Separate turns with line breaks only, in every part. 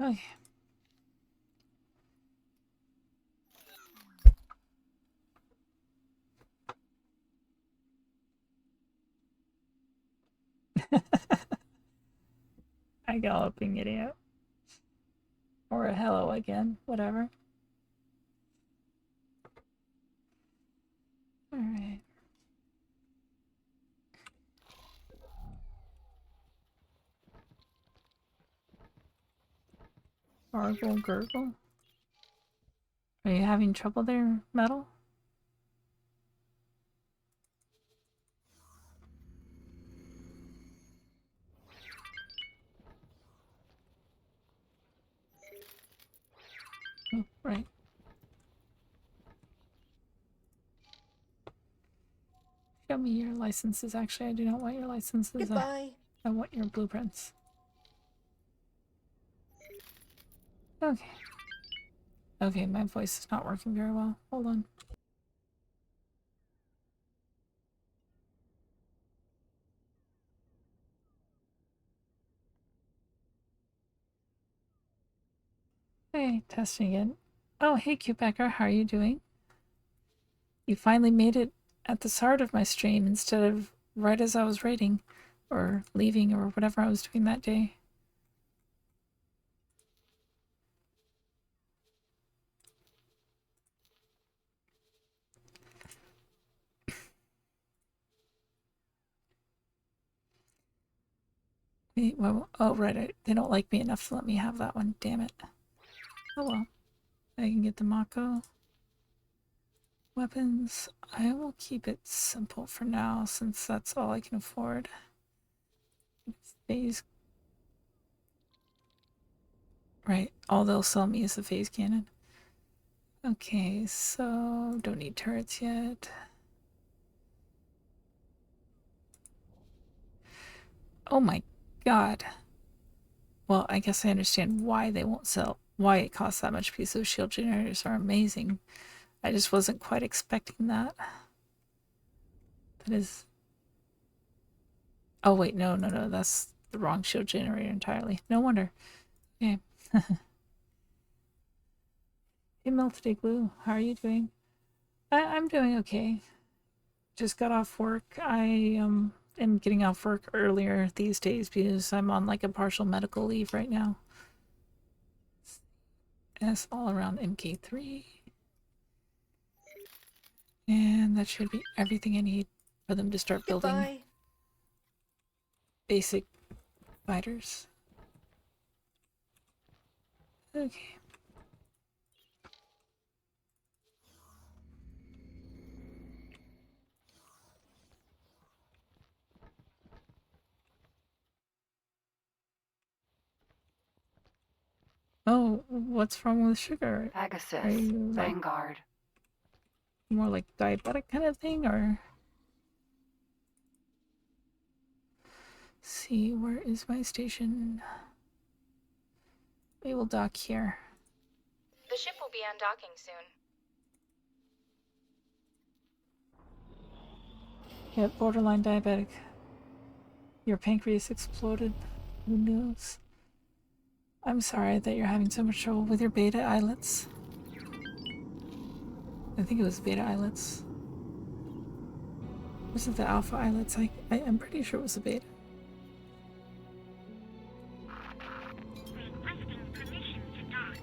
Okay. I galloping idiot. Or a hello again, whatever. Alright. Gargle gurgle. Are you having trouble there, Metal? Oh, right. Show me your licenses. Actually, I do not want your licenses.
Goodbye.
I want your blueprints. Okay. Okay, my voice is not working very well. Hold on. Hey, testing again. Oh, hey, Cubecker, how are you doing? You finally made it at the start of my stream instead of right as I was raiding or leaving or whatever I was doing that day. Wait, well, oh, right. They don't like me enough to let me have that one. Damn it. Oh well. I can get the Mako. Weapons. I will keep it simple for now since that's all I can afford. Phase. Right. All they'll sell me is the phase cannon. Okay, so don't need turrets yet. Oh my god. Well, I guess I understand why they won't sell, why it costs that much because those shield generators are amazing. I just wasn't quite expecting that. That is... Oh wait, no, that's the wrong shield generator entirely. No wonder. Okay. Hey, Melted Igloo, how are you doing? I'm doing okay. Just got off work. I am getting off work earlier these days because I'm on like a partial medical leave right now. And it's all around MK3. And that should be everything I need for them to start building
Goodbye.
basic fighters. Okay. Oh, what's wrong with sugar? Are
Pegasus,
you like
Vanguard.
more like diabetic kind of thing, or? Let's see, where is my station? We will dock here.
The ship will be undocking soon.
Yep, borderline diabetic. Your pancreas exploded. Who knows? I'm sorry that you're having so much trouble with your beta islets. I think it was beta islets. Was it the alpha islets? I'm pretty sure it was the beta.
Requesting permission to dock.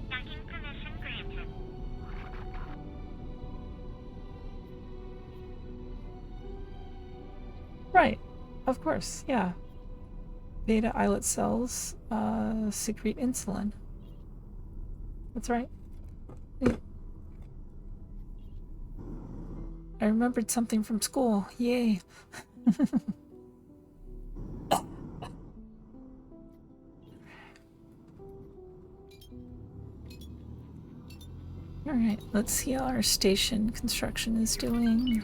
Docking permission granted.
Right. Of course, yeah. Beta islet cells secrete insulin. That's right. I remembered something from school. Yay. Alright, let's see how our station construction is doing.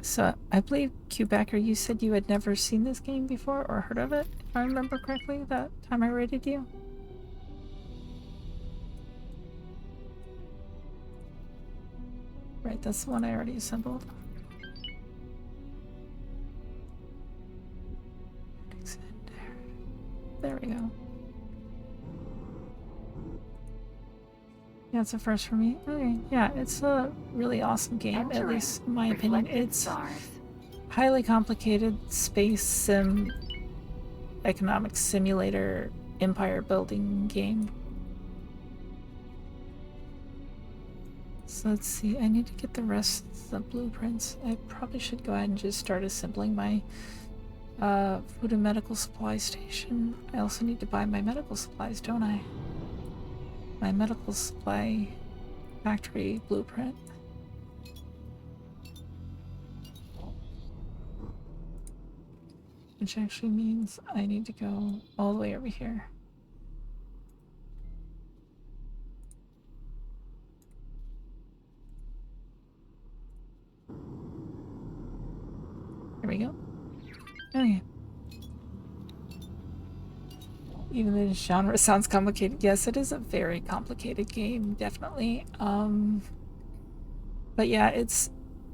So, I believe, Quebecer, you said you had never seen this game before or heard of it, if I remember correctly, that time I rated you? Right, that's the one I already assembled. Exit. There we go. Yeah, it's a first for me. Okay, yeah, it's a really awesome game, at least in my opinion. It's highly complicated space sim, economic simulator, empire building game. So let's see, I need to get the rest of the blueprints. I probably should go ahead and just start assembling my food and medical supply station. I also need to buy my medical supplies, don't I? My medical supply factory blueprint. Which actually means I need to go all the way over here. There we go. Okay. Even the genre sounds complicated. Yes, it is a very complicated game, definitely. But yeah, it's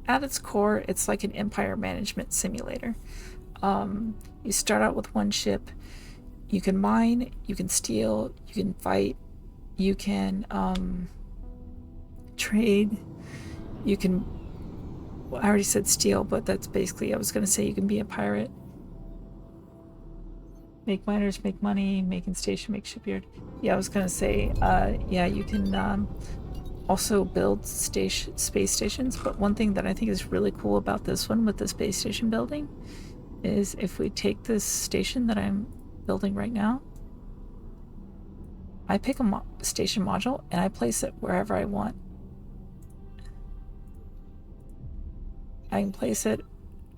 at its core, it's like an empire management simulator. You start out with one ship. You can mine, you can steal, you can fight, you can trade, you can. Well, I already said steal, but that's basically, I was going to say you can be a pirate. Make miners, make money, making station, make shipyard. Yeah, I was gonna say, yeah, you can also build space stations, but one thing that I think is really cool about this one with the space station building is if we take this station that I'm building right now, I pick a station module and I place it wherever I want. I can place it,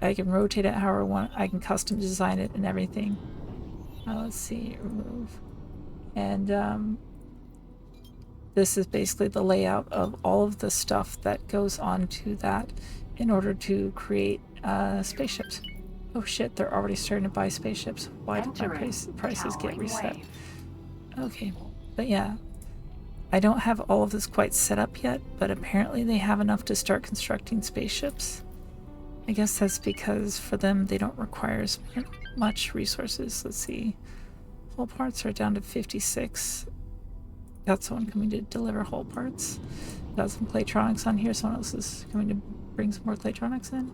I can rotate it however I want, I can custom design it and everything. Let's see, remove. And this is basically the layout of all of the stuff that goes onto that in order to create spaceships. Oh shit, they're already starting to buy spaceships. Why did my prices get reset? Okay, but yeah. I don't have all of this quite set up yet, but apparently they have enough to start constructing spaceships. I guess that's because for them they don't require as much resources. Let's see. Hull parts are down to 56. Got someone coming to deliver hull parts. Got some Claytronics on here. Someone else is coming to bring some more Claytronics in.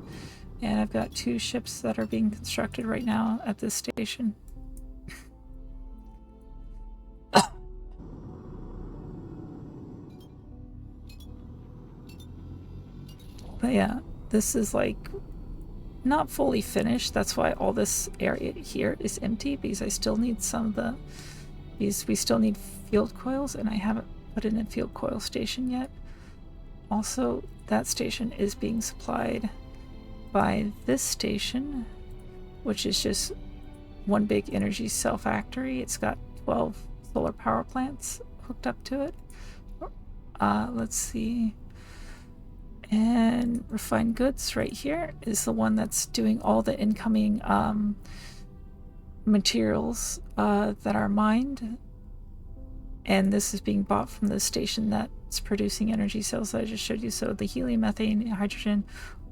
And I've got 2 ships that are being constructed right now at this station. But yeah, this is like not fully finished. That's why all this area here is empty, because I still need some of the we still need field coils, and I haven't put in a field coil station yet. Also, that station is being supplied by this station, which is just one big energy cell factory. It's got 12 solar power plants hooked up to it. Let's see. And refined goods right here is the one that's doing all the incoming materials that are mined. And this is being bought from the station that's producing energy cells that I just showed you. So the helium, methane, hydrogen,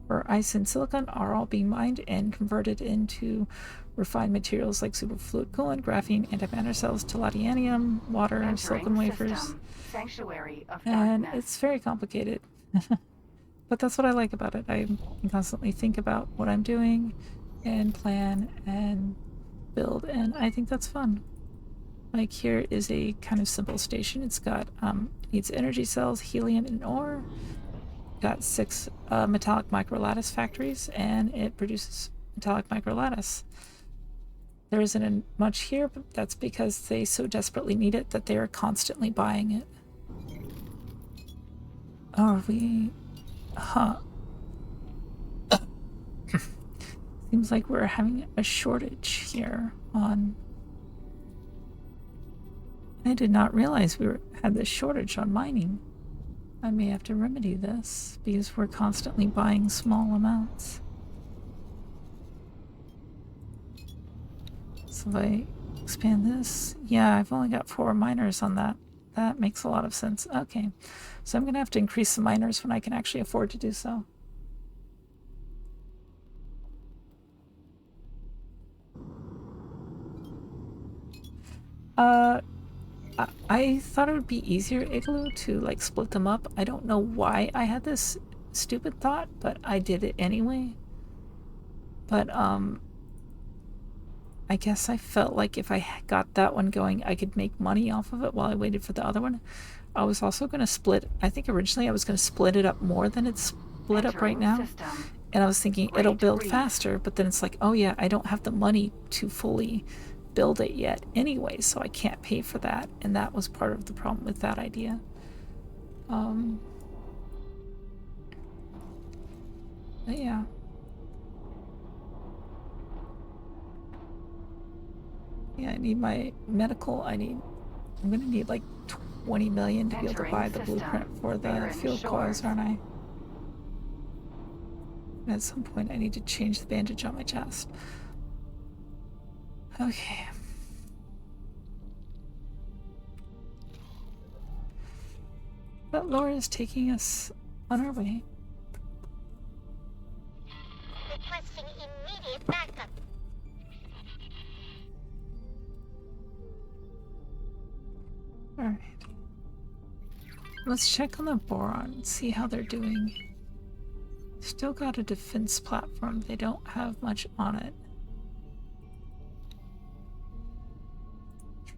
or ice and silicon are all being mined and converted into refined materials like superfluid coolant, graphene, antimatter cells, tellurium, water, and silicon wafers.
Sanctuary of
And
darkness.
it's very complicated. But that's what I like about it. I can constantly think about what I'm doing and plan and build, and I think that's fun. Like here is a kind of simple station. It's got needs energy cells, helium, and ore. Got 6 metallic microlattice factories, and it produces metallic microlattice. There isn't much here, but that's because they so desperately need it that they are constantly buying it. Oh, are we... Huh. Seems like we're having a shortage here on... I did not realize we had this shortage on mining. I may have to remedy this, because we're constantly buying small amounts. So if I expand this... Yeah, I've only got 4 miners on that. That makes a lot of sense. Okay, so I'm going to have to increase the miners when I can actually afford to do so. I thought it would be easier, Igloo, to like split them up. I don't know why I had this stupid thought, but I did it anyway. But I guess I felt like if I got that one going, I could make money off of it while I waited for the other one. I was also going to split, I think originally I was going to split it up more than it's split up right now. And I was thinking it'll build faster, but then it's like, oh yeah, I don't have the money to fully build it yet anyway, so I can't pay for that. And that was part of the problem with that idea. But yeah. Yeah, I need my medical. I'm gonna need like 20 million to be able to buy the blueprint for the field coils, aren't I? And at some point I need to change the bandage on my chest. Okay. But Laura's taking us on our way.
Requesting immediate backup.
Alright. Let's check on the boron and see how they're doing. Still got a defense platform. They don't have much on it.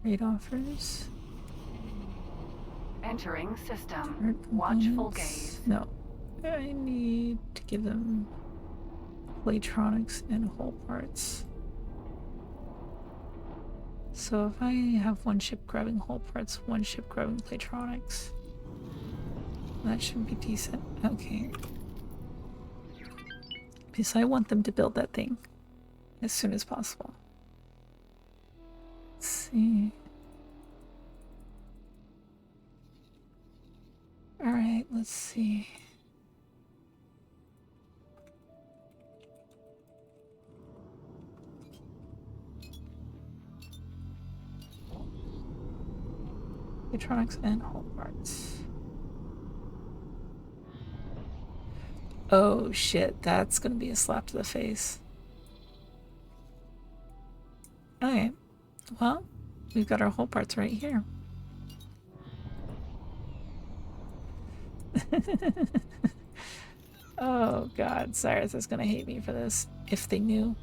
Trade offers.
Entering system. Watchful gaze.
No. I need to give them Playtronics and whole parts. So if I have one ship grabbing whole parts, one ship grabbing Playtronics, that should be decent. Okay. Because I want them to build that thing as soon as possible. Let's see. Alright, let's see. Electronics and whole parts. Oh shit, that's gonna be a slap to the face. Okay, well, we've got our whole parts right here. Oh god, Cyrus is gonna hate me for this, if they knew.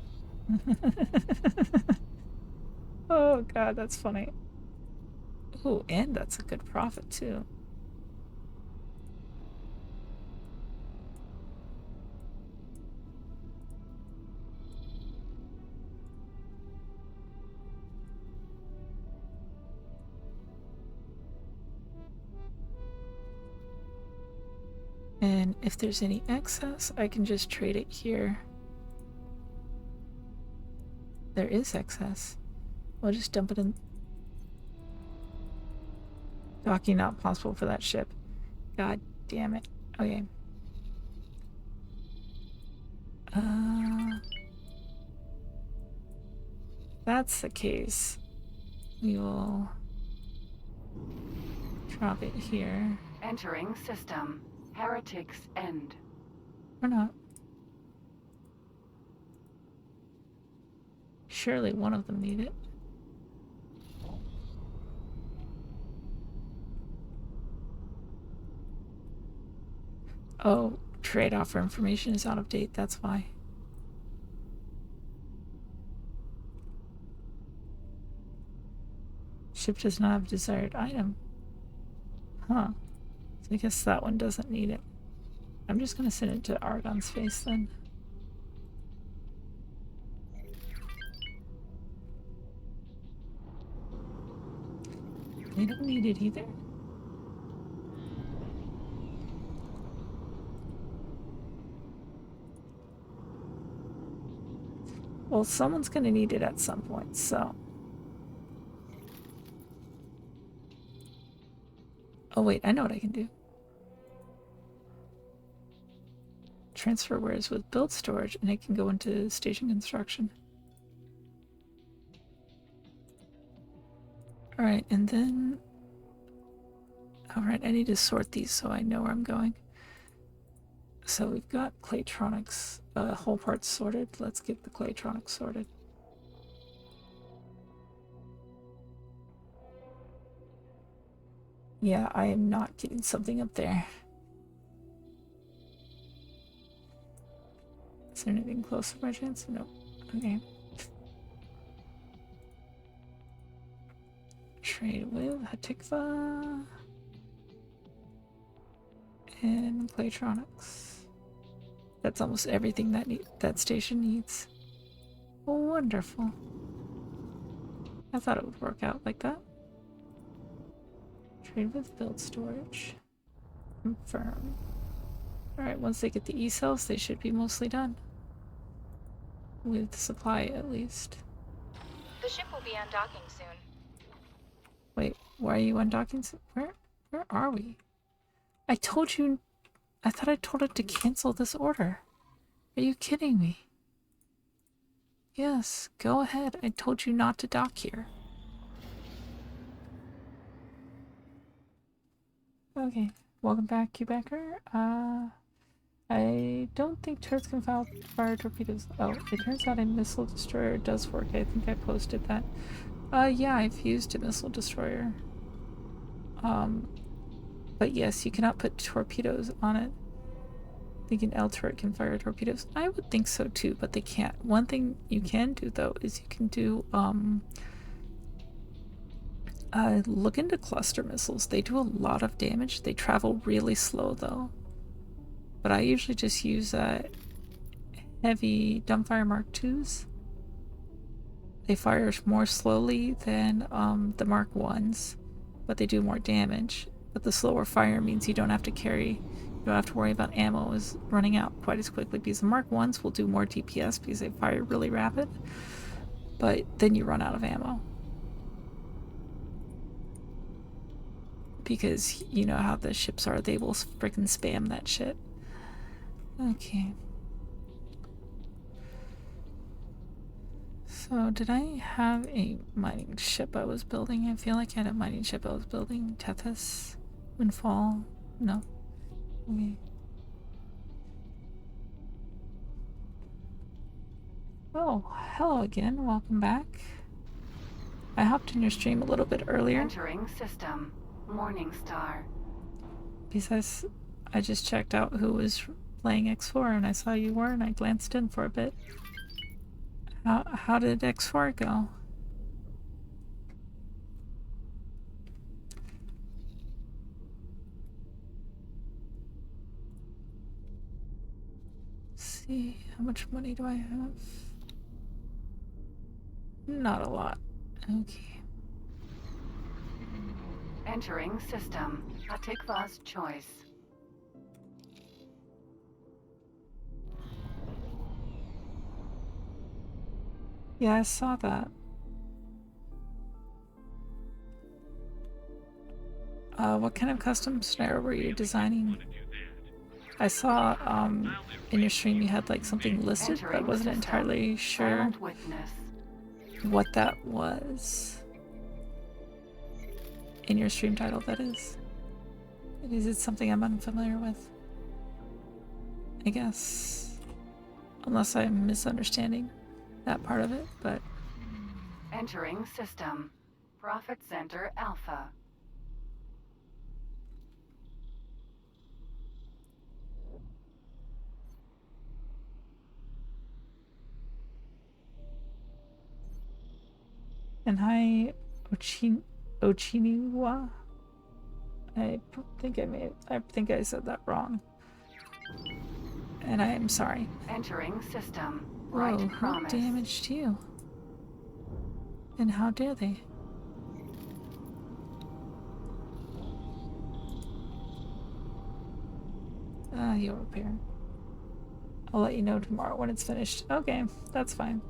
Oh god, that's funny. Ooh, and that's a good profit too. And if there's any excess, I can just trade it here. There is excess. We'll just dump it in. Docking not possible for that ship. God damn it. Okay. That's the case. We will drop it here.
Entering system. Heretics end.
Or not. Surely one of them need it. Oh, trade offer information is out of date, that's why. Ship does not have desired item. Huh. So I guess that one doesn't need it. I'm just gonna send it to Argon's face then. They don't need it either. Well, someone's gonna need it at some point, so. Oh wait, I know what I can do. Transfer wares with build storage, and it can go into station construction. Alright, and then... Alright, I need to sort these so I know where I'm going. So we've got Claytronics, whole parts sorted. Let's get the Claytronics sorted. Yeah, I am not getting something up there. Is there anything closer by chance? Nope. Okay. Trade with Hatikva and Claytronics. That's almost everything that station needs. Wonderful. I thought it would work out like that. Trade with build storage. Confirm. Alright, once they get the E-cells, they should be mostly done. With supply, at least.
The ship will be undocking soon.
Wait, why are you undocking? Where are we? I told you... I thought I told it to cancel this order. Are you kidding me? Yes, go ahead. I told you not to dock here. Okay, welcome back, Quebecer. I don't think turrets can fire torpedoes. Oh, it turns out a missile destroyer does work. I think I posted that. Yeah, I've used a missile destroyer. But yes, you cannot put torpedoes on it. I think an L turret can fire torpedoes. I would think so too, but they can't. One thing you can do though is you can do, look into cluster missiles. They do a lot of damage. They travel really slow though. But I usually just use heavy dumbfire Mark IIs. They fire more slowly than the Mark 1s, but they do more damage. But the slower fire means you don't have to worry about ammo is running out quite as quickly, because the Mark 1s will do more DPS because they fire really rapid, but then you run out of ammo. Because you know how the ships are, they will frickin' spam that shit. Okay. So, did I have a mining ship I was building? I feel like I had a mining ship I was building. Tethys? Windfall? No. Okay. Oh, hello again. Welcome back. I hopped in your stream a little bit earlier.
Entering system. Morningstar.
Because I just checked out who was playing X4 and I saw you were and I glanced in for a bit. How did X4 go? Let's see, how much money do I have? Not a lot. Okay.
Entering system. Hatikva's choice.
Yeah, I saw that. What kind of custom scenario were you designing? I saw in your stream you had like something listed, but I wasn't entirely sure what that was. In your stream title, that is. Is it something I'm unfamiliar with? I guess. Unless I'm misunderstanding that part of it, but...
Entering system. Profit Center Alpha.
And hi, Ochiniwa? I think I said that wrong. And I am sorry.
Entering system.
Whoa,
Right
who
promise.
damaged you? And how dare they? You'll repair. I'll let you know tomorrow when it's finished. Okay, that's fine.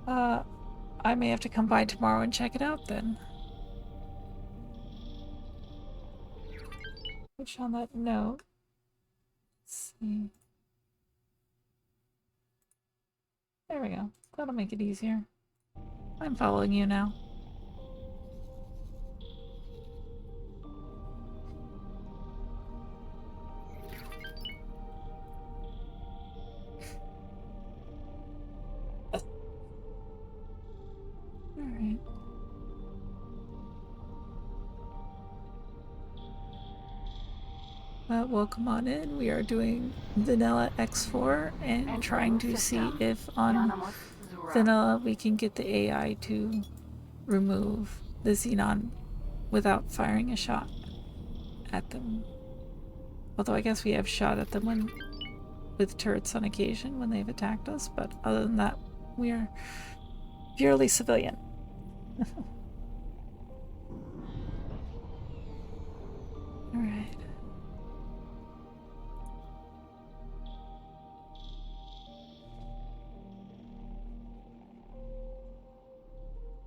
I may have to come by tomorrow and check it out then. Which on that note, let's see. There we go. That'll make it easier. I'm following you now. Alright. Welcome on in. We are doing Vanilla X4 and trying to see if on
Anonymous Zura.
Vanilla we can get the AI to remove the Xenon without firing a shot at them. Although I guess we have shot at them with turrets on occasion when they've attacked us, but other than that, we are purely civilian. Alright.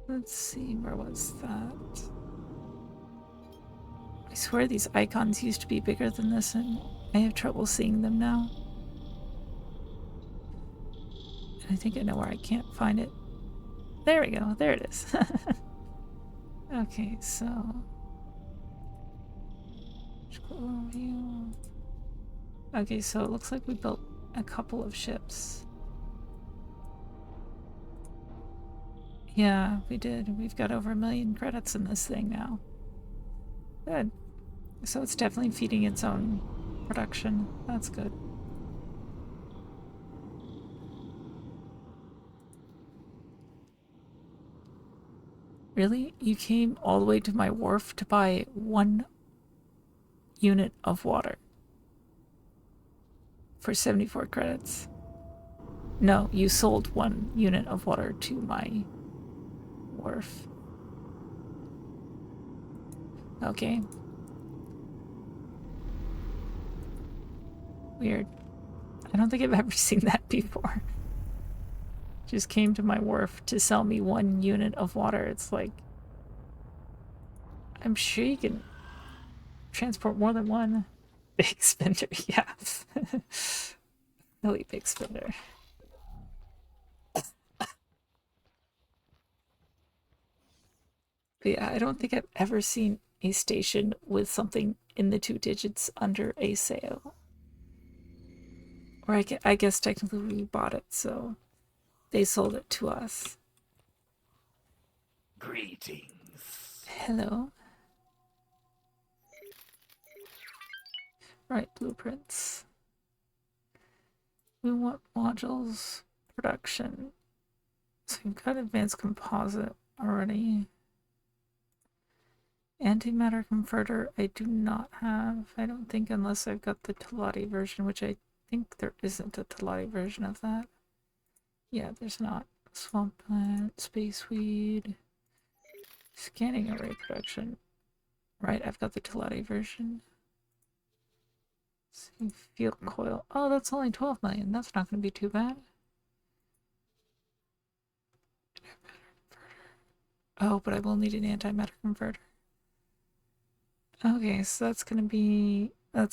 Let's see, where was that? I swear these icons used to be bigger than this and I have trouble seeing them now. And I think I know where I can't find it. There we go, there it is. Okay, so... overview. Okay, so it looks like we built a couple of ships. Yeah, we did. We've got over 1 million credits in this thing now. Good. So it's definitely feeding its own production. That's good. Really? You came all the way to my wharf to buy 1 unit of water for 74 credits? No, you sold 1 unit of water to my wharf. Okay. Weird. I don't think I've ever seen that before. Just came to my wharf to sell me 1 unit of water. It's like... I'm sure you can transport more than 1. Big spender, yeah. Really big spender. But yeah, I don't think I've ever seen a station with something in the 2 digits under a sale. Or I guess technically we bought it, so they sold it to us.
Greetings.
Hello. Right, blueprints. We want modules, production. So we've got advanced composite already. Antimatter converter I do not have. I don't think, unless I've got the Teladi version, which I think there isn't a Teladi version of that. Yeah, there's not. Swamp plant, space weed, scanning array production. Right, I've got the Teladi version. See, field coil. Oh, that's only 12 million. That's not going to be too bad. Oh, but I will need an antimatter converter. Okay, so that's gonna be about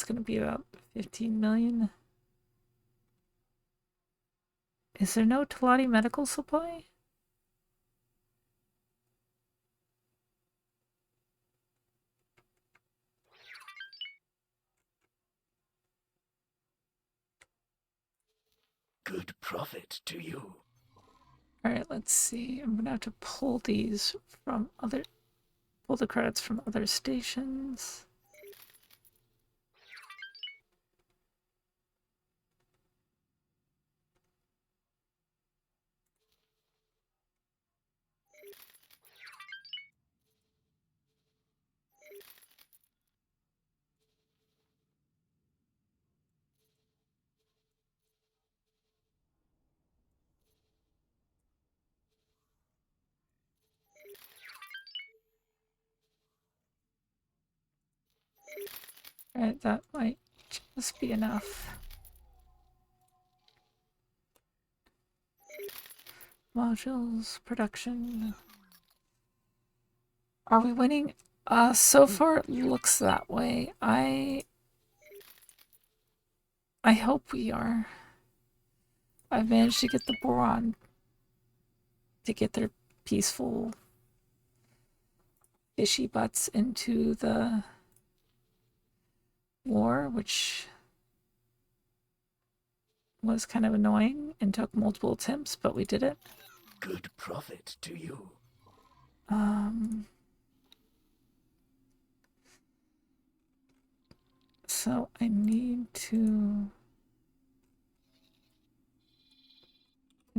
15 million. Is there no Teladi medical supply?
Good profit to you.
Alright, let's see. I'm gonna have to pull these from pull the credits from other stations. Alright, that might just be enough. Modules, production. Are we winning? So far it looks that way. I hope we are. I've managed to get the Boron to get their peaceful fishy butts into the war, which was kind of annoying and took multiple attempts, but we did it.
Good profit to you.
so I need to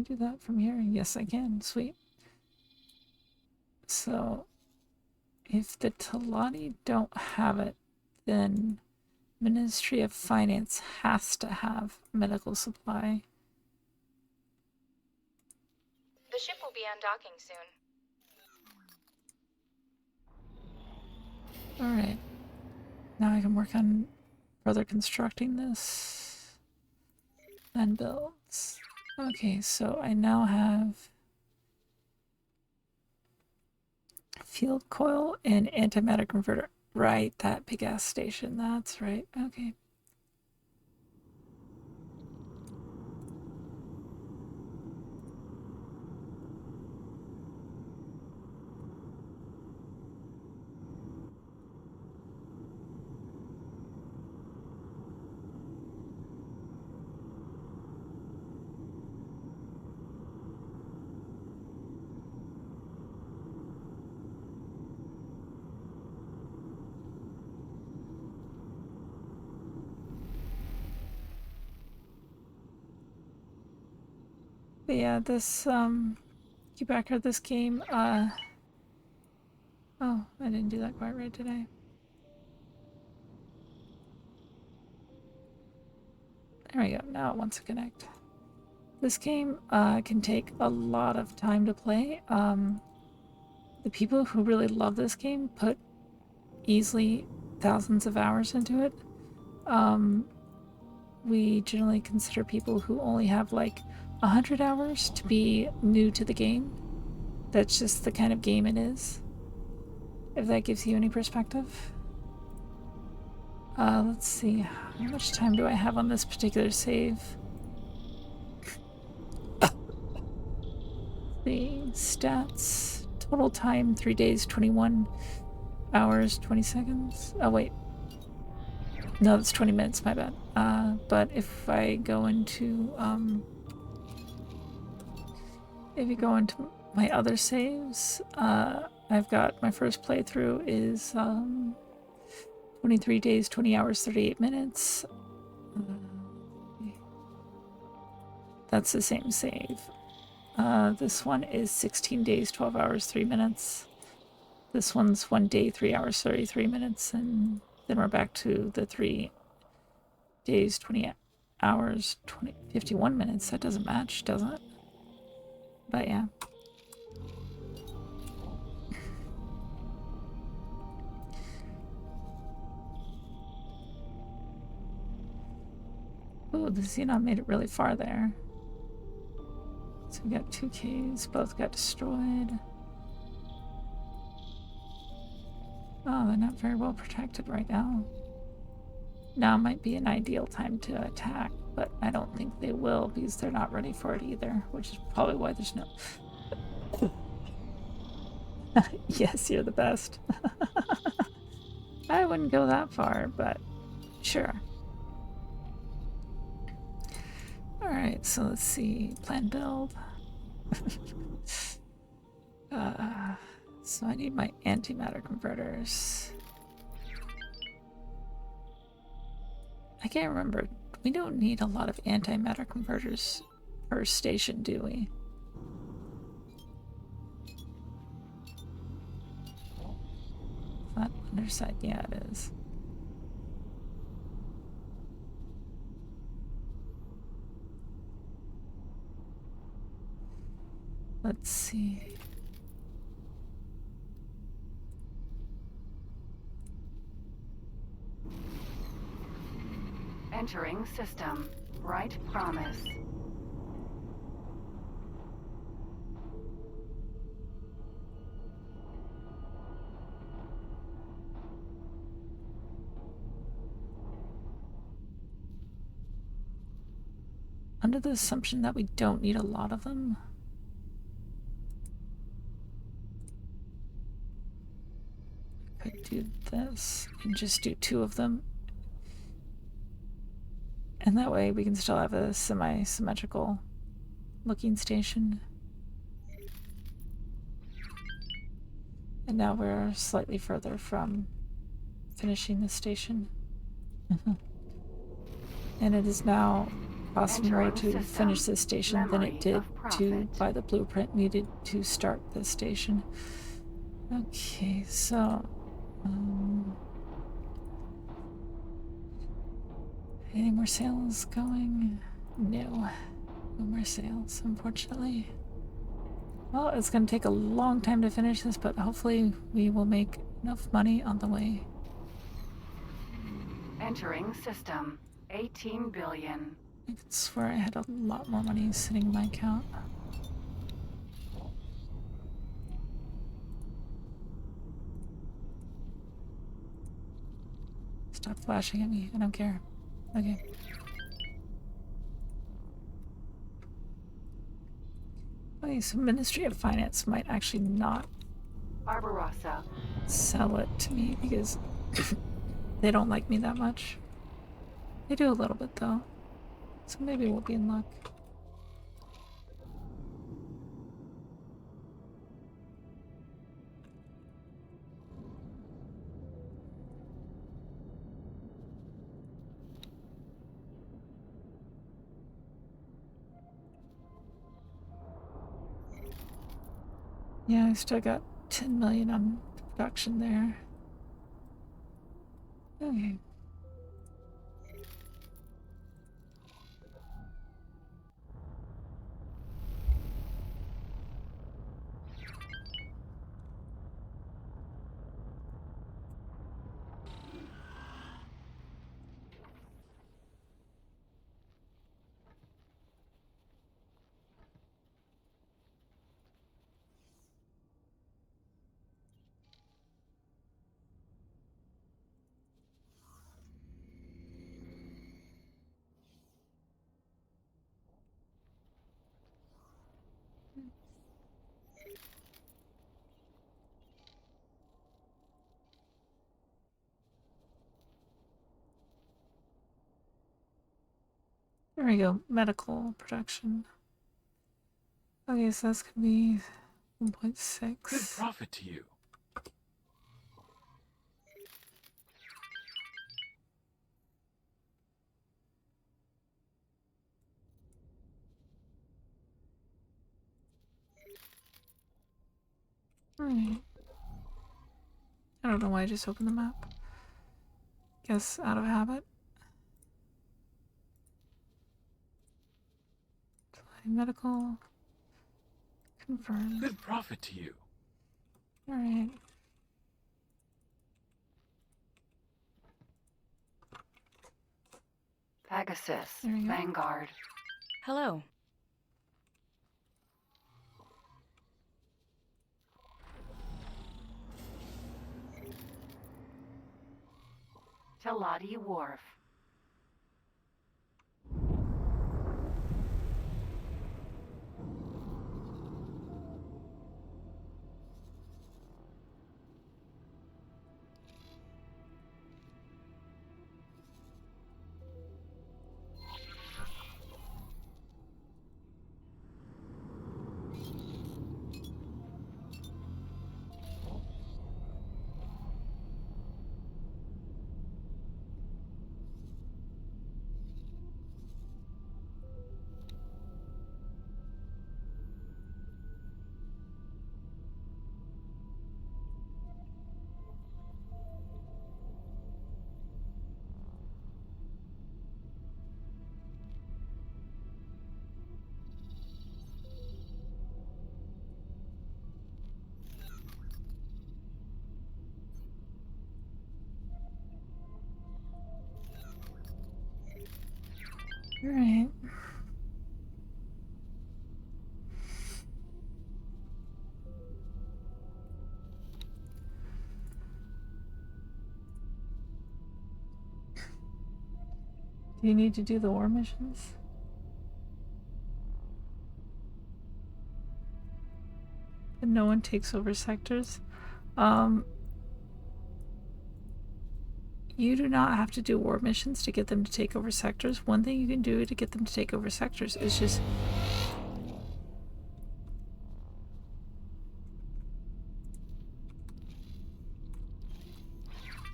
do that from here. Yes, I can. Sweet. So if the Talani don't have it, then Ministry of Finance has to have medical supply.
The ship will be undocking soon.
Alright. Now I can work on further constructing this. And builds. Okay, so I now have field coil and antimatter converter. Right, that big ass station. That's right. Okay. But yeah, this Quebecer, this game, oh, I didn't do that quite right today. There we go, now it wants to connect. This game can take a lot of time to play. The people who really love this game put easily thousands of hours into it. We generally consider people who only have like 100 hours to be new to the game. That's just the kind of game it is. If that gives you any perspective. Let's see. How much time do I have on this particular save? The stats. Total time 3 days, 21 hours, 20 seconds. Oh, wait. No, that's 20 minutes, my bad. But if I go into, if you go into my other saves, I've got my first playthrough is, 23 days, 20 hours, 38 minutes. That's the same save. This one is 16 days, 12 hours, 3 minutes. This one's 1 day, 3 hours, 33 minutes, and then we're back to the 3 days, 20 hours, 51 minutes. That doesn't match, does it? But yeah. Ooh, the Xenon made it really far there. So we got 2 Ks, both got destroyed. Oh, they're not very well protected right now. Now might be an ideal time to attack, but I don't think they will because they're not ready for it either, which is probably why there's no... Yes, you're the best. I wouldn't go that far, but sure. Alright, so let's see. Plan build. So I need my antimatter converters. I can't remember. We don't need a lot of antimatter converters per station, do we? Flat underside, yeah, it is. Let's see.
Entering system. Right promise.
Under the assumption that we don't need a lot of them. Could do this and just do 2 of them. And that way we can still have a semi-symmetrical looking station. And now we're slightly further from finishing the station. And it is now costing more
Entering
to
system.
finish this station than
Memory
it did
of
to
profit.
buy the blueprint needed to start this station. Okay, so any more sales going? No. No more sales, unfortunately. Well, it's going to take a long time to finish this, but hopefully we will make enough money on the way.
Entering system. 18 billion.
I could swear I had a lot more money sitting in my account. Stop flashing at me. I don't care. Okay. Okay, so Ministry of Finance might actually not
Barbarossa.
sell it to me because they don't like me that much. They do a little bit though. So maybe we'll be in luck. Yeah, I still got 10 million on production there. Okay. There we go. Medical production. Okay, so that's gonna be
Good
1.6.
profit to you.
Alright. I don't know why I just opened the map. Guess out of habit. Medical. Confirmed.
Good profit to you.
Alright.
Pegasus.
There you go.
Vanguard.
Hello.
Teladi Wharf.
Alright. Do you need to do the war missions? And no one takes over sectors? You do not have to do war missions to get them to take over sectors. One thing you can do to get them to take over sectors is just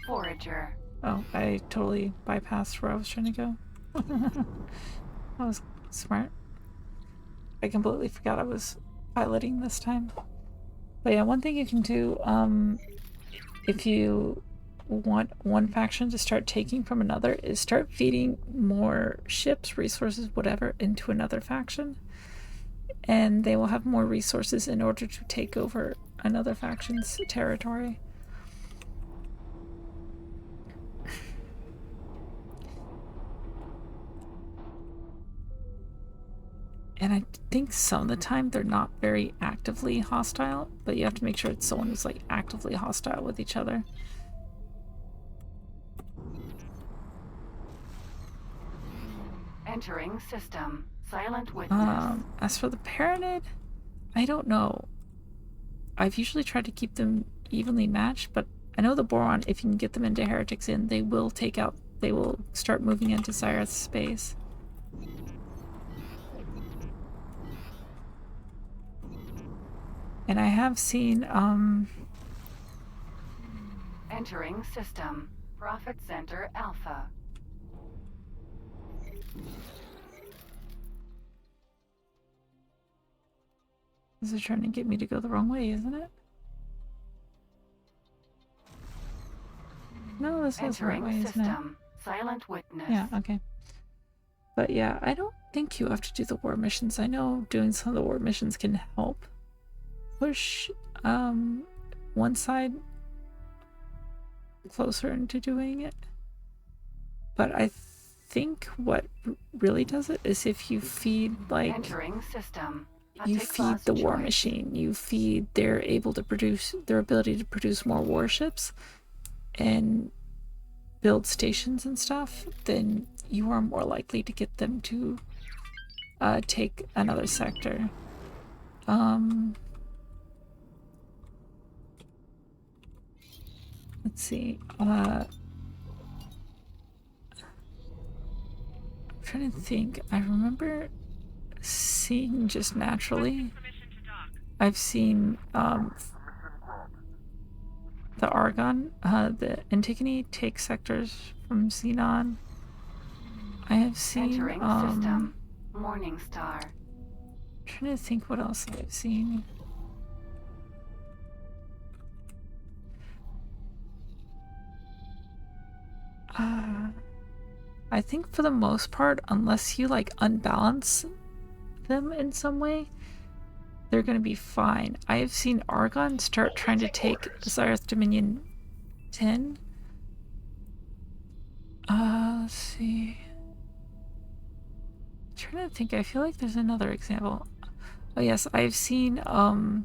Forager.
Oh, I totally bypassed where I was trying to go. That was smart. I completely forgot I was piloting this time. But yeah, one thing you can do, if you want one faction to start taking from another, is start feeding more ships, resources, whatever, into another faction. And they will have more resources in order to take over another faction's territory. And I think some of the time they're not very actively hostile, but you have to make sure it's someone who's like actively hostile with each other.
Entering system. Silent witness.
As for the Paranid, I don't know. I've usually tried to keep them evenly matched, but I know the Boron, if you can get them into Heretics Inn, they will start moving into Zyreth's space. And I have seen,
Entering system. Profit Center Alpha.
this is trying to get me to go the wrong way, isn't it? No, this is the right way,
Entering
isn't it?
system. Silent witness.
Yeah, okay. But yeah, I don't think you have to do the war missions. I know doing some of the war missions can help push one side closer into doing it. But I think what really does it is if you feed, like,
Entering system.
you
Attic
feed
class
the war
choice.
machine, you feed their ability to produce more warships and build stations and stuff, then you are more likely to get them to take another sector. Let's see. I'm trying to think. I remember seeing just naturally.
Permission to dock.
I've seen the Argon, the Antigone take sectors from Xenon. I have seen
Entering system. Morning Star.
trying to think what else I've seen. I think for the most part, unless you like unbalance them in some way, they're gonna be fine. I have seen Argon start trying to take Zyreth Dominion 10. Let's see. I'm trying to think. I feel like there's another example. Oh yes, I've seen Argon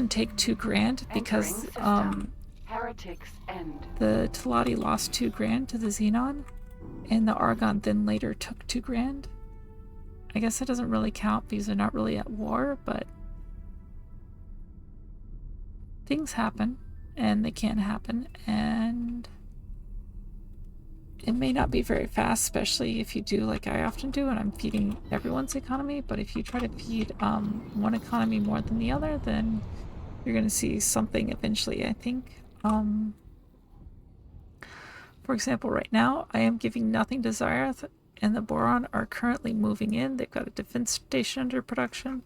take 2 grand because
Entering system. Heretics End.
the Teladi lost 2 grand to the Xenon, and the Argon then later took 2 grand. I guess that doesn't really count because they're not really at war, but things happen, and they can happen, and it may not be very fast, especially if you do like I often do, and I'm feeding everyone's economy, but if you try to feed one economy more than the other, then you're going to see something eventually, I think. For example, right now, I am giving nothing to Zyreth, and the Boron are currently moving in. They've got a defense station under production.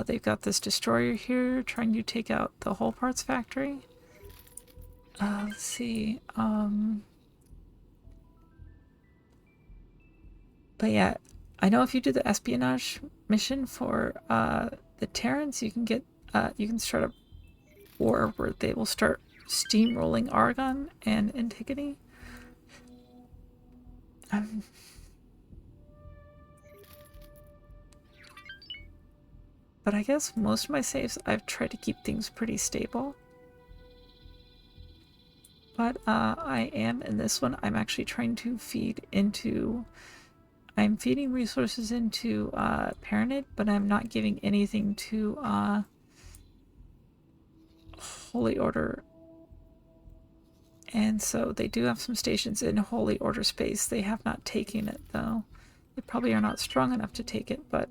They've got this destroyer here trying to take out the whole parts factory. Let's see. But yeah, I know if you do the espionage mission for the Terrans, you can start a war where they will start steamrolling Argon and Antigone. But I guess most of my saves, I've tried to keep things pretty stable. But I am, in this one, I'm actually trying to feed into... I'm feeding resources into Paranid, but I'm not giving anything to Holy Order. And so they do have some stations in Holy Order space. They have not taken it, though. They probably are not strong enough to take it, but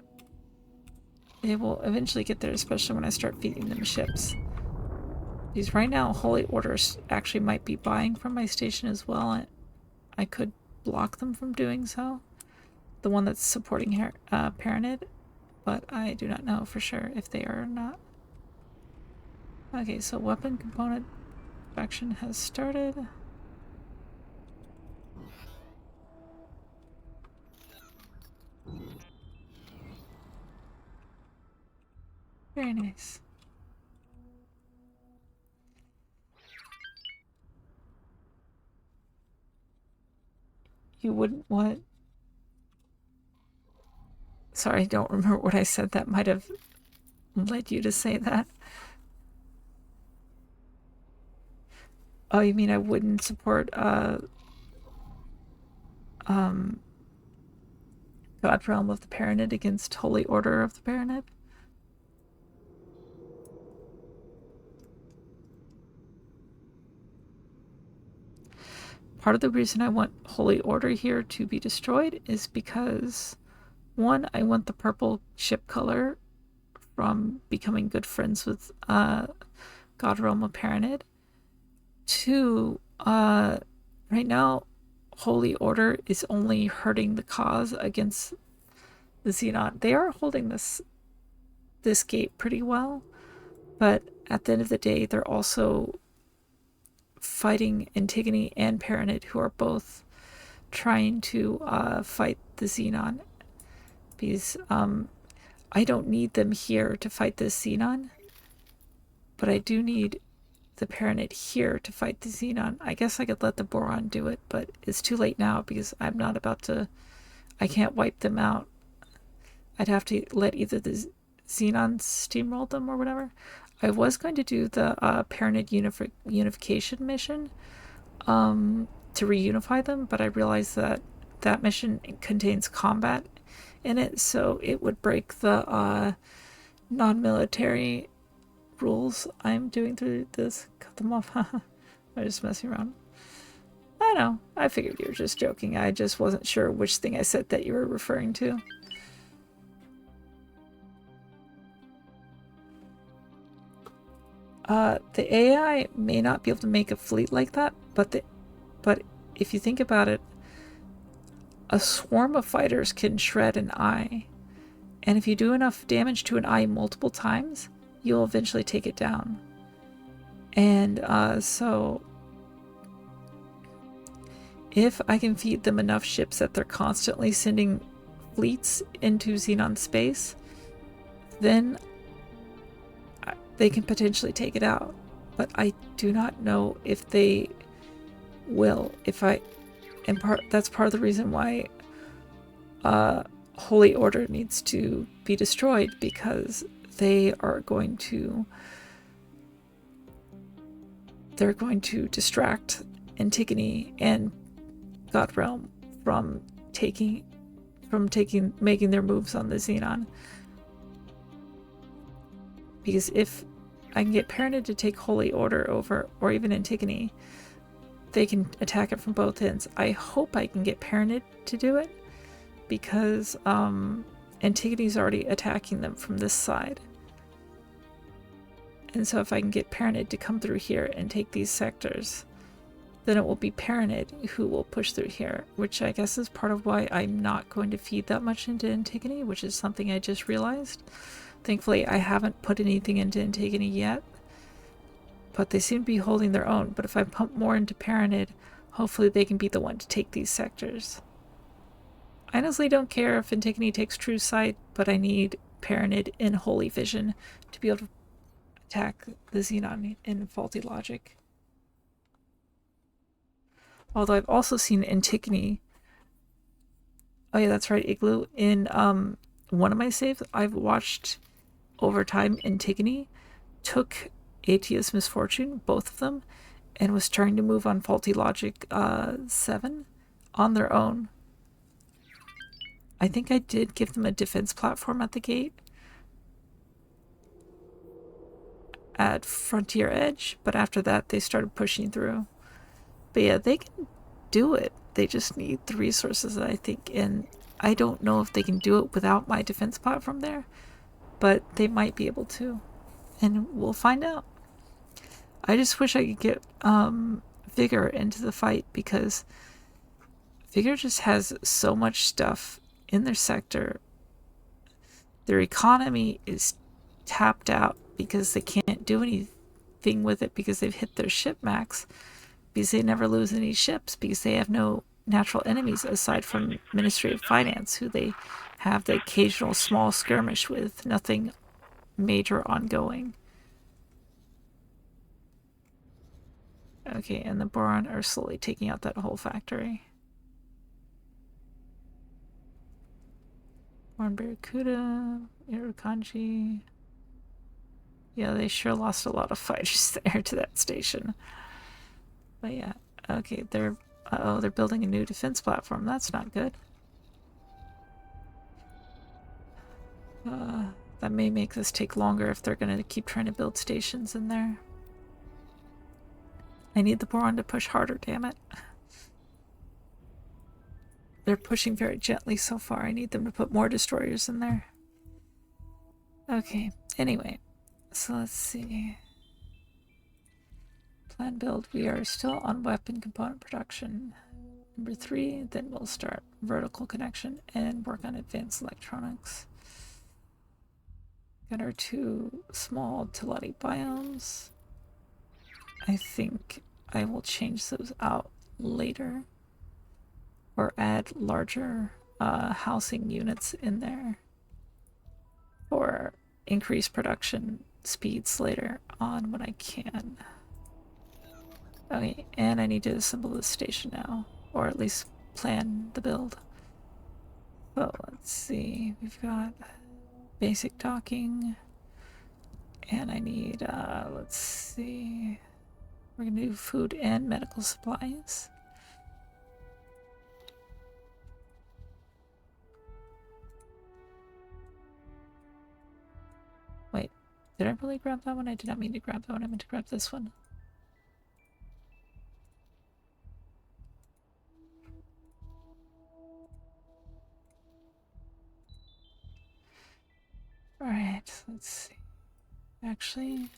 they will eventually get there, especially when I start feeding them ships. Because right now, Holy Orders actually might be buying from my station as well. I could block them from doing so. The one that's supporting Paranid, but I do not know for sure if they are or not. Okay, so weapon component faction has started. Very nice. You wouldn't what? Sorry, I don't remember what I said. That might have led you to say that. Oh, you mean I wouldn't support God Realm of the Paranid against Holy Order of the Paranid? Part of the reason I want Holy Order here to be destroyed is because, one, I want the purple ship color from becoming good friends with God Realm of Paranid. Two, right now, Holy Order is only hurting the cause against the Xenon. They are holding this gate pretty well, but at the end of the day, they're also fighting Antigone and Paranid, who are both trying to fight the Xenon. Because I don't need them here to fight this Xenon, but I do need the Paranid here to fight the Xenon. I guess I could let the Boron do it, but it's too late now because I'm not about to... I can't wipe them out. I'd have to let either the Xenon steamroll them or whatever. I was going to do the Paranid unification mission to reunify them, but I realized that that mission contains combat in it, so it would break the non-military rules I'm doing through this. Cut them off. I'm just messing around. I know. I figured you were just joking. I just wasn't sure which thing I said that you were referring to. The AI may not be able to make a fleet like that, but if you think about it, a swarm of fighters can shred an eye, and if you do enough damage to an eye multiple times, you'll eventually take it down. And so if I can feed them enough ships that they're constantly sending fleets into Xenon space, then they can potentially take it out. But I do not know if they will. That's part of the reason why Holy Order needs to be destroyed, because they're going to distract Antigone and God Realm from making their moves on the Xenon. Because if I can get Paranid to take Holy Order over, or even Antigone, they can attack it from both ends. I hope I can get Paranid to do it, because Antigone's already attacking them from this side. And so if I can get Paranid to come through here and take these sectors, then it will be Paranid who will push through here, which I guess is part of why I'm not going to feed that much into Antigone, which is something I just realized. Thankfully, I haven't put anything into Antigone yet, but they seem to be holding their own. But if I pump more into Paranid, hopefully they can be the one to take these sectors. I honestly don't care if Antigone takes True Sight, but I need Paranid in Holy Vision to be able to attack the Xenon in Faulty Logic. Although I've also seen Antigone... Oh yeah, that's right, Igloo. In one of my saves, I've watched over time Antigone took ATS Misfortune, both of them, and was trying to move on Faulty Logic 7 on their own. I think I did give them a defense platform at the gate at Frontier Edge, but after that they started pushing through. But yeah, they can do it. They just need the resources, I think, and I don't know if they can do it without my defense platform there, but they might be able to, and we'll find out. I just wish I could get Vigor into the fight, because Vigor just has so much stuff in their sector. Their economy is tapped out because they can't do anything with it because they've hit their ship max, because they never lose any ships, because they have no natural enemies aside from Ministry of Finance, who they have the occasional small skirmish with, nothing major ongoing. Okay, and the Boron are slowly taking out that whole factory. Boron Barracuda, Irokanji. Yeah, they sure lost a lot of fighters there to that station. But yeah, okay, they're building a new defense platform. That's not good. That may make this take longer if they're gonna keep trying to build stations in there. I need the Boron to push harder, damn it. They're pushing very gently so far. I need them to put more destroyers in there. Okay, anyway, so let's see. Plan build, we are still on weapon component production. Number 3, then we'll start vertical connection and work on advanced electronics. Got our 2 small Teleti biomes. I think I will change those out later, or add larger housing units in there for increased production speeds later on when I can. Okay, and I need to assemble this station now, or at least plan the build. So let's see, we've got basic docking, and I need, let's see, we're gonna do food and medical supplies. Wait, did I really grab that one? I did not mean to grab that one, I meant to grab this one. Alright, let's see. Actually,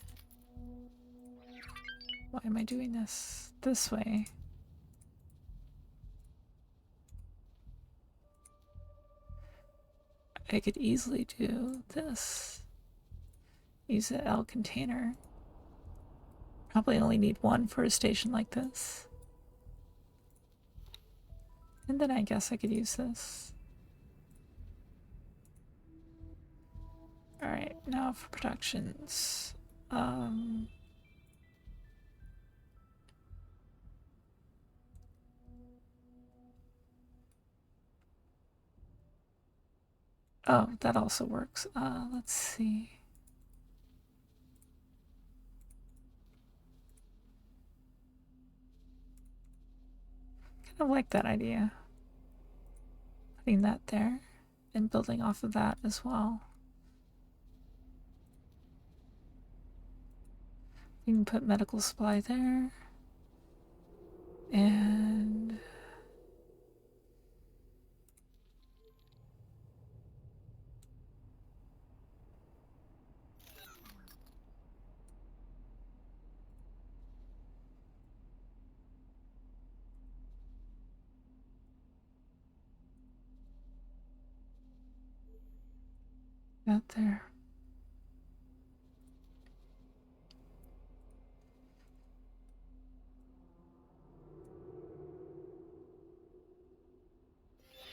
why am I doing this this way? I could easily do this. Use the L container. Probably only need one for a station like this. And then I guess I could use this. Alright, now for productions. Oh, that also works. Let's see. Kind of like that idea. Putting that there and building off of that as well. You can put medical supply there. And out there.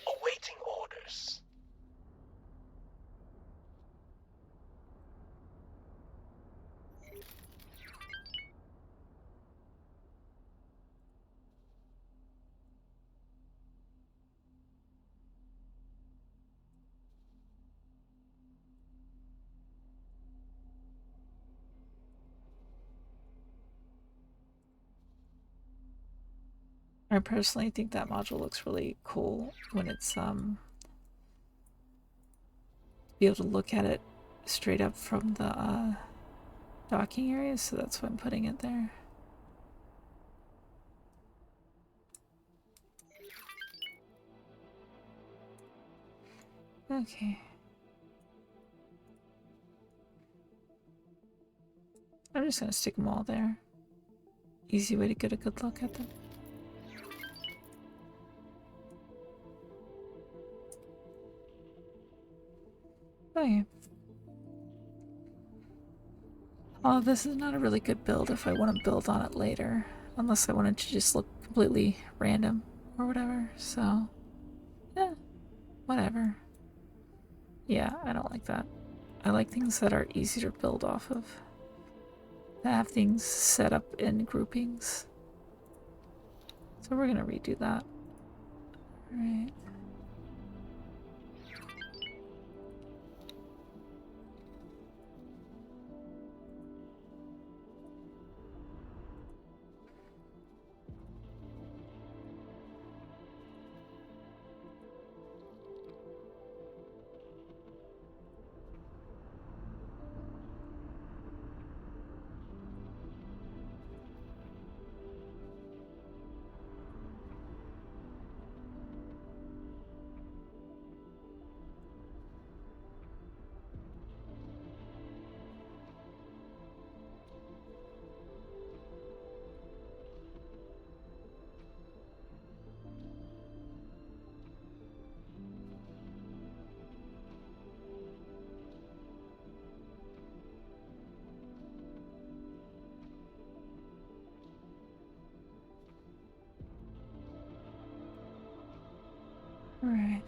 Awaiting orders.
I personally think that module looks really cool when it's be able to look at it straight up from the docking area, so that's why I'm putting it there. Okay. I'm just gonna stick them all there. easy way to get a good look at them. Okay. Oh, this is not a really good build if I want to build on it later. Unless I wanted to just look completely random or whatever. So, yeah, whatever. Yeah, I don't like that. I like things that are easy to build off of. That have things set up in groupings. So we're gonna redo that. Alright. Alright.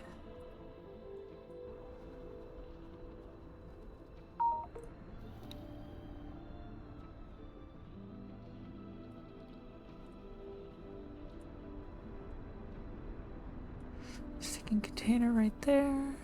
Sticking container right there.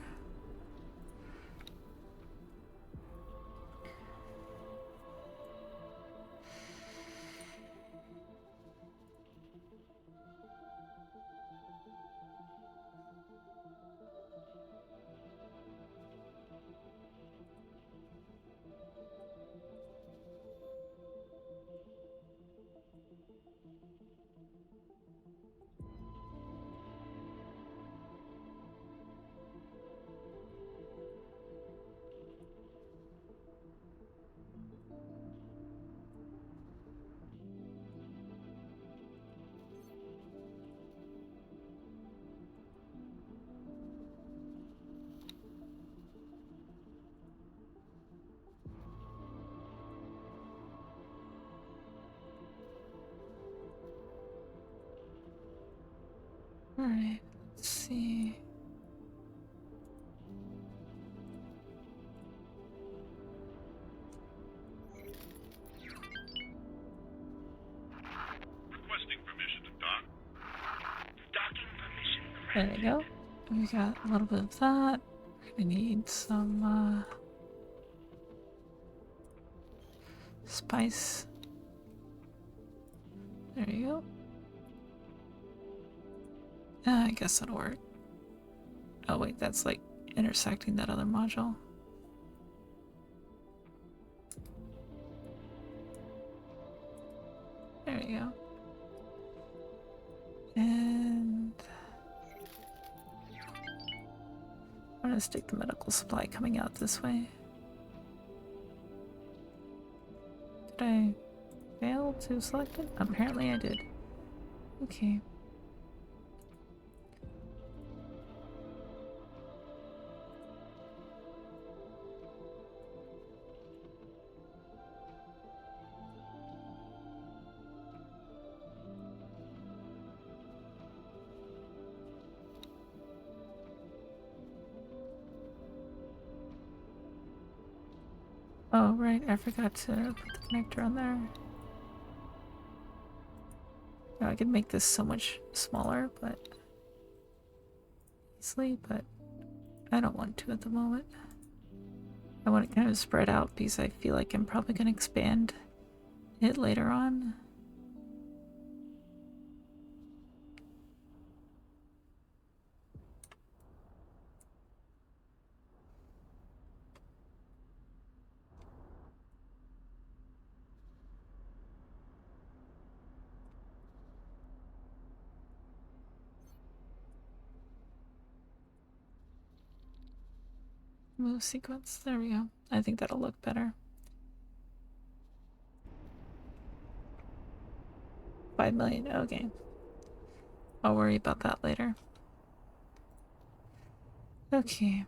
Alright, let's see.
Requesting permission to dock. Docking permission
There
granted.
we go. We got a little bit of that. We're gonna need some spice. There you go. I guess that'll work. Oh wait, that's like intersecting that other module. There you go. And I'm gonna stick the medical supply coming out this way. Did I fail to select it? Apparently I did. Okay. Oh, right, I forgot to put the connector on there. Yeah, I could make this so much smaller, but easily, but I don't want to at the moment. I want it kind of spread out because I feel like I'm probably going to expand it later on. Move sequence. There we go. I think that'll look better. 5 million. Okay. I'll worry about that later. Okay.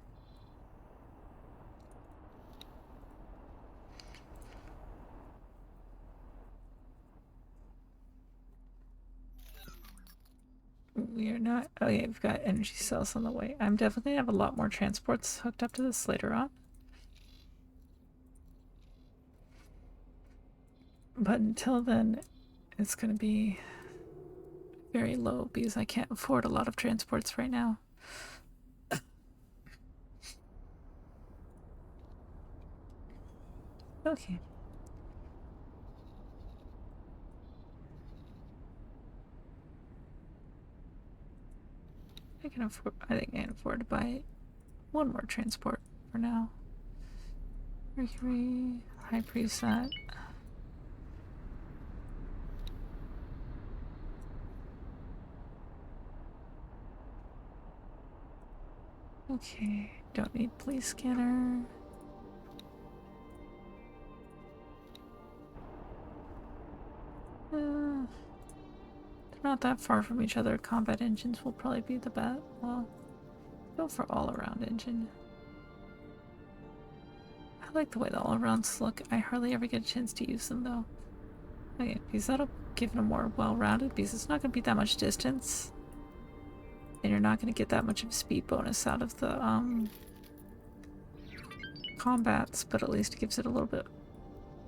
We are not. Oh yeah, we've got energy cells on the way. I'm definitely gonna have a lot more transports hooked up to this later on. But until then, it's gonna be very low because I can't afford a lot of transports right now. Okay. I can afford. I think I can afford to buy one more transport for now. Mercury, high preset. Okay, don't need police scanner. They're not that far from each other. Combat engines will probably be the best. Well, go for all-around engine. I like the way the all-arounds look. I hardly ever get a chance to use them though. Okay, because that'll give it a more well-rounded, because it's not going to be that much distance. And you're not going to get that much of a speed bonus out of the combats, but at least it gives it a little bit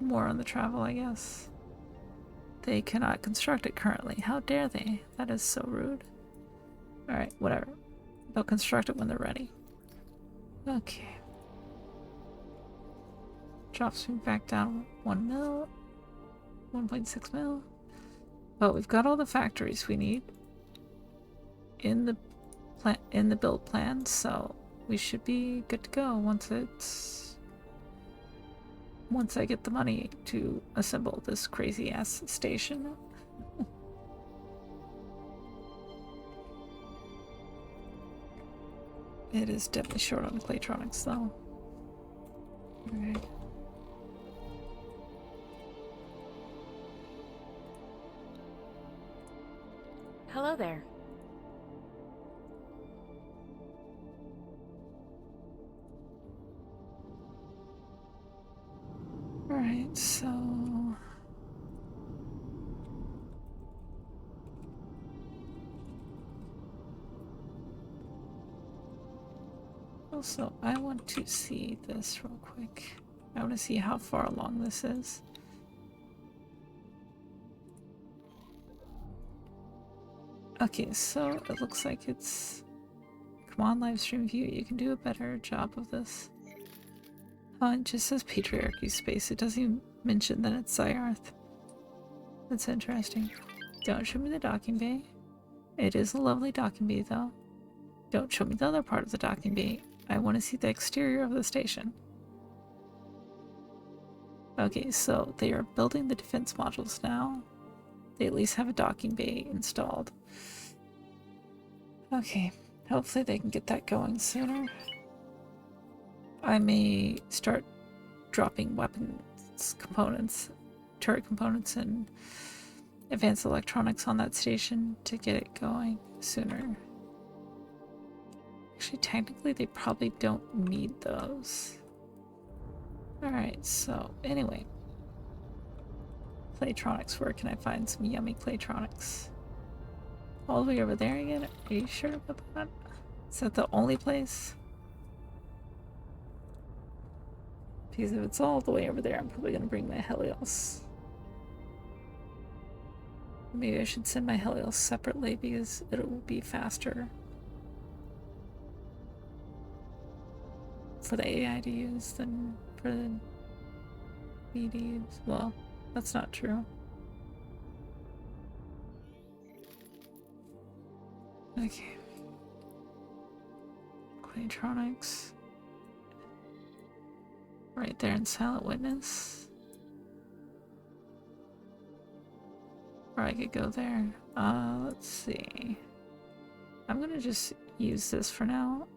more on the travel, I guess. They cannot construct it currently. How dare they? That is so rude. Alright, whatever. They'll construct it when they're ready. Okay. Drops me back down 1 mil. 1.6 mil. But we've got all the factories we need in the build plan, so we should be good to go once I get the money to assemble this crazy ass station. It is definitely short on Claytronics though. Alright.
Hello there.
Alright, so... Also, I want to see this real quick. I want to see how far along this is. Okay, so it looks like it's... Come on, live stream view, you can do a better job of this. Oh, it just says Patriarchy Space. It doesn't even mention that it's Zyarth. That's interesting. Don't show me the docking bay. It is a lovely docking bay, though. Don't show me the other part of the docking bay. I want to see the exterior of the station. Okay, so they are building the defense modules now. They at least have a docking bay installed. Okay, hopefully they can get that going sooner. I may start dropping weapons components, turret components, and advanced electronics on that station to get it going sooner. Actually, technically, they probably don't need those. Alright, so anyway. Claytronics, where can I find some yummy Claytronics? All the way over there again? Are you sure about that? Is that the only place? Because if it's all the way over there, I'm probably going to bring my Helios. Maybe I should send my Helios separately because it will be faster for the AI to use than for me to use. Well, that's not true. Okay. Claytronics. Right there in Silent Witness. Or I could go there. Let's see. I'm gonna just use this for now.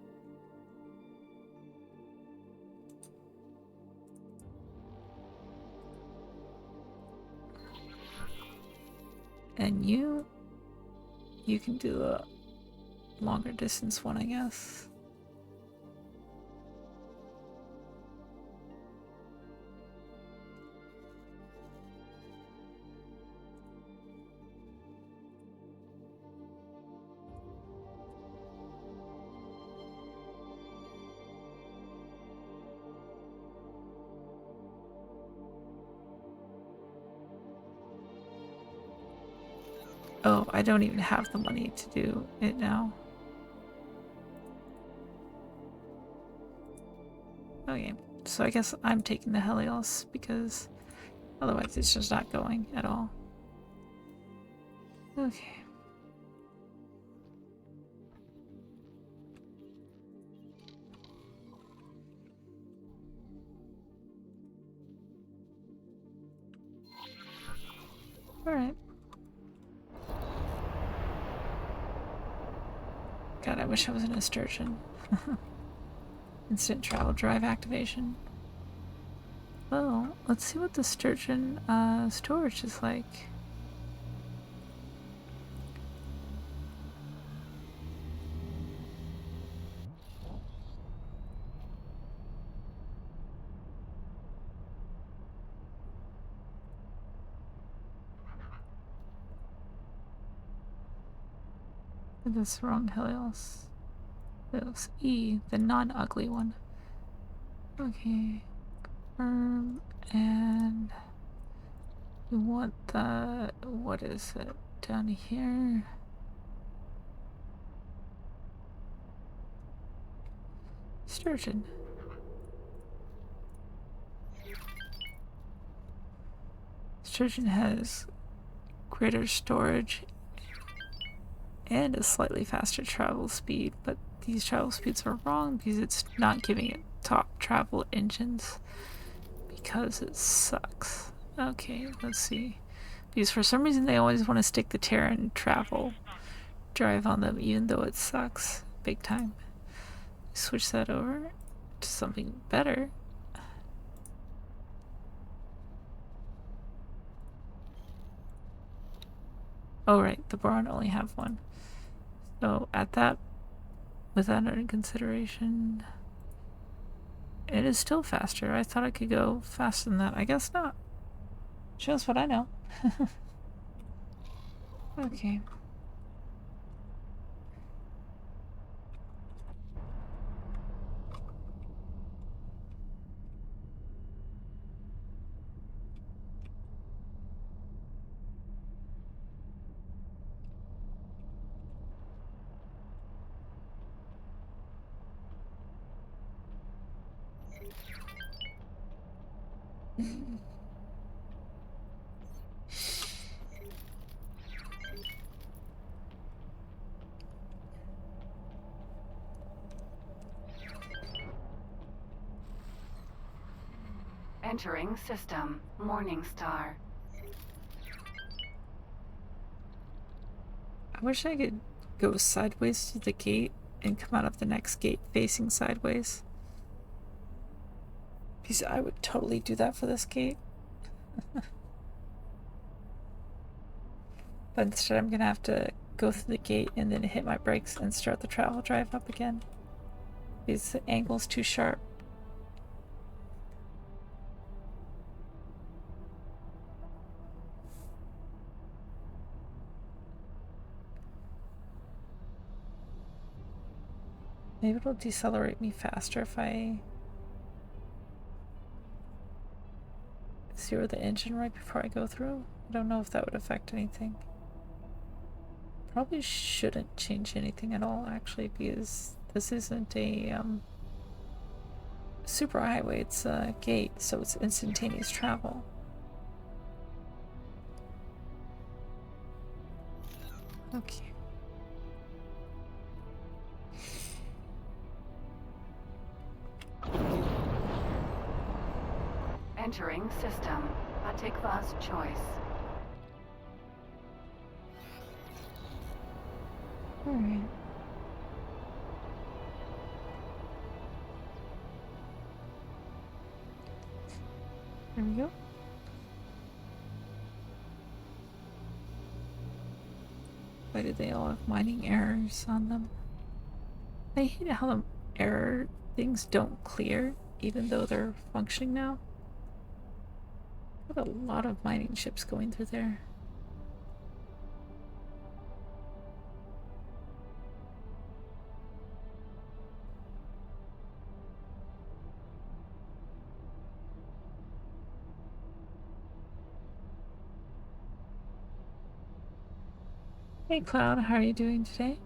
And you can do the longer distance one, I guess. Oh, I don't even have the money to do it now. Okay, so I guess I'm taking the Helios because otherwise it's just not going at all. Okay. Alright. God, I wish I was in a sturgeon. Instant travel drive activation. Well, let's see what the sturgeon storage is like. That's the wrong Helios. Helios E, the non-ugly one. Okay. Confirm, and we want the, what is it, down here? Sturgeon. Sturgeon has greater storage and a slightly faster travel speed, but these travel speeds are wrong because it's not giving it top travel engines because it sucks. Okay, let's see. Because for some reason they always want to stick the Terran travel drive on them even though it sucks big time. Switch that over to something better. Oh right, the Brawn only have one. So at that, with that under consideration, it is still faster. I thought I could go faster than that. I guess not. Shows what I know. Okay.
Entering system. Morningstar.
I wish I could go sideways to the gate and come out of the next gate facing sideways. Because I would totally do that for this gate. But instead I'm gonna have to go through the gate and then hit my brakes and start the travel drive up again. Because the angle's too sharp. Maybe it'll decelerate me faster if I zero the engine right before I go through. I don't know if that would affect anything. Probably shouldn't change anything at all, actually, because this isn't a super highway, it's a gate, so it's instantaneous travel. Okay.
Entering system. Patikva's choice.
Alright. There we go. Why do they all have mining errors on them? I hate how the error things don't clear, even though they're functioning now. Got a lot of mining ships going through there. Hey Cloud, how are you doing today?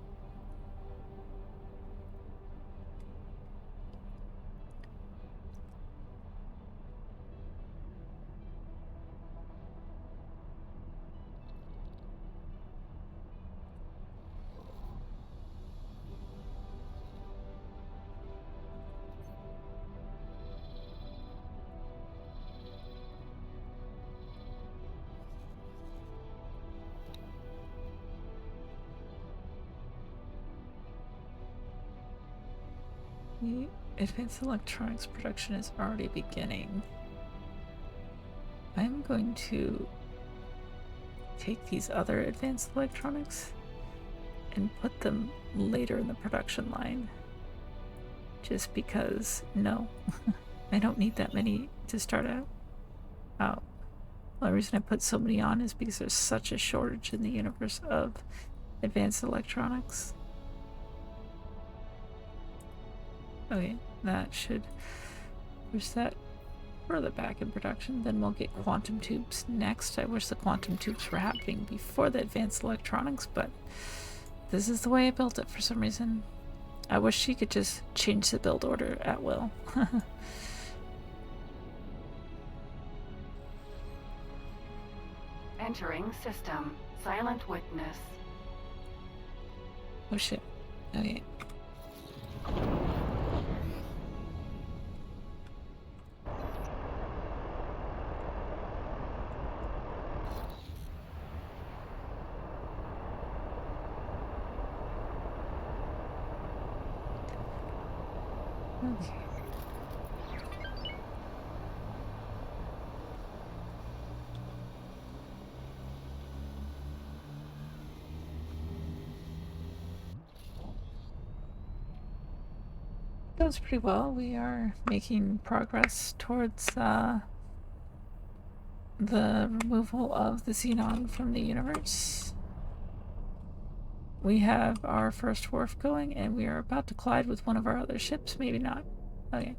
The advanced electronics production is already beginning. I'm going to take these other advanced electronics and put them later in the production line. Just because, no, I don't need that many to start out. The only reason I put so many on is because there's such a shortage in the universe of advanced electronics. Okay, that should push that further back in production. Then we'll get quantum tubes next. I wish the quantum tubes were happening before the advanced electronics, but this is the way I built it for some reason. I wish she could just change the build order at will.
Entering system. Silent witness.
Oh shit. Okay. Okay. Goes pretty well. We are making progress towards the removal of the xenon from the universe. We have our first wharf going, and we are about to collide with one of our other ships. Maybe not. Okay.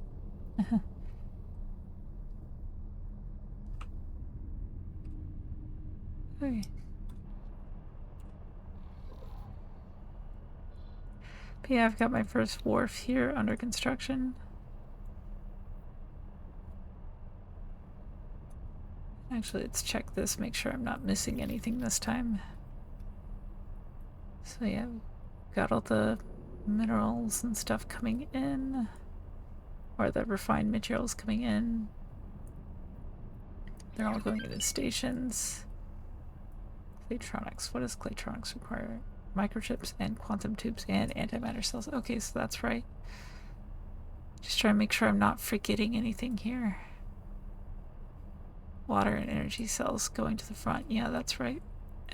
Okay. But yeah, I've got my first wharf here under construction. Actually, let's check this, make sure I'm not missing anything this time. So yeah, got all the minerals and stuff coming in, or the refined materials coming in. They're all going into stations. Claytronics, what does Claytronics require? Microchips and quantum tubes and antimatter cells. Okay, so that's right. Just trying to make sure I'm not forgetting anything here. Water and energy cells going to the front. Yeah, that's right.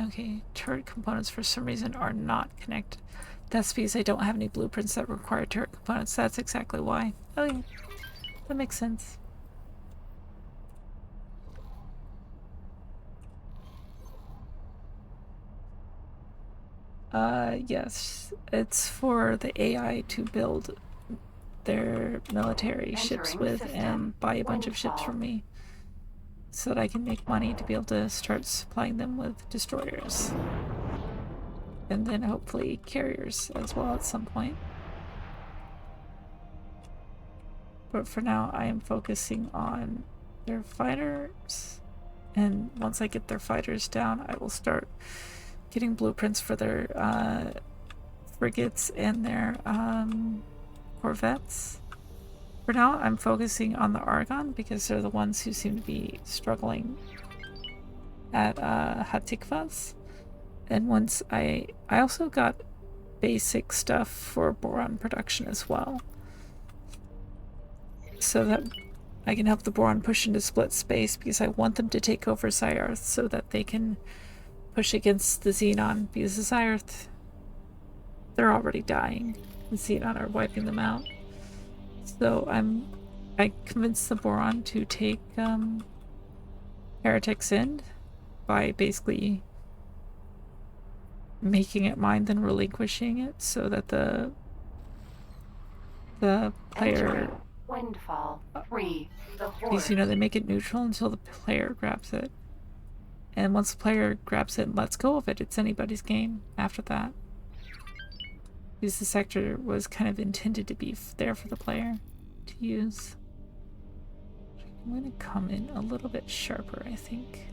Okay, turret components for some reason are not connected. That's because I don't have any blueprints that require turret components. That's exactly why. Oh yeah, that makes sense. Yes, it's for the AI to build their military ships with and buy a bunch of ships from me, so that I can make money to be able to start supplying them with destroyers. And then hopefully carriers as well at some point. But for now, I am focusing on their fighters. And once I get their fighters down, I will start getting blueprints for their frigates and their corvettes. For now, I'm focusing on the Argon because they're the ones who seem to be struggling at Hatikvas. And once I also got basic stuff for boron production as well, so that I can help the boron push into split space, because I want them to take over Syarth so that they can push against the Xenon because the Zyrth, they're already dying. The Xenon are wiping them out. So I convinced the Boron to take Heretic's End by basically making it mine then relinquishing it so that the player,
Entering Windfall 3. The Horde.
because you know they make it neutral until the player grabs it, and once the player grabs it and lets go of it, it's anybody's game after that. Because the sector was kind of intended to be there for the player to use. I'm gonna come in a little bit sharper, I think.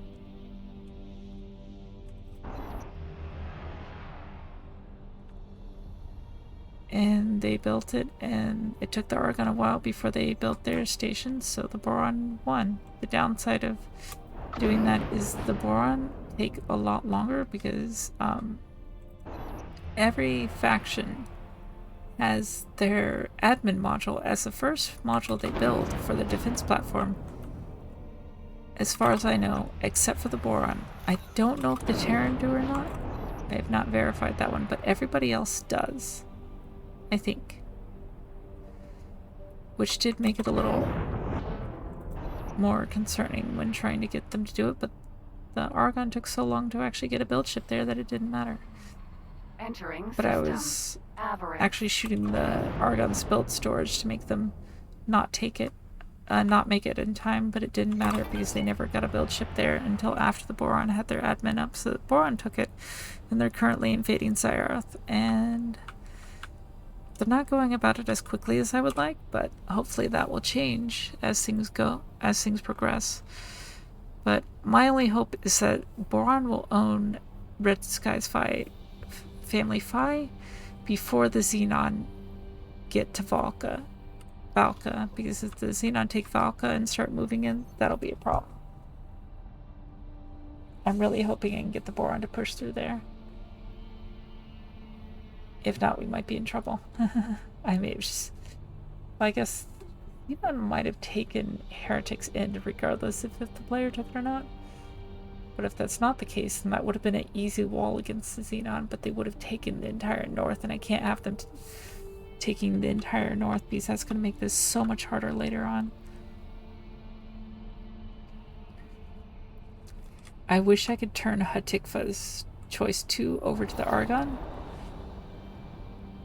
And they built it, and it took the Argon a while before they built their stations, so the Boron won. The downside of doing that is the Boron take a lot longer because every faction has their admin module as the first module they build for the defense platform. As far as I know, except for the Boron. I don't know if the Terran do or not. I have not verified that one, but everybody else does. I think. Which did make it a little more concerning when trying to get them to do it, but the Argon took so long to actually get a build ship there that it didn't matter.
Entering
But I
system.
was
Average.
actually shooting the Argon's build storage to make them not take it, not make it in time, but it didn't matter because they never got a build ship there until after the Boron had their admin up. So the Boron took it, and they're currently invading Zyrth, and they're not going about it as quickly as I would like, but hopefully that will change as things progress. But my only hope is that Boron will own Red Skies Family Phi before the Xenon get to Valka, because if the Xenon take Valka and start moving in, that'll be a problem. I'm really hoping I can get the Boron to push through there. If not, we might be in trouble. I may have just... Well, I guess Xenon might have taken Heretic's End regardless if the player took it or not. But if that's not the case, then that would have been an easy wall against the Xenon, but they would have taken the entire north, and I can't have them taking the entire north because that's going to make this so much harder later on. I wish I could turn Hatikva's Choice 2 over to the Argon.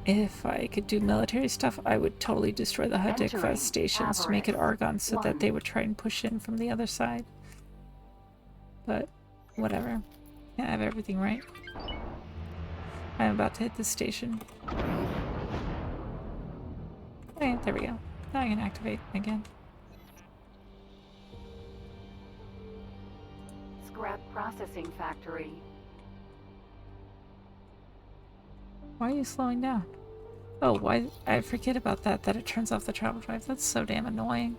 If I could do military stuff, I would totally destroy the Hatikva stations to make it Argon so that they would try and push in from the other side. But, whatever. Can't have everything right. I'm about to hit the station. Okay, there we go. Now I can activate again.
Scrap processing factory.
Why are you slowing down? Oh, why? I forget about that it turns off the travel drive. That's so damn annoying.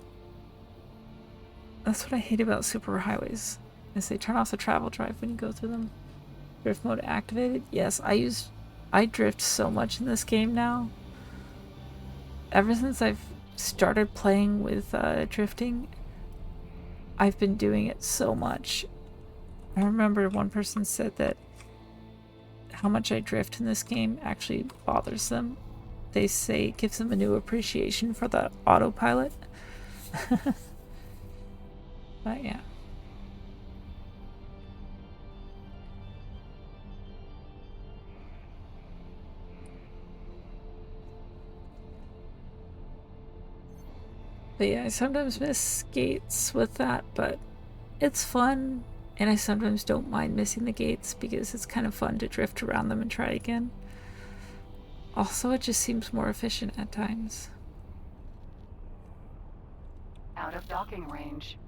That's what I hate about superhighways, is they turn off the travel drive when you go through them. Drift mode activated? Yes, I drift so much in this game now. Ever since I've started playing with drifting, I've been doing it so much. I remember one person said that how much I drift in this game actually bothers them. They say it gives them a new appreciation for the autopilot. But yeah. But yeah, I sometimes miss gates with that, but it's fun. And I sometimes don't mind missing the gates because it's kind of fun to drift around them and try again. Also, it just seems more efficient at times.
Out of docking range.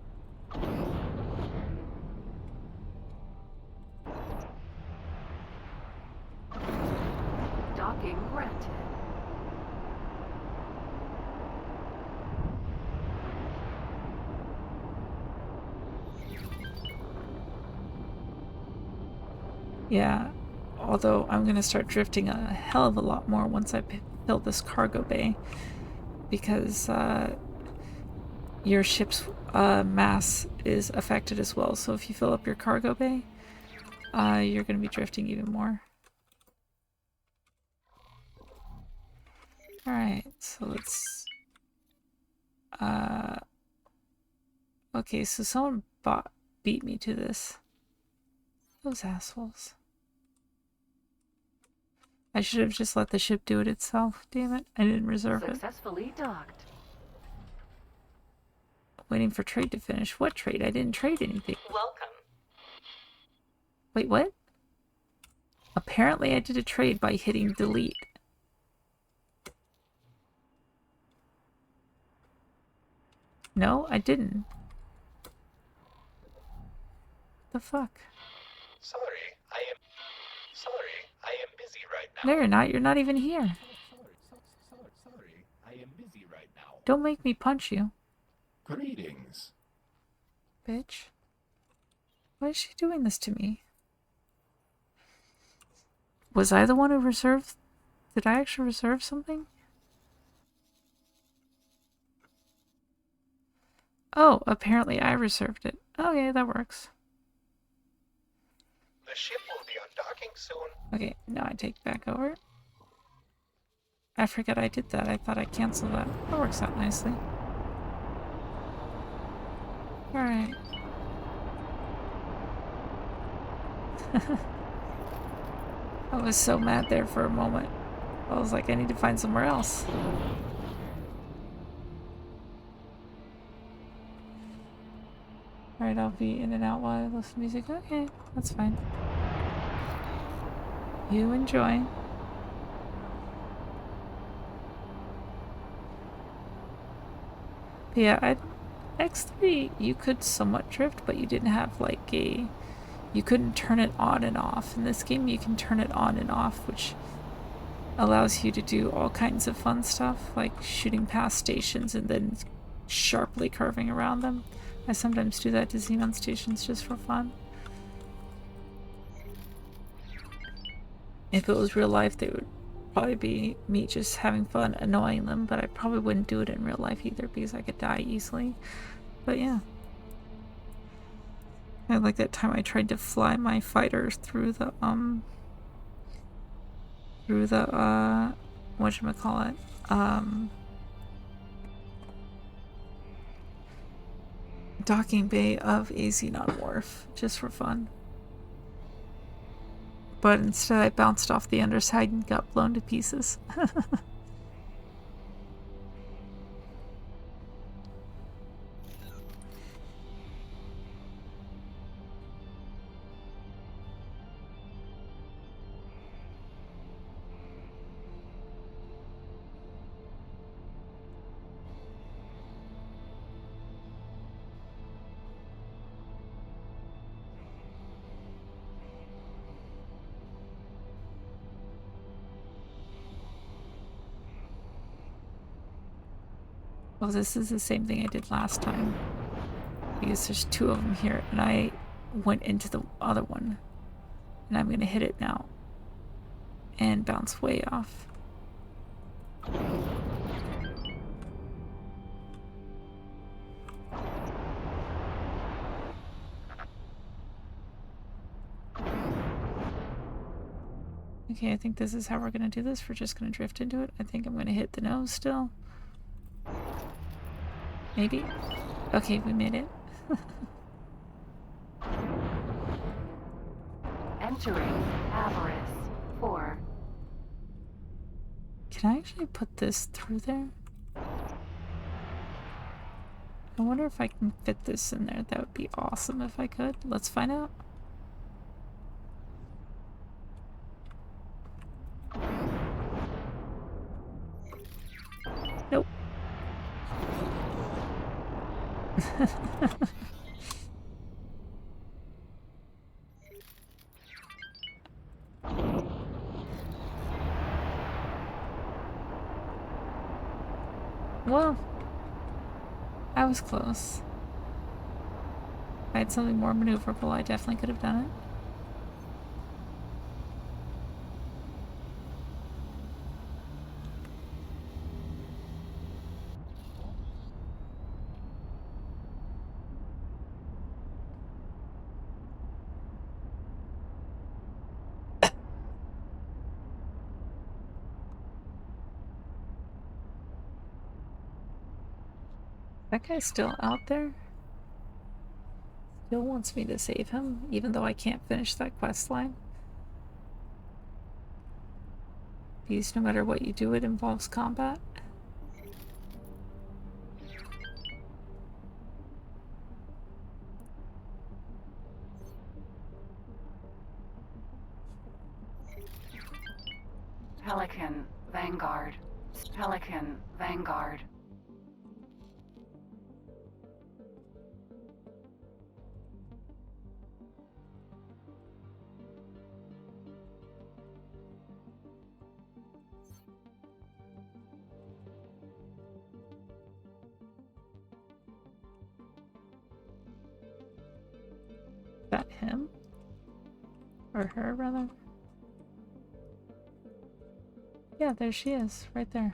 Docking granted.
Yeah, although I'm going to start drifting a hell of a lot more once I build this cargo bay, because your ship's mass is affected as well. So if you fill up your cargo bay, You're gonna be drifting even more. Alright, so let's... Okay, so someone beat me to this. Those assholes. I should have just let the ship do it itself. Damn it, I didn't reserve it.
Successfully docked.
Waiting for trade to finish. What trade? I didn't trade anything.
Welcome.
Wait, what? Apparently I did a trade by hitting delete. No, I didn't. The fuck?
Sorry, I am busy right now.
No, you're not. You're not even here.
Sorry, I am busy right now.
Don't make me punch you,
Greetings.
bitch. Why is she doing this to me? Was I the one who reserved? Did I actually reserve something? Oh, apparently I reserved it. Okay, that works.
The ship will be undocking soon.
Okay, now I take back over. I forgot I did that. I thought I canceled that. That works out nicely. Alright. I was so mad there for a moment. I was like, I need to find somewhere else. Alright, I'll be in and out while I listen to music. Okay, that's fine. You enjoy. But yeah, X3, you could somewhat drift, but you didn't have like a... You couldn't turn it on and off. In this game, you can turn it on and off, which allows you to do all kinds of fun stuff, like shooting past stations and then sharply curving around them. I sometimes do that to Xenon stations just for fun. If it was real life, they would probably be me just having fun annoying them, but I probably wouldn't do it in real life either because I could die easily. But yeah. I like that time I tried to fly my fighter through the whatchamacallit, docking bay of a Xenon wharf, just for fun. But instead I bounced off the underside and got blown to pieces. Well, this is the same thing I did last time. Because there's two of them here, and I went into the other one. And I'm gonna hit it now. And bounce way off. Okay, I think this is how we're gonna do this. We're just gonna drift into it. I think I'm gonna hit the nose still. Maybe? Okay, we made it.
Entering Avarice 4.
Can I actually put this through there? I wonder if I can fit this in there. That would be awesome if I could. Let's find out. Nope. Well, I was close. If I had something more maneuverable, I definitely could have done it. That guy's still out there? Still wants me to save him, even though I can't finish that quest line? Because no matter what you do, it involves combat.
Pelican, Vanguard. Pelican, Vanguard.
Is that him? Or her, rather? Yeah, there she is, right there.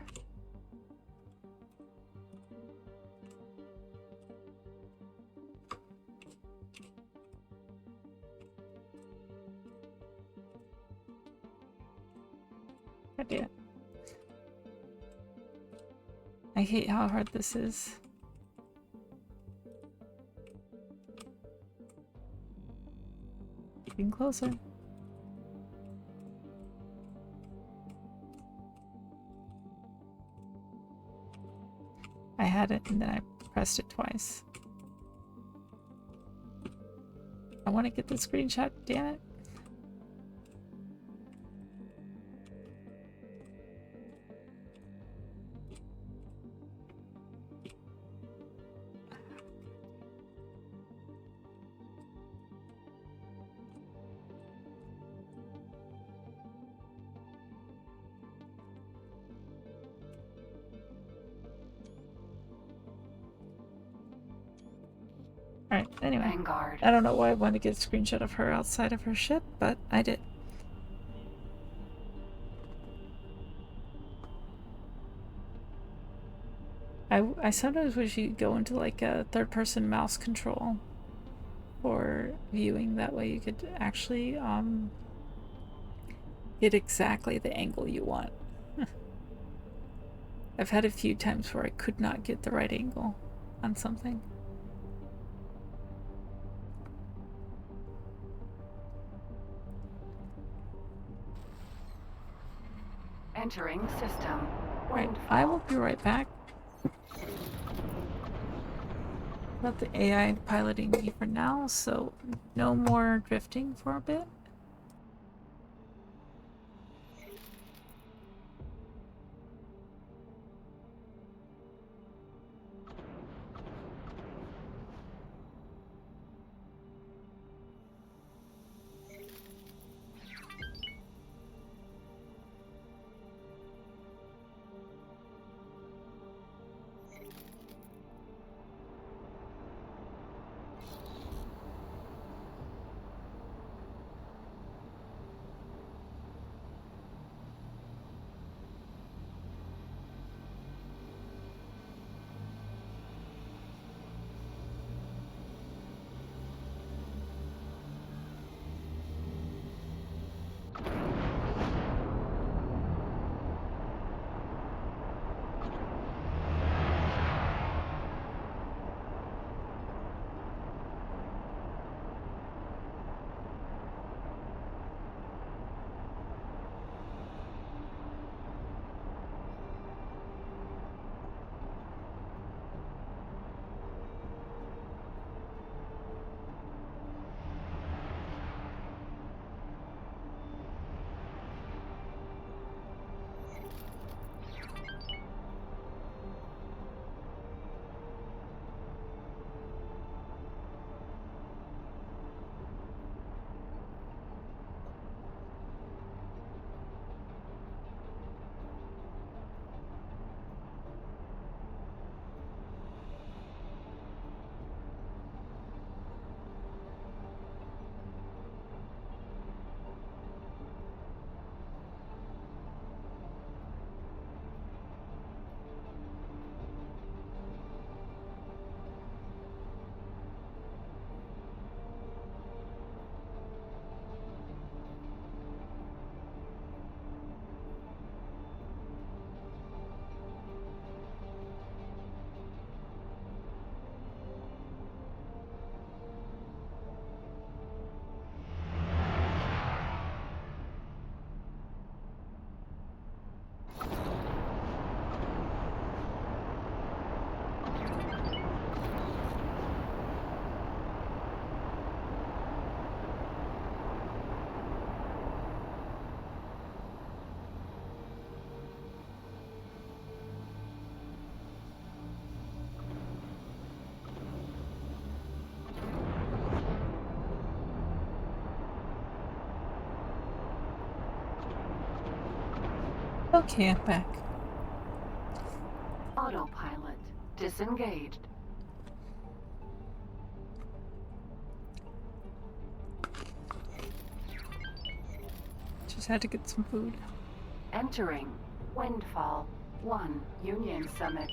God damn it. I hate how hard this is. Getting closer. I had it and then I pressed it twice. I want to get the screenshot, damn it. Alright, anyway.
Vanguard.
I don't know why I wanted to get a screenshot of her outside of her ship, but I did. I sometimes wish you could go into like a third-person mouse control for viewing. That way you could actually get exactly the angle you want. I've had a few times where I could not get the right angle on something.
Entering system.
Right,
Windfall.
I will be right back. Let the AI piloting me for now, so no more drifting for a bit. Okay, I'm back.
Autopilot disengaged.
Just had to get some food.
Entering Windfall 1 Union Summit.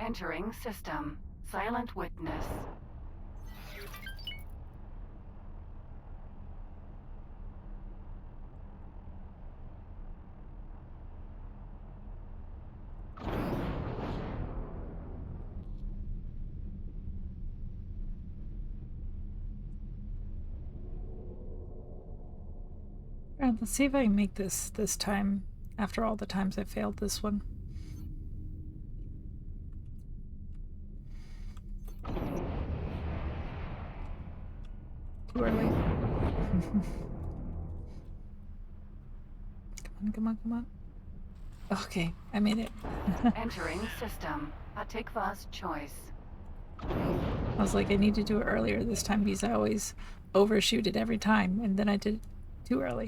Entering system. Silent witness.
Alright, let's see if I can make this time after all the times I failed this one. Too early. Come on, come on. Okay, I made it.
Entering system. Atikva's choice.
I was like, I need to do it earlier this time because I always overshoot it every time, and then I did it too early.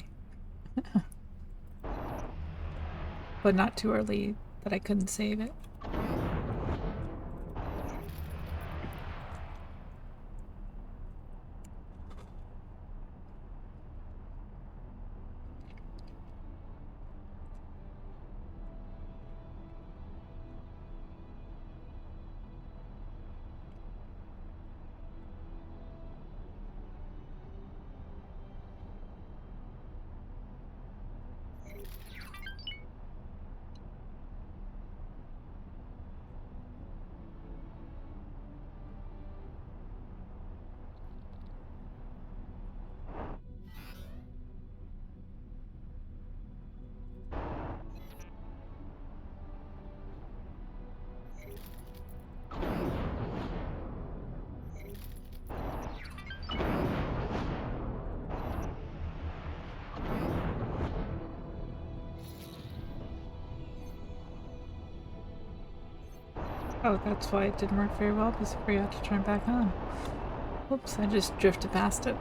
But not too early that I couldn't save it. Oh, that's why it didn't work very well, because I forgot to turn it back on. Oops, I just drifted past it.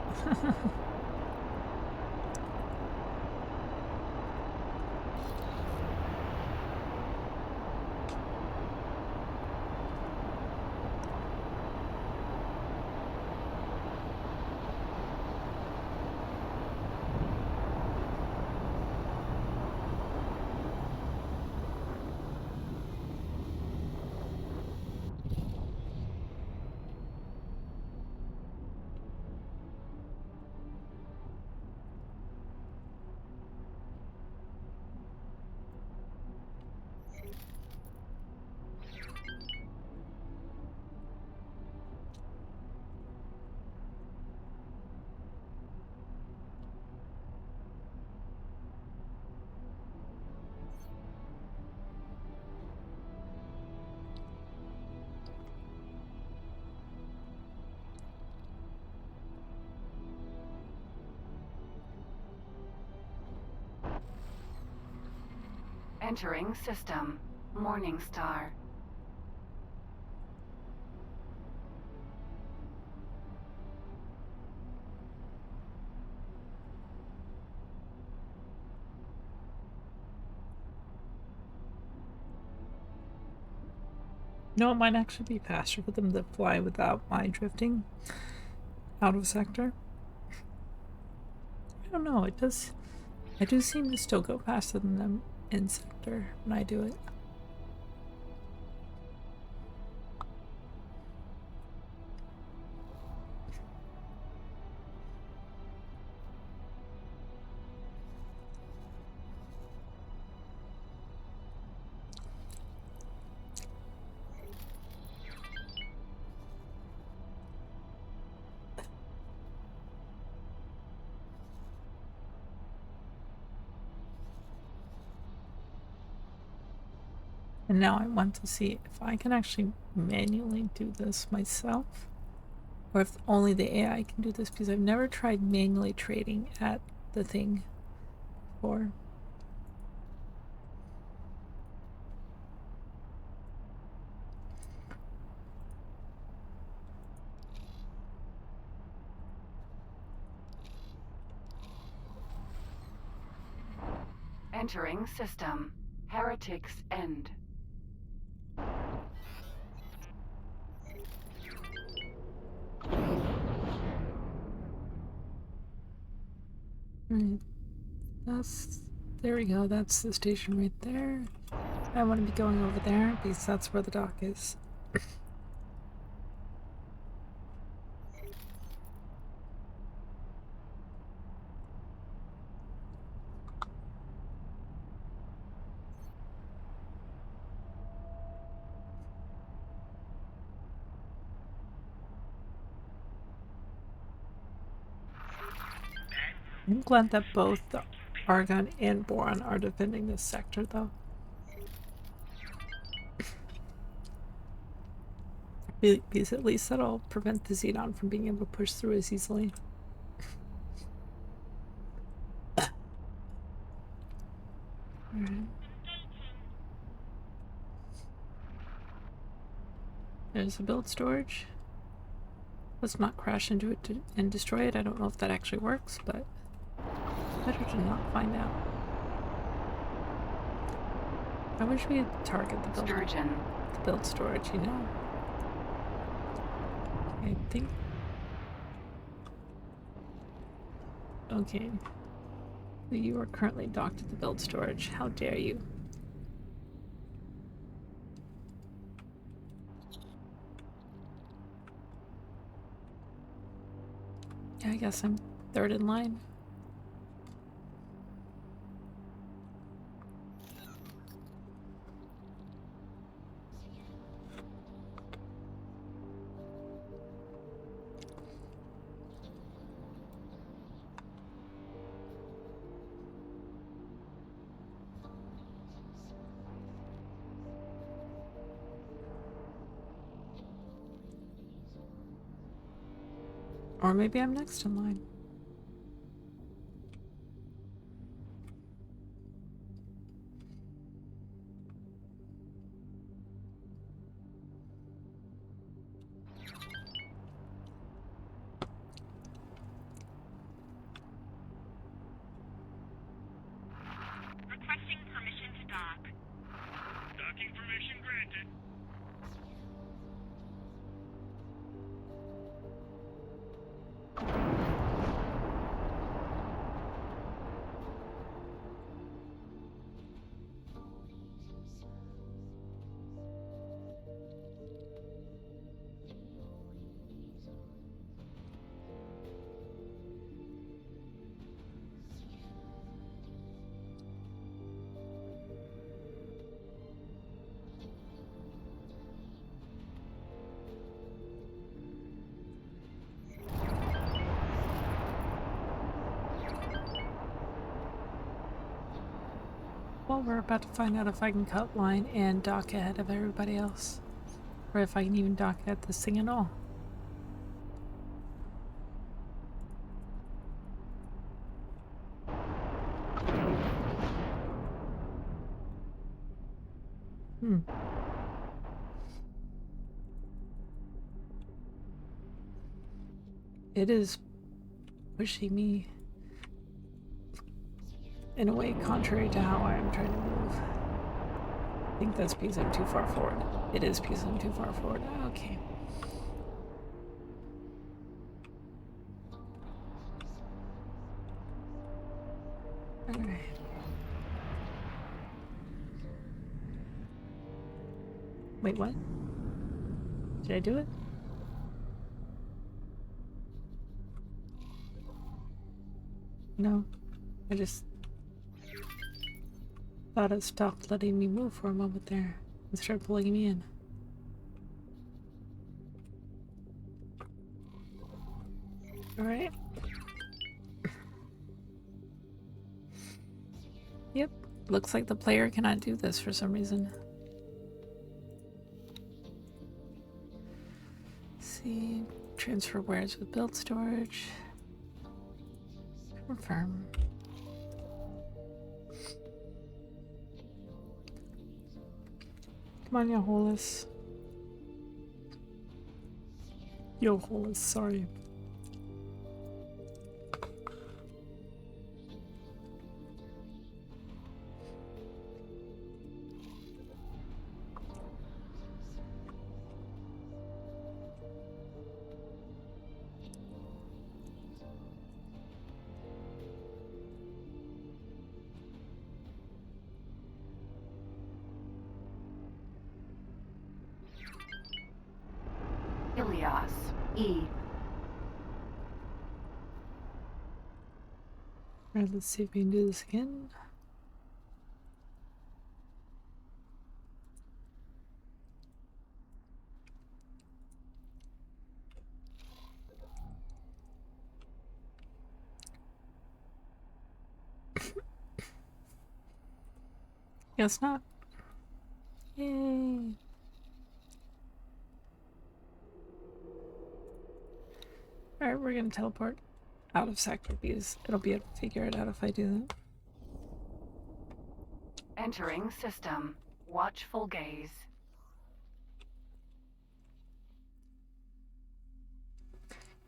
Entering system. Morningstar.
No, it might actually be faster for them to fly without my drifting out of sector. I don't know, it does. I do seem to still go faster than them in sector when I do it. And now I want to see if I can actually manually do this myself, or if only the AI can do this, because I've never tried manually trading at the thing before.
Entering system. Heretics End.
Right. There we go, that's the station right there. I want to be going over there because that's where the dock is. I'm glad that both Argon and Boron are defending this sector, though. Because at least that'll prevent the Xenon from being able to push through as easily. Alright. There's a build storage. Let's not crash into it and destroy it. I don't know if that actually works, but better to not find out. I wish we had target the build storage, you know? I think... Okay. You are currently docked at the build storage. How dare you? I guess I'm third in line. Or maybe I'm next in line.
Requesting permission to dock. Docking permission granted.
Well, we're about to find out if I can cut line and dock ahead of everybody else. Or if I can even dock at this thing at all. It is pushing me in a way contrary to how I'm trying to move. I think that's because I'm too far forward. It is because I'm too far forward. Okay. Alright. Wait, what? Did I do it? No. I just thought it stopped letting me move for a moment there and started pulling me in. Alright. Yep. Looks like the player cannot do this for some reason. See. Transfer wares with build storage. Confirm. Come on, yo, Hollis. Yo, Hollis, sorry.
Ilias. E.
Alright, let's see if we can do this again. Guess not. Yay. Alright, we're gonna teleport out of sector because it'll be able to figure it out if I do that.
Entering system. Watchful gaze.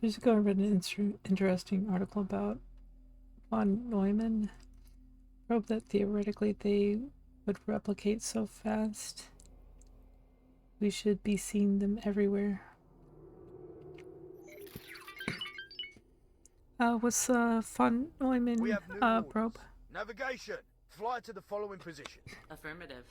Just go and read an interesting article about von Neumann probe that theoretically they would replicate so fast. We should be seeing them everywhere. What's von Neumann
We have new
probe?
orders. Navigation. Fly to the following position.
Affirmative.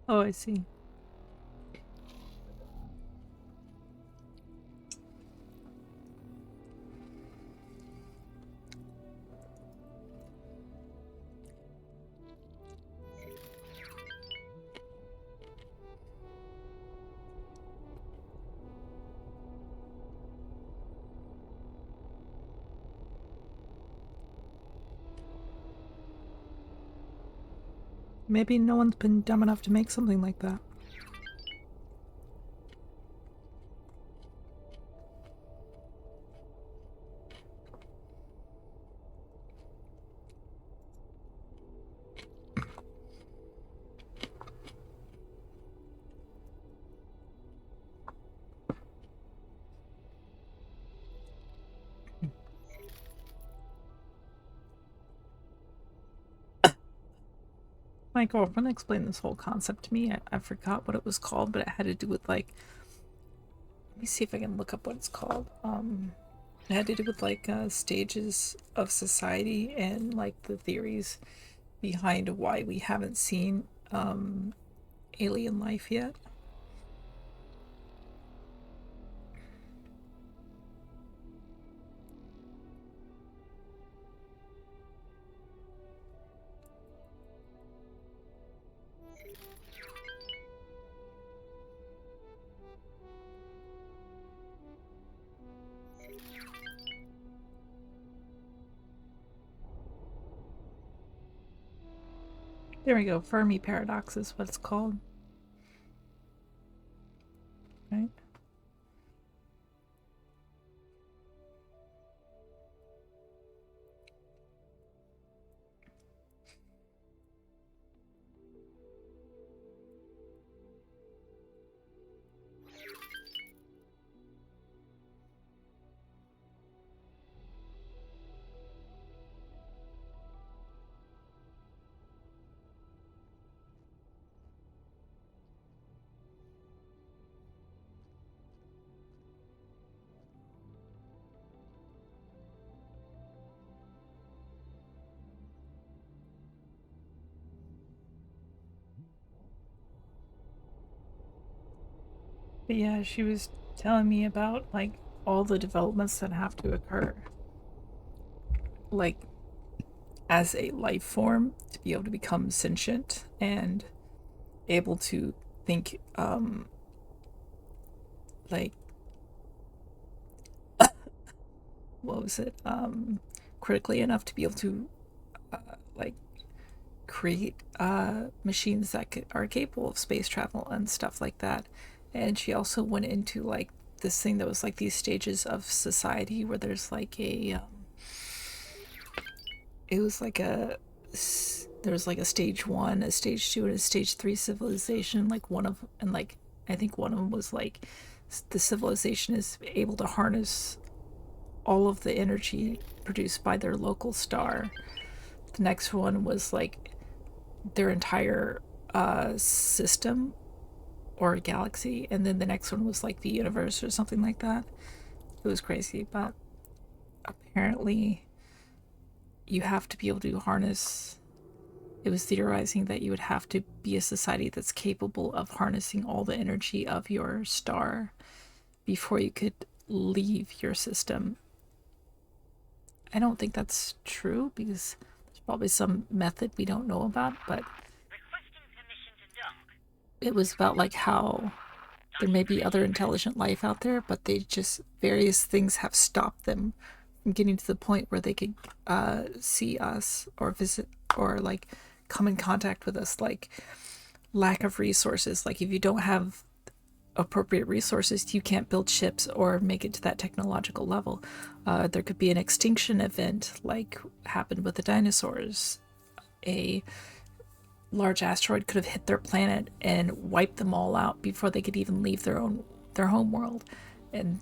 Oh, I see. Maybe no one's been dumb enough to make something like that. My girlfriend explained this whole concept to me. I forgot what it was called, but it had to do with like, let me see if I can look up what it's called. It had to do with like stages of society and like the theories behind why we haven't seen alien life yet. There we go. Fermi paradox is what it's called. Right? But yeah, she was telling me about like all the developments that have to occur. Like as a life form to be able to become sentient and able to think like what was it? Critically enough to be able to like create machines that are capable of space travel and stuff like that. And she also went into like this thing that was like these stages of society where there's like a it was like a there was like a stage 1, a stage 2, and a stage 3 civilization. Like one of and like I think one of them was like the civilization is able to harness all of the energy produced by their local star. The next one was like their entire system or a galaxy, and then the next one was like the universe or something like that. It was crazy, but apparently you have to be able to harness. It was theorizing that you would have to be a society that's capable of harnessing all the energy of your star before you could leave your system. I don't think that's true because there's probably some method we don't know about, but
Requesting permission to dock.
it was about like how there may be other intelligent life out there, but they just various things have stopped them from getting to the point where they could see us or visit or like come in contact with us. Like lack of resources. Like if you don't have appropriate resources, you can't build ships or make it to that technological level. There could be an extinction event like happened with the dinosaurs. A large asteroid could have hit their planet and wiped them all out before they could even leave their home world, and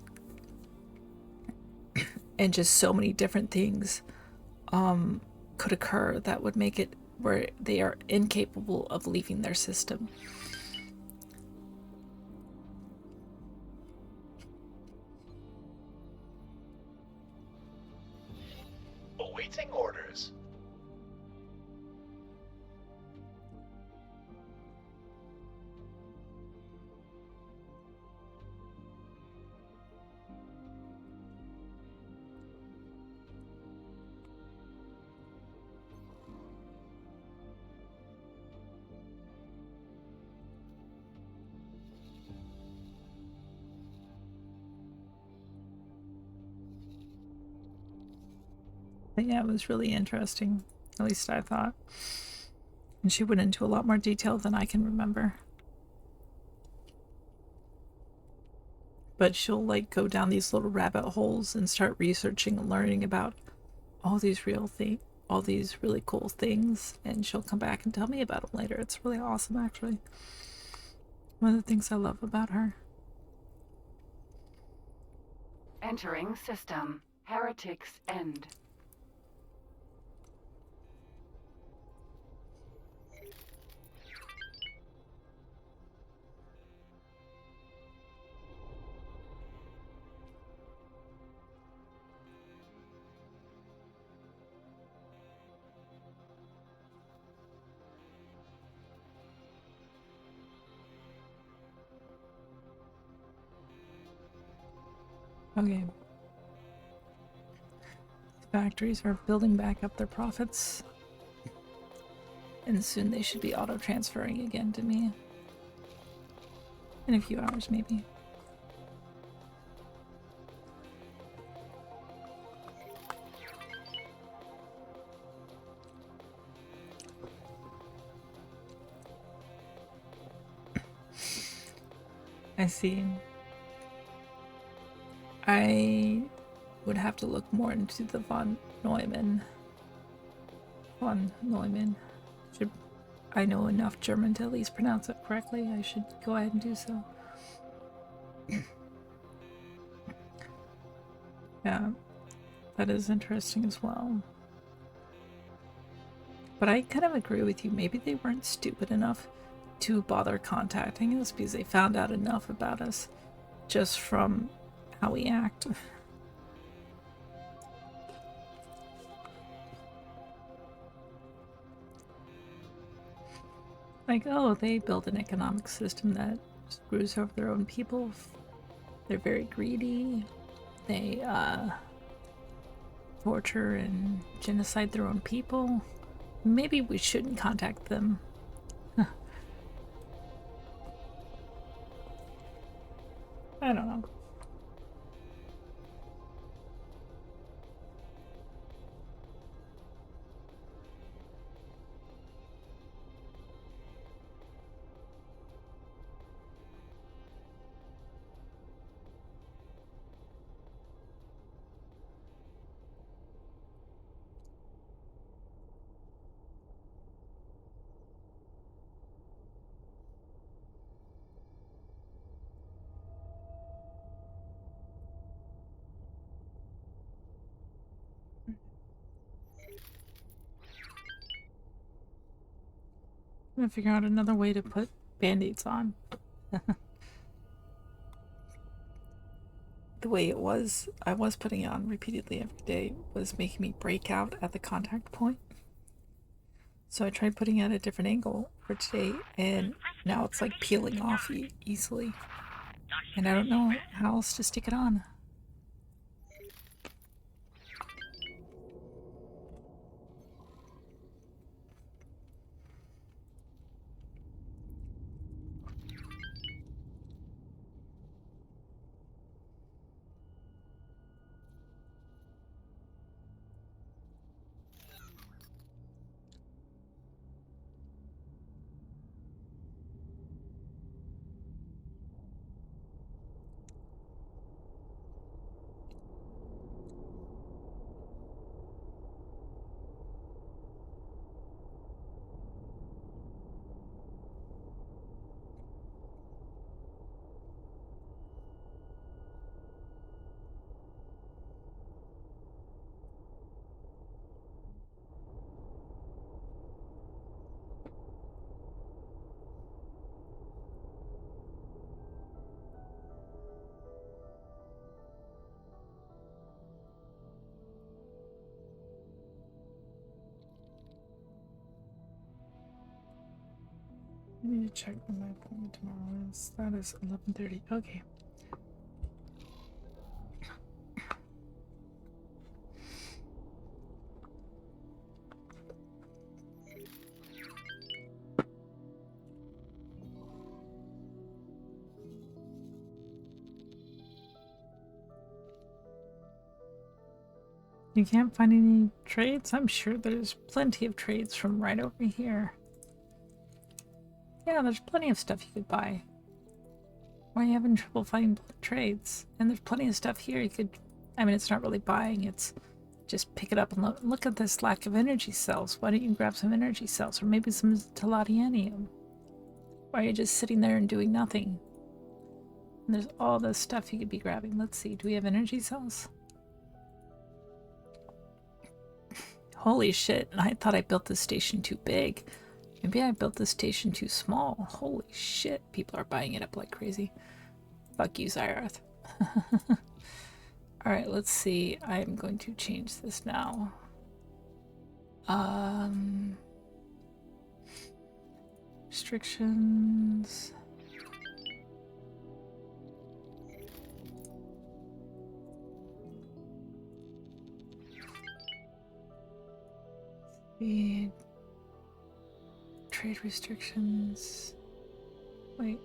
just so many different things could occur that would make it where they are incapable of leaving their system.
Awaiting orders.
But yeah, it was really interesting, at least I thought. And she went into a lot more detail than I can remember. But she'll like go down these little rabbit holes and start researching and learning about all these all these really cool things, and she'll come back and tell me about them later. It's really awesome, actually. One of the things I love about her.
Entering system. Heretics End.
Okay. Factories are building back up their profits. And soon they should be auto-transferring again to me. In a few hours, maybe. I see. I would have to look more into the von Neumann. Von Neumann. Should I know enough German to at least pronounce it correctly? I should go ahead and do so. Yeah, that is interesting as well. But I kind of agree with you. Maybe they weren't stupid enough to bother contacting us because they found out enough about us just from how we act. Like, oh, they build an economic system that screws over their own people. They're very greedy. They torture and genocide their own people. Maybe we shouldn't contact them. I don't know. I'm gonna figure out another way to put band-aids on. The way I was putting it on repeatedly every day was making me break out at the contact point. So I tried putting it at a different angle for today, and now it's like peeling off easily. And I don't know how else to stick it on. I need to check when my appointment tomorrow is. That is 11:30. Okay. You can't find any trades? I'm sure there's plenty of trades from right over here. Yeah, there's plenty of stuff you could buy. Why are you having trouble finding trades? And there's plenty of stuff here you could... I mean, it's not really buying, it's just pick it up and look at this lack of energy cells. Why don't you grab some energy cells? Or maybe some Teladianium? Why are you just sitting there and doing nothing? And there's all this stuff you could be grabbing. Let's see, do we have energy cells? Holy shit, and I thought I built this station too big. Maybe I built this station too small. Holy shit, people are buying it up like crazy. Fuck you, Zyrath. Alright, let's see. I'm going to change this now. Restrictions. Speed. Trade restrictions. Wait.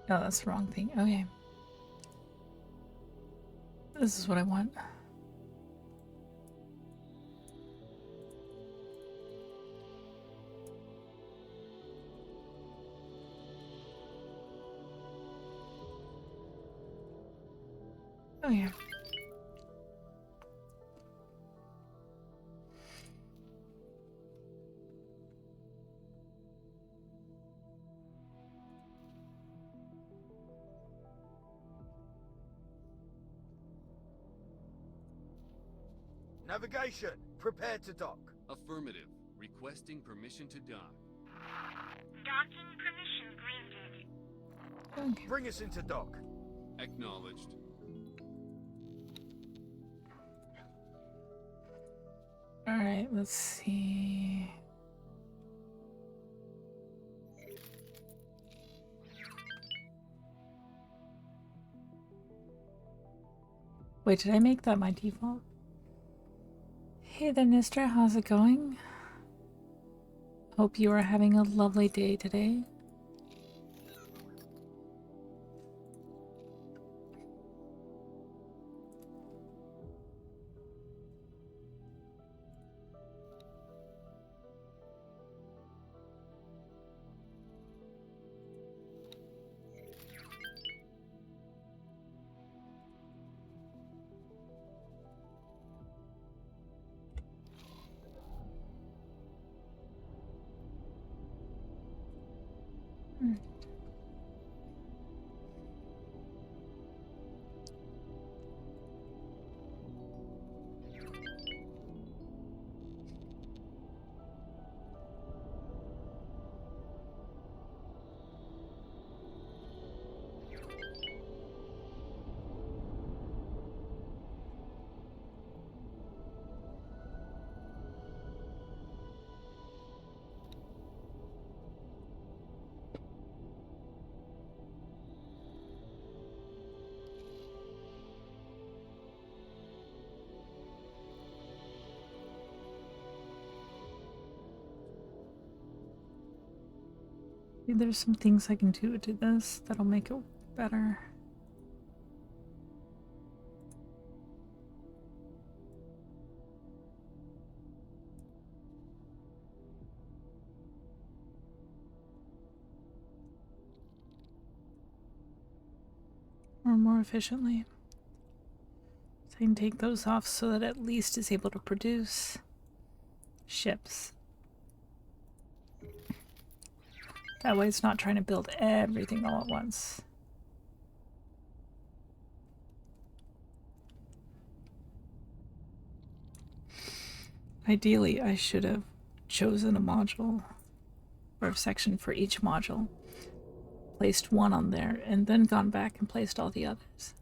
Oh, that's the wrong thing. Okay. This is what I want. Oh yeah.
Navigation, prepare to dock.
Affirmative. Requesting permission to dock.
Docking permission granted.
Okay.
Bring us into dock.
Acknowledged.
All right. Let's see. Wait, did I make that my default? Hey there, Nistra. How's it going? Hope you are having a lovely day today. Maybe there's some things I can do to this that'll make it better. Or more efficiently. So I can take those off so that at least it's able to produce ships. That way it's not trying to build everything all at once. Ideally, I should have chosen a module or a section for each module, placed one on there, and then gone back and placed all the others.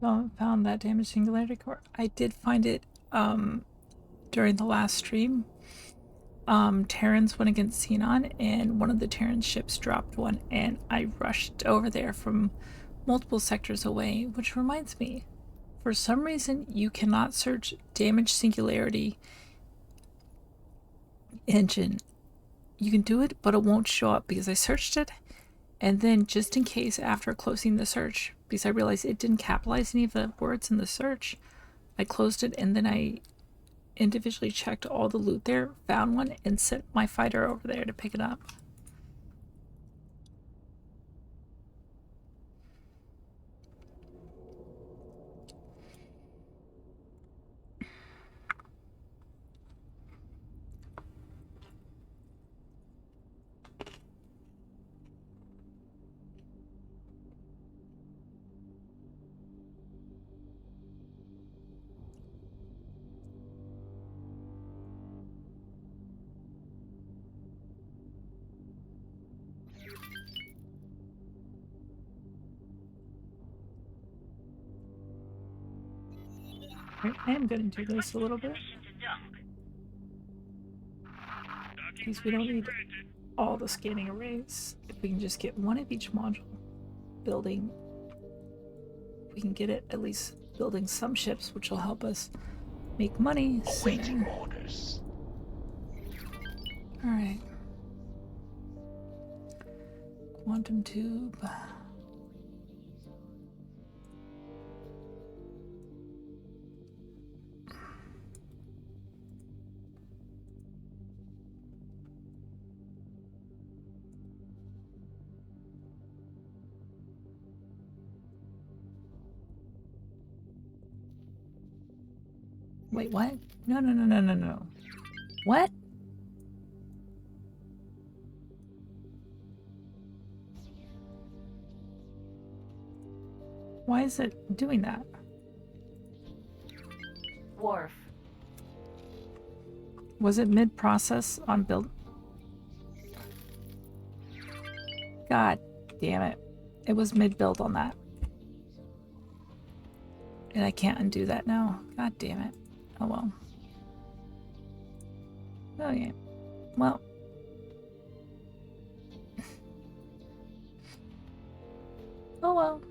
Well, found that damaged singularity core. I did find it during the last stream. Terrans went against Xenon, and one of the Terran ships dropped one, and I rushed over there from multiple sectors away, which reminds me, for some reason you cannot search damaged singularity engine. You can do it, but it won't show up because I searched it, and then just in case after closing the search, because I realized it didn't capitalize any of the words in the search, I closed it, and then I individually checked all the loot there, found one, and sent my fighter over there to pick it up. Right, I am going to do this a little bit,
Permission to dock.
because we don't need all the scanning arrays. If we can just get one of each module building, we can get it at least building some ships, which will help us make money sooner.
orders.
Alright. Quantum tube. Wait, what? No. What? Why is it doing that?
Wharf.
Was it mid-process on build? God damn it. It was mid-build on that. And I can't undo that now. God damn it. Oh well. Okay. Well. Oh well.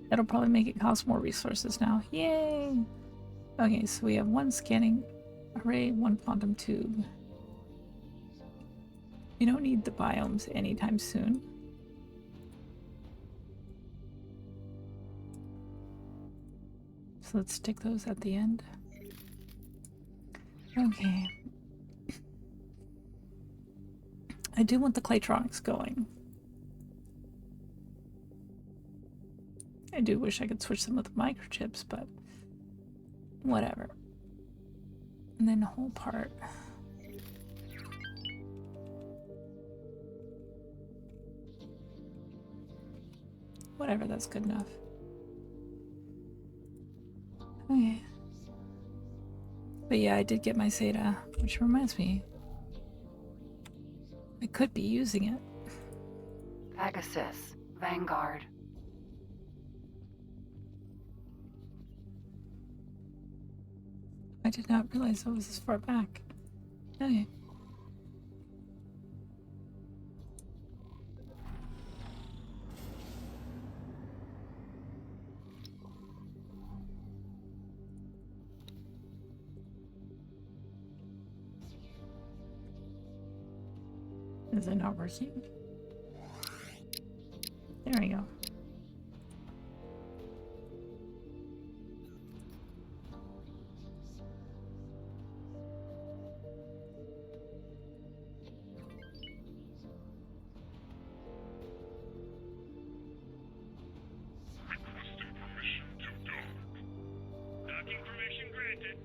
It'll probably make it cost more resources now. Yay! Okay, so we have one scanning array, one quantum tube. We don't need the biomes anytime soon. So let's stick those at the end. Okay. I do want the Claytronics going. I do wish I could switch them with microchips, but whatever. And then the whole part. Whatever, that's good enough. Okay. But yeah, I did get my SATA, which reminds me, I could be using it.
Pegasus. Vanguard.
I did not realize I was this far back. Okay. Is it not working? There we go.
Requesting permission to dock. Docking permission granted.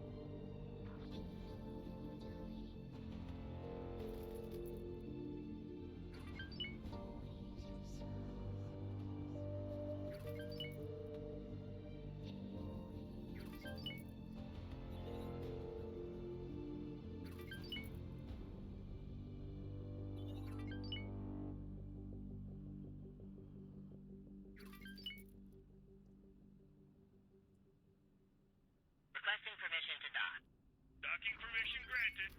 Requesting permission to dock. Docking permission granted.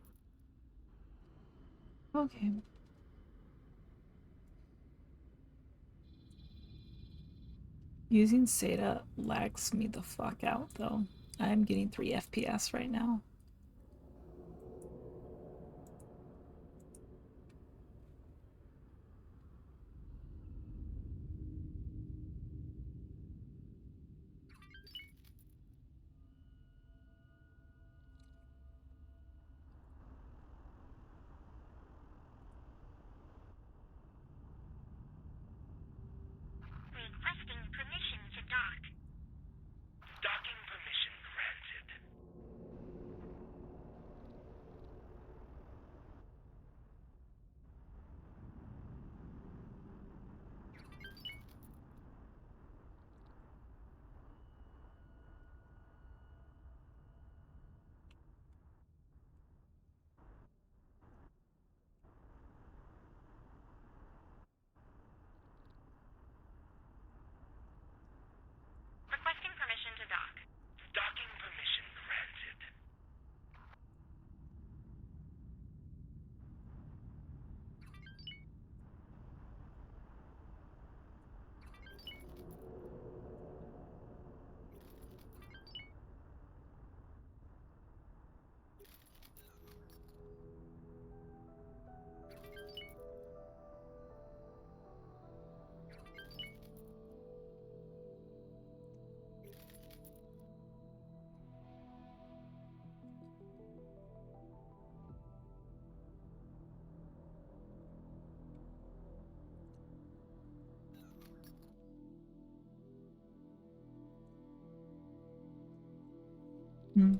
Okay. Using SATA lags me the fuck out though. I'm getting 3 FPS right now.
Requesting permission to dock. Docking permission granted.
Hmm.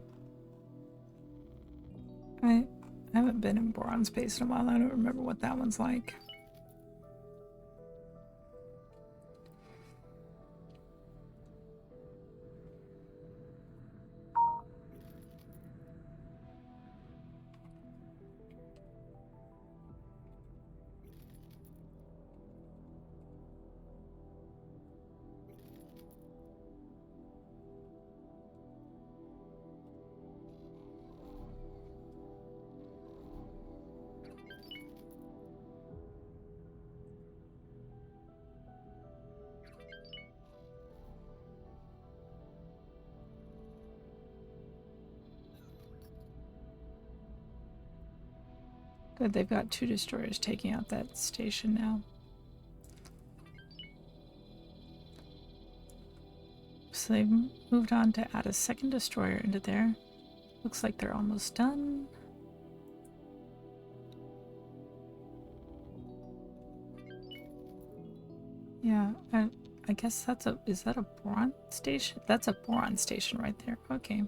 I haven't been in Boron space in a while. I don't remember what that one's like. Good, they've got 2 destroyers taking out that station now. So they've moved on to add a 2nd destroyer into there. Looks like they're almost done. Yeah, I guess that's a... Is that a Boron station? That's a Boron station right there. Okay.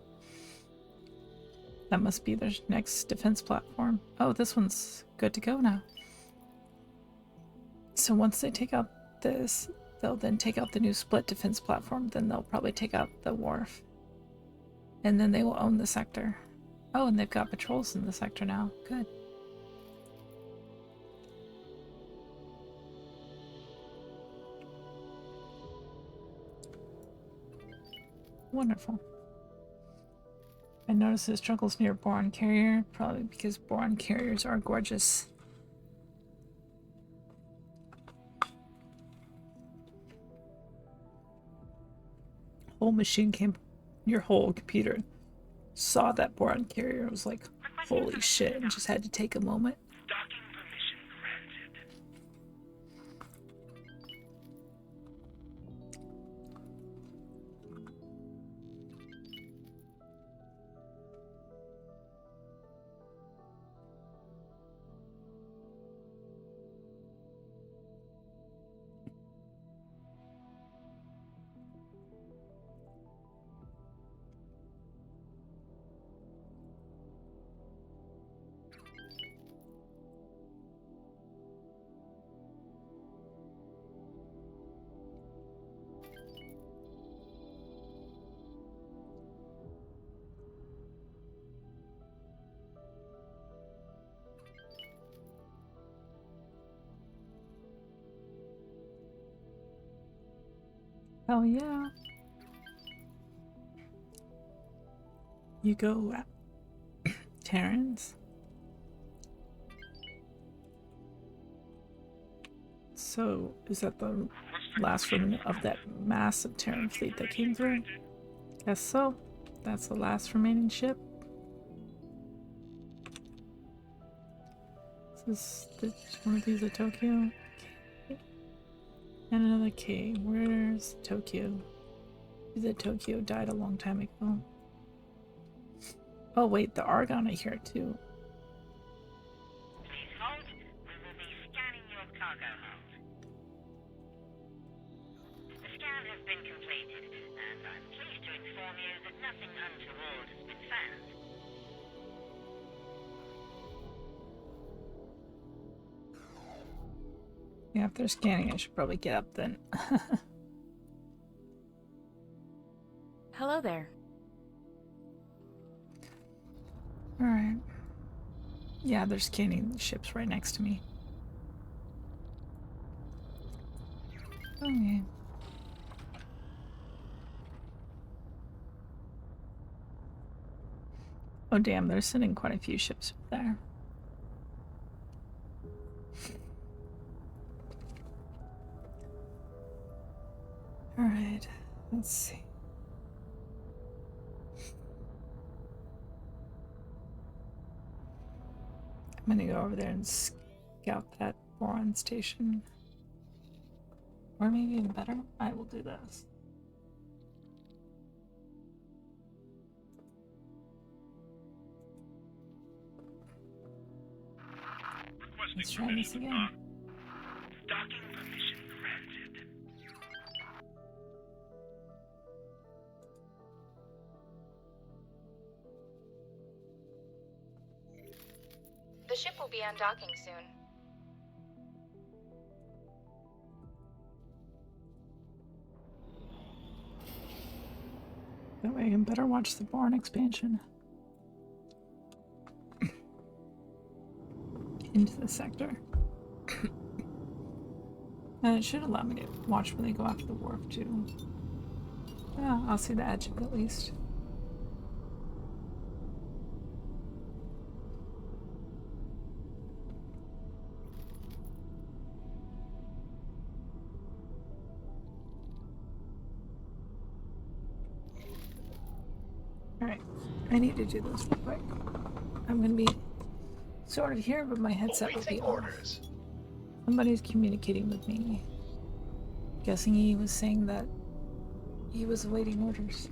That must be their next defense platform. Oh, this one's good to go now. So once they take out this, they'll then take out the new split defense platform. Then they'll probably take out the wharf. And then they will own the sector. Oh, and they've got patrols in the sector now. Good. Wonderful. I noticed the struggles near Boron Carrier, probably because Boron Carriers are gorgeous. Whole machine came, your whole computer saw that Boron Carrier, was like, holy shit, and just had to take a moment.
Docking permission granted.
Hell yeah. You go, Terrans. So, is that the last remnant of that massive Terran fleet that came through? Guess so. That's the last remaining ship. Is this one of these a Tokyo? Okay. And another K. Where's Tokyo? The Tokyo died a long time ago. Oh wait, the Argon I hear too.
Please hold. We will be scanning your cargo hold. The scan has been completed, and I'm pleased to inform you that nothing untoward has been found.
Yeah, if they're scanning, I should probably get up then.
Hello there.
Alright. Yeah, they're scanning the ships right next to me. Okay. Oh damn, they're sending quite a few ships there. Alright, let's see. I'm gonna go over there and scout that Boron station. Or maybe even better, I will do this. Let's try this again.
Docking permission granted.
The ship will be undocking soon.
That way I can better watch the Bourne expansion. Into the sector. And it should allow me to watch when they go after the wharf too. Yeah, I'll see the edge of it at least. Alright, I need to do this real quick. I'm gonna be sort of here, but my headset will be off. Somebody's communicating with me. Guessing he was saying that he was awaiting orders.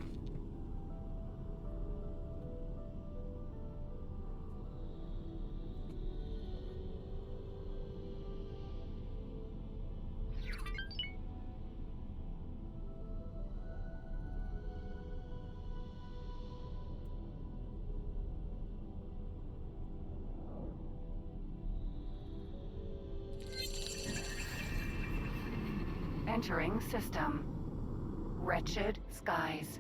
Entering system. Wretched skies.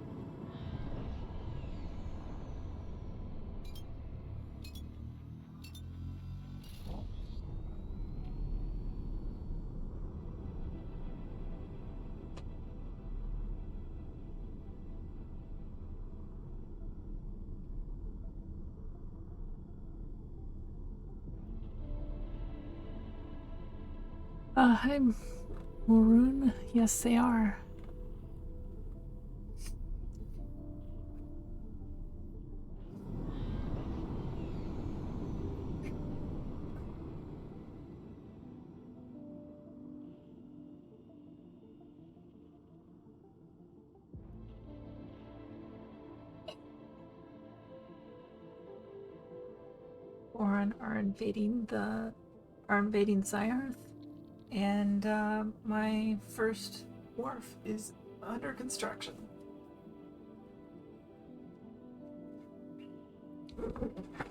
Hi, Maroon. Yes, they are. Oran are invading Zyarth, and my first wharf is under construction.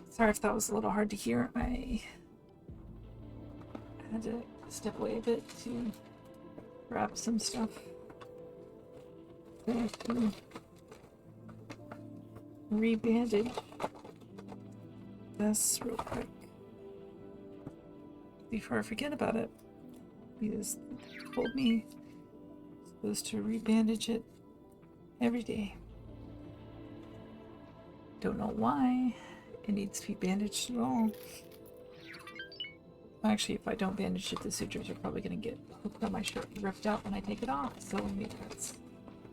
Sorry if that was a little hard to hear. I had to step away a bit to grab some stuff. I have to re-bandage this real quick before I forget about it, because they told me I'm supposed to re-bandage it every day. Don't know why it needs to be bandaged at all. Actually, if I don't bandage it, the sutures are probably going to get hooked on my shirt and ripped out when I take it off, so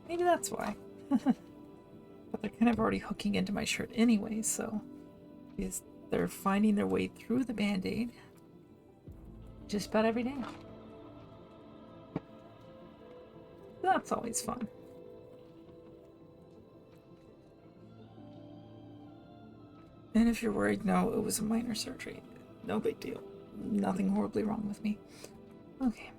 maybe that's why. But they're kind of already hooking into my shirt anyway, so because they're finding their way through the band-aid just about every day. That's always fun. And if you're worried, no, it was a minor surgery. No big deal. Nothing horribly wrong with me. Okay.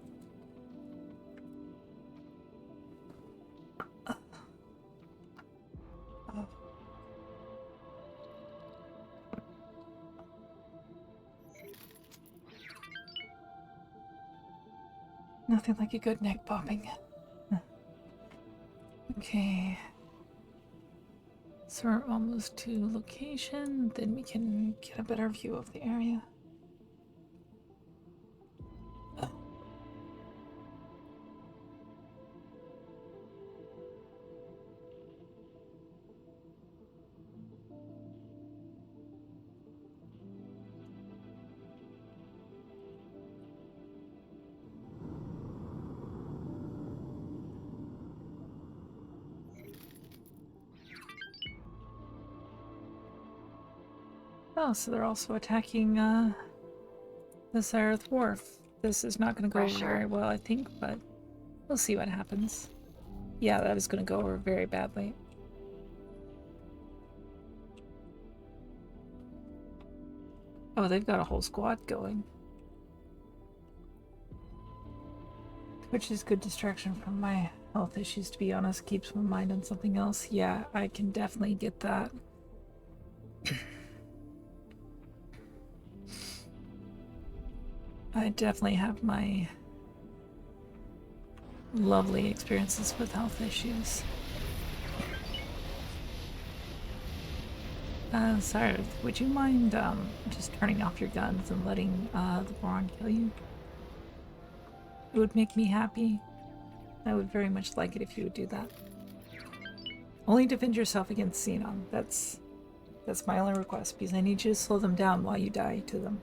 Nothing like a good neck popping. Okay. So we're almost to location, then we can get a better view of the area. Oh, so they're also attacking the Zyarth Wharf. This is not going to go over very well, I think, but we'll see what happens. Yeah, that is going to go over very badly. Oh, they've got a whole squad going. Which is good distraction from my health issues, to be honest. Keeps my mind on something else. Yeah, I can definitely get that. I definitely have my lovely experiences with health issues. Sorry, would you mind just turning off your guns and letting the Boron kill you? It would make me happy. I would very much like it if you would do that. Only defend yourself against Xenon. That's my only request, because I need you to slow them down while you die to them.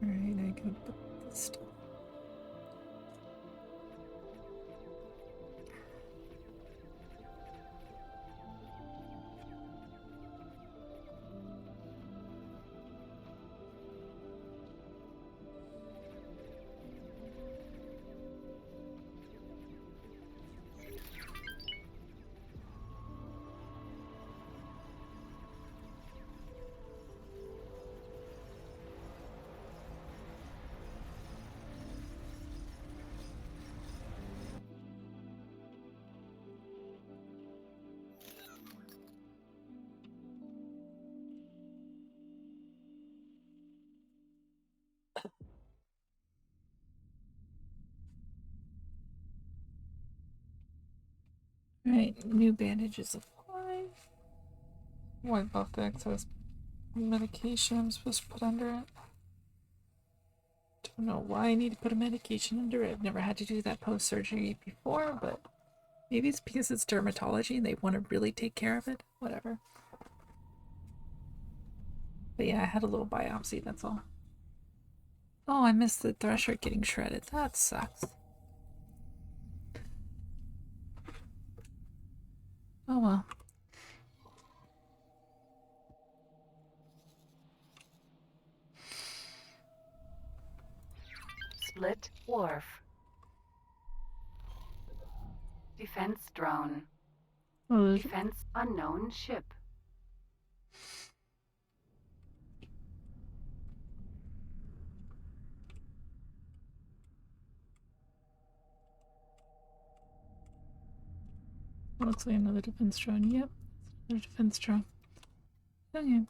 Alright, I can put this stuff. Right, new bandages apply. Wipe off the excess medication I'm supposed to put under it. Don't know why I need to put a medication under it. I've never had to do that post-surgery before, but maybe it's because it's dermatology and they want to really take care of it. Whatever. But yeah, I had a little biopsy, that's all. Oh, I missed the thresher getting shredded. That sucks. Oh well.
Split wharf. Defense drone.
Oh,
Defense unknown ship.
looks like another defense drone. Yep, another defense drone. Okay.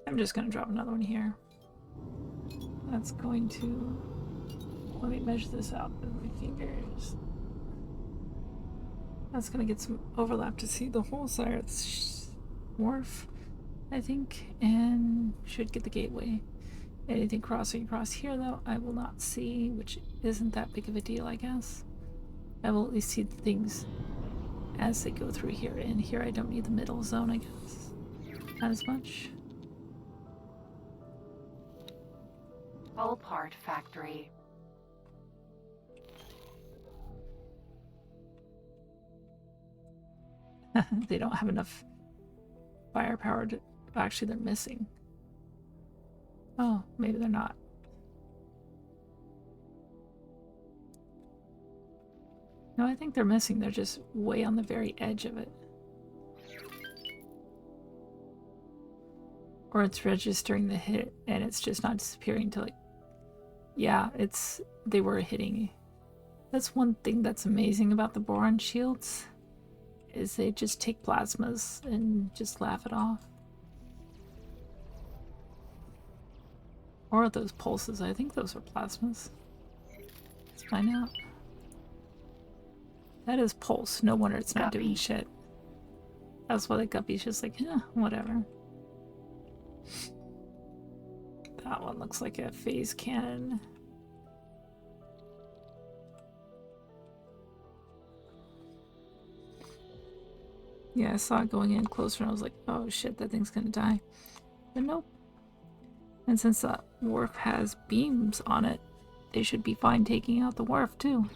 I'm just gonna drop another one here. That's going to... Let me measure this out with my fingers. That's gonna get some overlap to see the whole Cyrus wharf, I think, and should get the gateway. Anything crossing across here, though, I will not see, which isn't that big of a deal, I guess. I will at least see the things as they go through here, and here I don't need the middle zone, I guess. Not as much.
Hull part factory.
They don't have enough firepower to... Actually, they're missing. Oh, maybe they're not. No, I think they're missing. They're just way on the very edge of it. Or it's registering the hit and it's just not disappearing until like... Yeah, it's... They were hitting. That's one thing that's amazing about the Boron shields, is they just take plasmas and just laugh it off. Or those pulses. I think those are plasmas. Let's find out. That is pulse. No wonder it's not doing shit. That's why the guppy's just like, eh, whatever. That one looks like a phase cannon. Yeah, I saw it going in closer and I was like, oh shit, that thing's gonna die. But nope. And since the wharf has beams on it, they should be fine taking out the wharf too.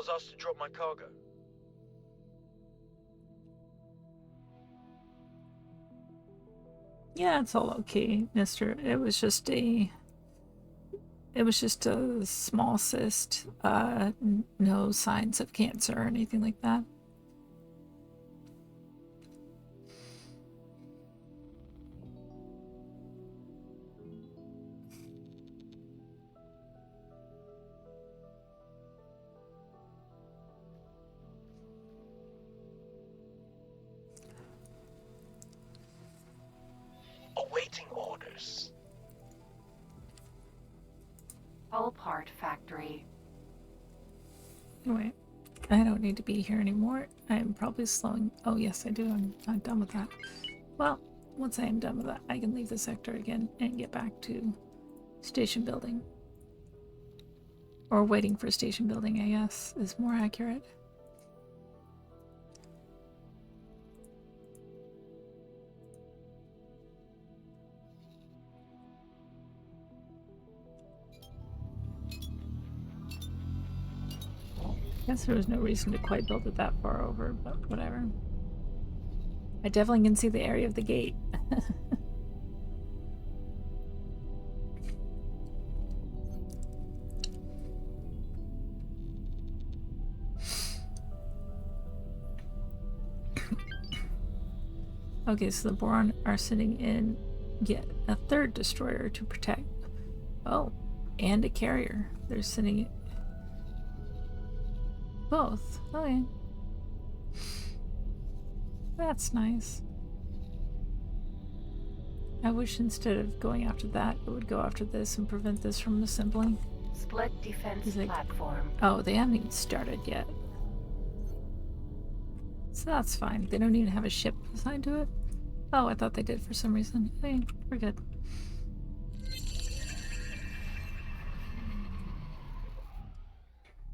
was asked to drop my cargo.
Yeah, it's all okay, mister. It was just a small cyst. No signs of cancer or anything like that.
Awaiting orders.
Hull part factory.
Anyway, I don't need to be here anymore. I'm probably slowing. Oh, yes, I do. I'm not done with that. Well, once I am done with that, I can leave the sector again and get back to station building. Or waiting for station building, I guess, is more accurate. Guess there was no reason to quite build it that far over, but whatever. I definitely can see the area of the gate. Okay, so the Boron are sitting in yet a third destroyer to protect. Oh, and a carrier. They're sitting both. Okay. That's nice. I wish instead of going after that, it would go after this and prevent this from assembling.
Split defense
He's like-
platform.
Oh, they haven't even started yet. So that's fine. They don't even have a ship assigned to it. Oh, I thought they did for some reason. Hey, we're good.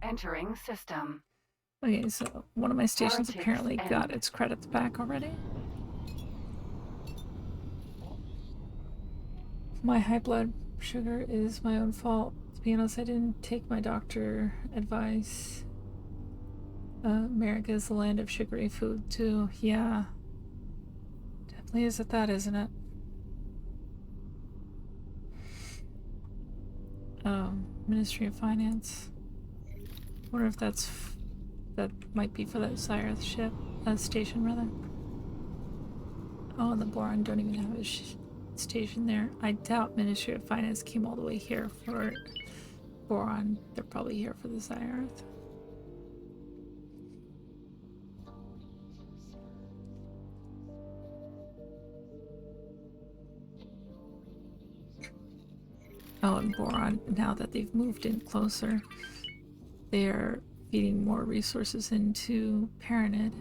Entering system.
Okay, so one of my stations
Heretics
apparently got
end.
its credits back already. My high blood sugar is my own fault. To be honest, I didn't take my doctor advice. America is the land of sugary food, too. Yeah. Definitely is at that, isn't it? Ministry of Finance. Wonder if that might be for that Zyrith ship, station rather. Oh, and the Boron don't even have a station there. I doubt Ministry of Finance came all the way here for Boron. They're probably here for the Zyrith. Oh, and Boron, now that they've moved in closer, they're feeding more resources into Paranid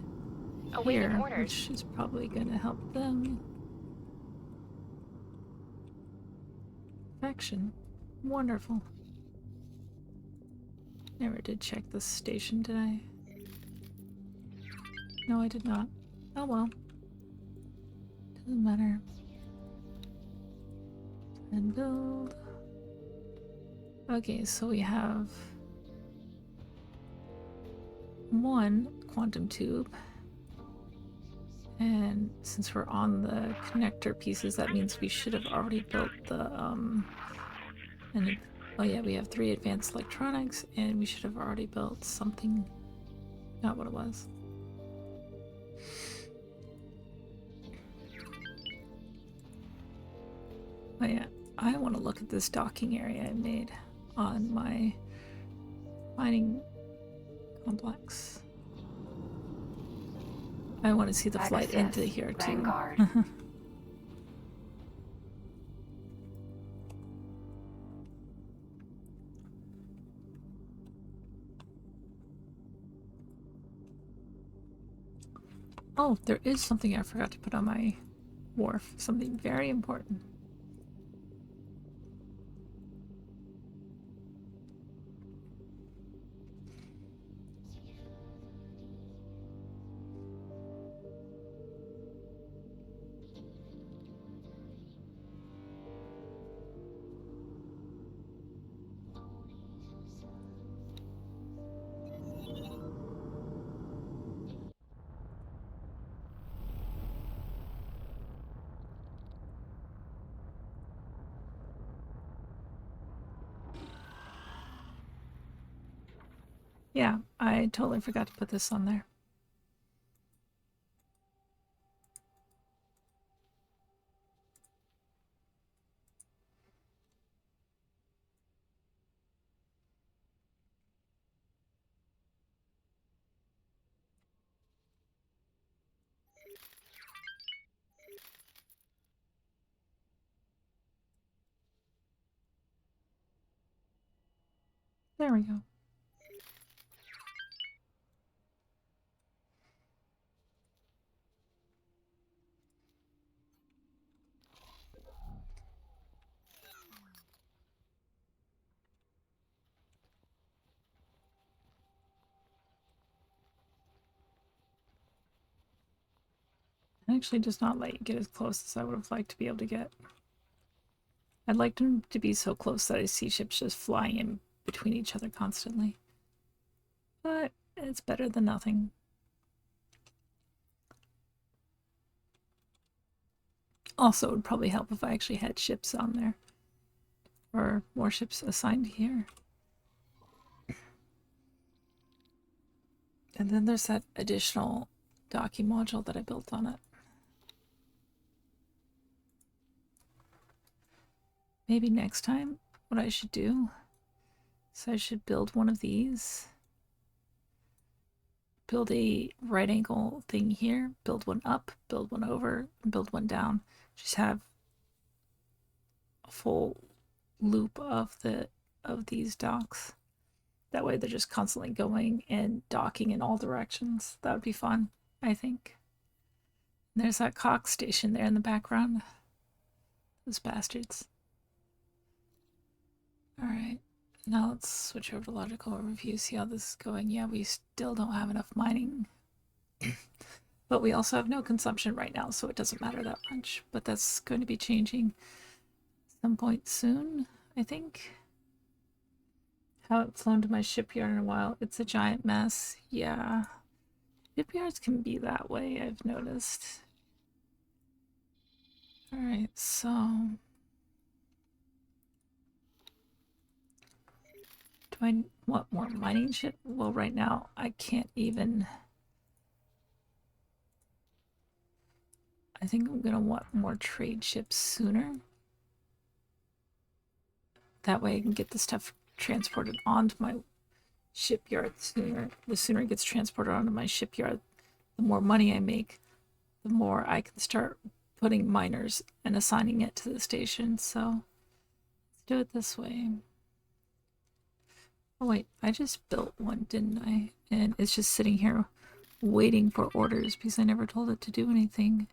Awaiting
here,
orders.
which is probably going to help them. Faction. Wonderful. Never did check this station, did I? No, I did not. Oh well. Doesn't matter. And build. Okay, so we have one quantum tube. And since we're on the connector pieces, that means we should have already built the, oh yeah, we have 3 advanced electronics, and we should have already built something, not what it was. Oh yeah, I want to look at this docking area I made on my mining complex. I want to see the flight into
Access
here too.
Vanguard.
Oh, there is something I forgot to put on my wharf. Something very important. Yeah, I totally forgot to put this on there. There we go. It actually does not let you get as close as I would have liked to be able to get. I'd like them to be so close that I see ships just flying in between each other constantly. But it's better than nothing. Also, it would probably help if I actually had ships on there. Or more ships assigned here. And then there's that additional docking module that I built on it. Maybe next time what I should do is I should build one of these. Build a right angle thing here, build one up, build one over, and build one down. Just have a full loop of these docks. That way they're just constantly going and docking in all directions. That would be fun, I think. And there's that Cox station there in the background. Those bastards. Alright, now let's switch over to logical overview, see how this is going. Yeah, we still don't have enough mining. But we also have no consumption right now, so it doesn't matter that much. But that's going to be changing some point soon, I think. Haven't flown to my shipyard in a while. It's a giant mess. Yeah. Shipyards can be that way, I've noticed. Alright, so... do I want more mining shit? Well, right now, I can't even... I think I'm gonna want more trade ships sooner. That way I can get the stuff transported onto my shipyard sooner. The sooner it gets transported onto my shipyard, the more money I make, the more I can start putting miners and assigning it to the station. So let's do it this way. Oh wait, I just built one, didn't I? And it's just sitting here waiting for orders because I never told it to do anything.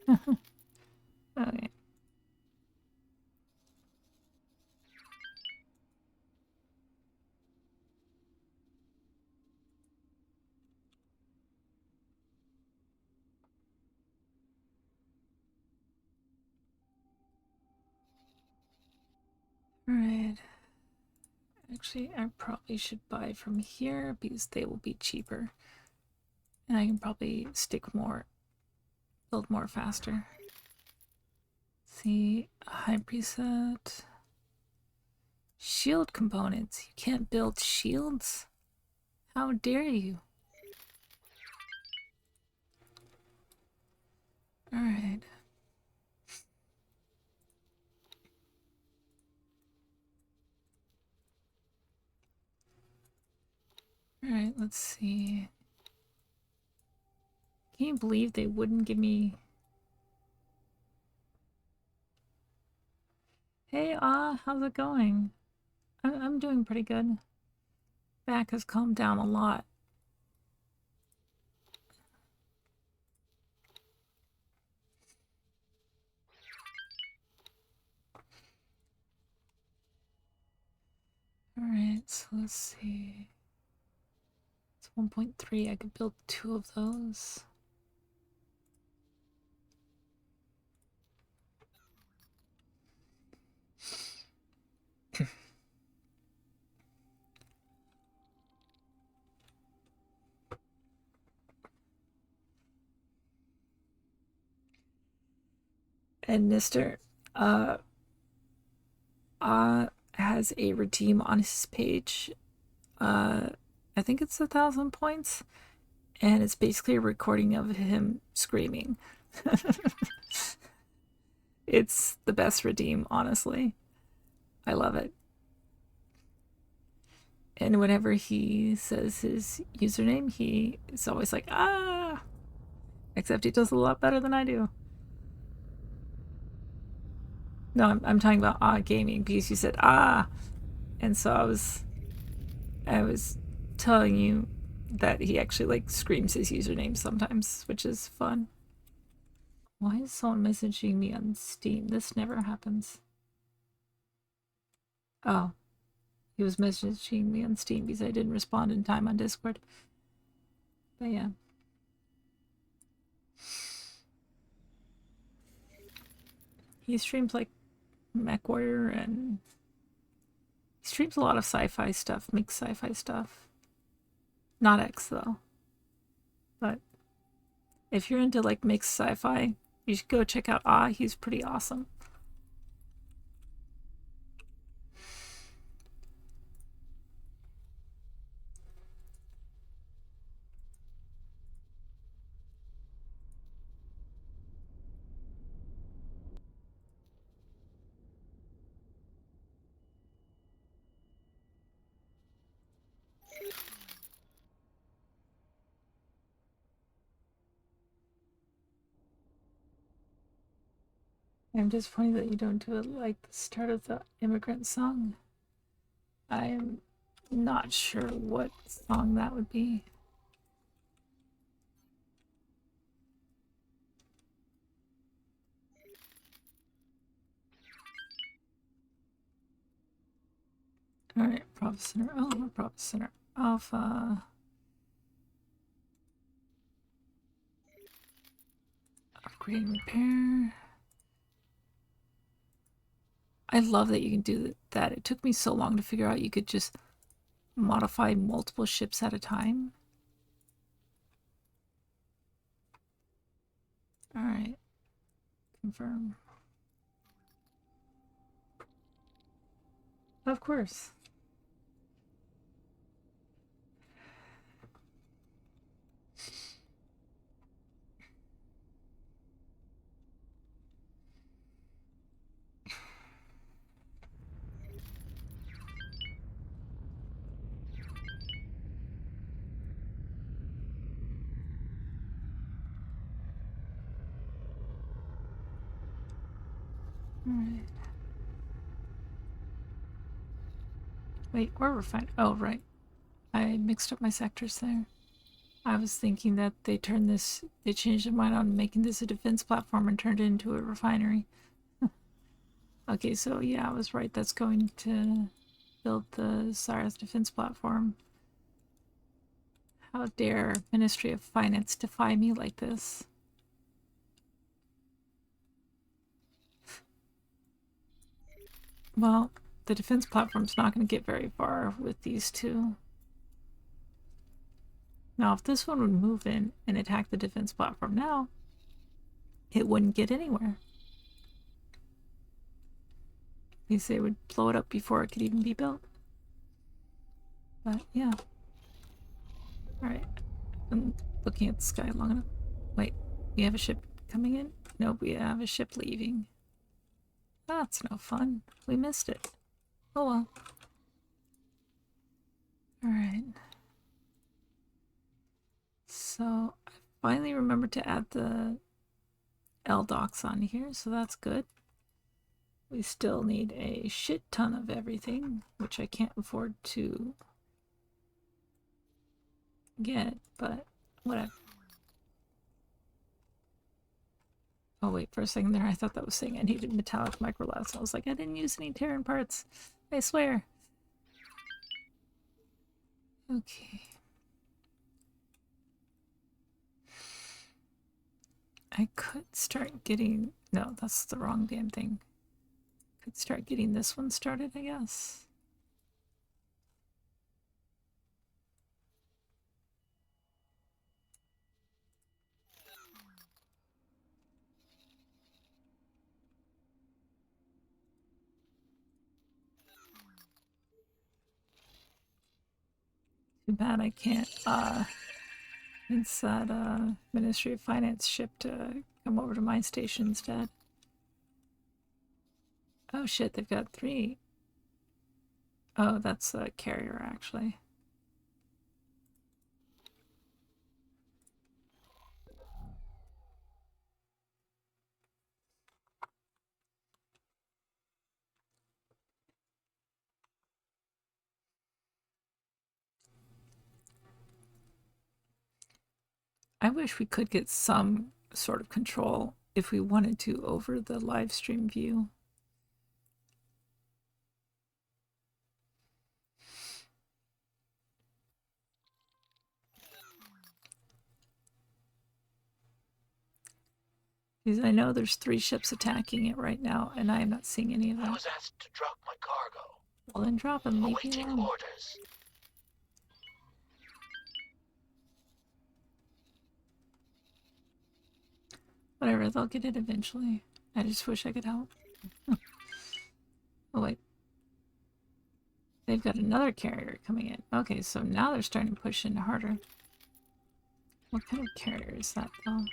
Okay. Alright. Actually, I probably should buy from here because they will be cheaper. And I can probably stick more, build more faster. See, high preset. Shield components. You can't build shields? How dare you? Alright. Alright, let's see. Can you believe they wouldn't give me... Hey, how's it going? I'm doing pretty good. Back has calmed down a lot. Alright, so let's see. It's 1.3. I could build 2 of those. And Mr. Has a redeem on his page I think it's 1,000 points, and it's basically a recording of him screaming. It's the best redeem, honestly. I love it. And whenever he says his username, he is always like, ah! Except he does a lot better than I do. No, I'm talking about gaming, because you said and so I was telling you that he actually like screams his username sometimes, which is fun. Why is someone messaging me on Steam? This never happens. Oh, he was messaging me on Steam because I didn't respond in time on Discord. But yeah. He streams like MechWarrior, and he streams a lot of sci-fi stuff, mixed sci-fi stuff. Not X though. But if you're into like mixed sci-fi, you should go check out he's pretty awesome. I'm disappointed that you don't do it like the start of the Immigrant Song. I'm not sure what song that would be. Alright, Profit Center. Oh, Profit Center Alpha. Upgrade and repair. I love that you can do that. It took me so long to figure out you could just modify multiple ships at a time. Alright. Confirm. Of course. Alright. Wait, or refine. Oh, right. I mixed up my sectors there. I was thinking that they changed their mind on making this a defense platform and turned it into a refinery. Okay, so yeah, I was right. That's going to build the Cyrus defense platform. How dare Ministry of Finance defy me like this? Well, the defense platform's not going to get very far with these two. Now, if this one would move in and attack the defense platform now, it wouldn't get anywhere. Because they would blow it up before it could even be built. But, yeah. Alright. I'm looking at the sky long enough. Wait, we have a ship coming in? No, we have a ship leaving. That's no fun. We missed it. Oh well. Alright. So, I finally remembered to add the LDocs on here, so that's good. We still need a shit ton of everything, which I can't afford to get, but whatever. Oh wait, for a second there I thought that was saying I needed metallic microliths. I was like, I didn't use any Terran parts. I swear. Okay. I could start getting... No, that's the wrong damn thing. Could start getting this one started, I guess. Too bad I can't convince that Ministry of Finance ship to come over to my station instead. Oh shit, they've got 3. Oh, that's a carrier actually. I wish we could get some sort of control if we wanted to over the live stream view. Because I know there's 3 ships attacking it right now, and I am not seeing any of them.
I was asked to drop my cargo.
Well, then drop them. Leave me
Awaiting
alone.
orders.
Whatever, they'll get it eventually. I just wish I could help. Oh, wait. They've got another carrier coming in. Okay, so now they're starting to push in harder. What kind of carrier is that, though?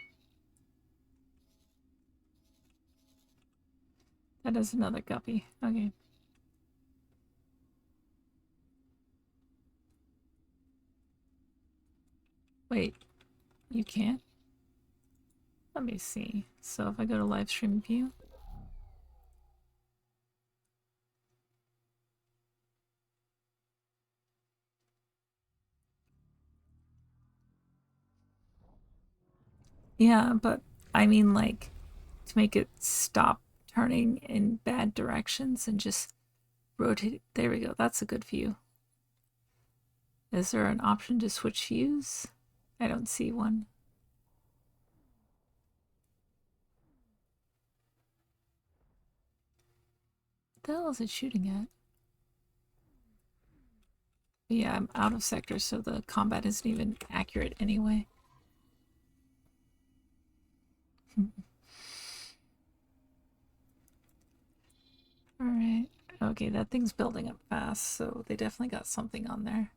That is another guppy. Okay. Wait. You can't? Let me see. So if I go to live stream view. Yeah, but I mean, like, to make it stop turning in bad directions and just rotate. There we go. That's a good view. Is there an option to switch views? I don't see one. What the hell is it shooting at? Yeah, I'm out of sector, so the combat isn't even accurate anyway. Alright. Okay, that thing's building up fast, so they definitely got something on there.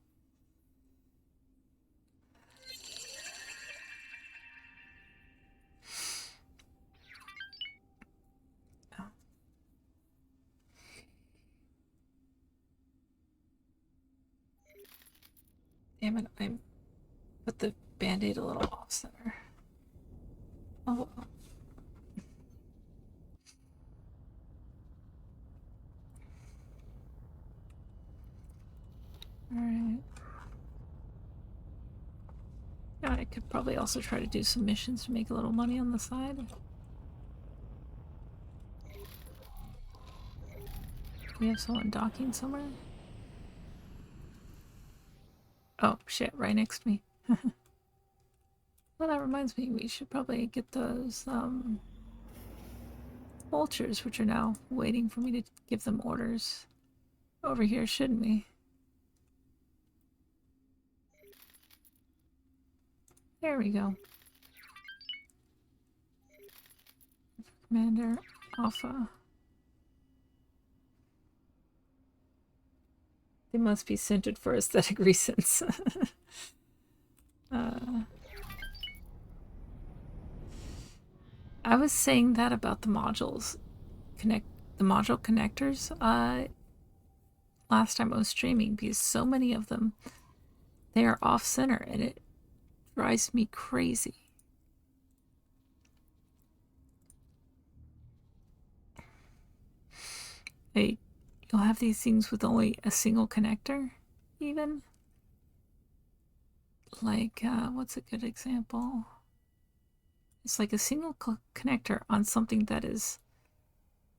Oh. Damn it, I put the band-aid a little off center. Oh. Alright. Yeah, I could probably also try to do some missions to make a little money on the side. We have someone docking somewhere? Oh, shit, right next to me. Well, that reminds me, we should probably get those, vultures, which are now waiting for me to give them orders over here, shouldn't we? There we go. Commander Alpha. They must be scented for aesthetic reasons. I was saying that about the modules. The module connectors, last time I was streaming, because so many of them, they are off center and it drives me crazy. You'll have these things with only a single connector, even. Like, what's a good example? It's like a single connector on something that is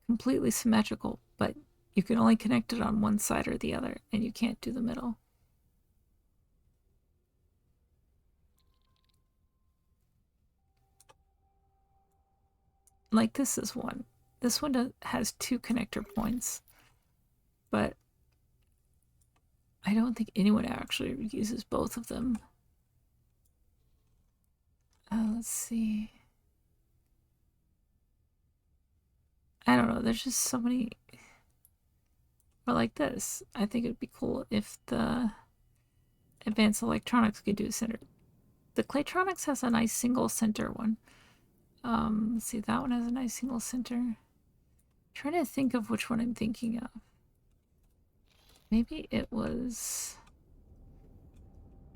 completely symmetrical, but you can only connect it on one side or the other, and you can't do the middle. Like this is one. This one has 2 connector points, but I don't think anyone actually uses both of them. Let's see. I don't know, there's just so many. Or like this. I think it'd be cool if the Advanced Electronics could do a center. The Claytronics has a nice single center one. Let's see, that one has a nice single center. Trying to think of which one I'm thinking of. Maybe it was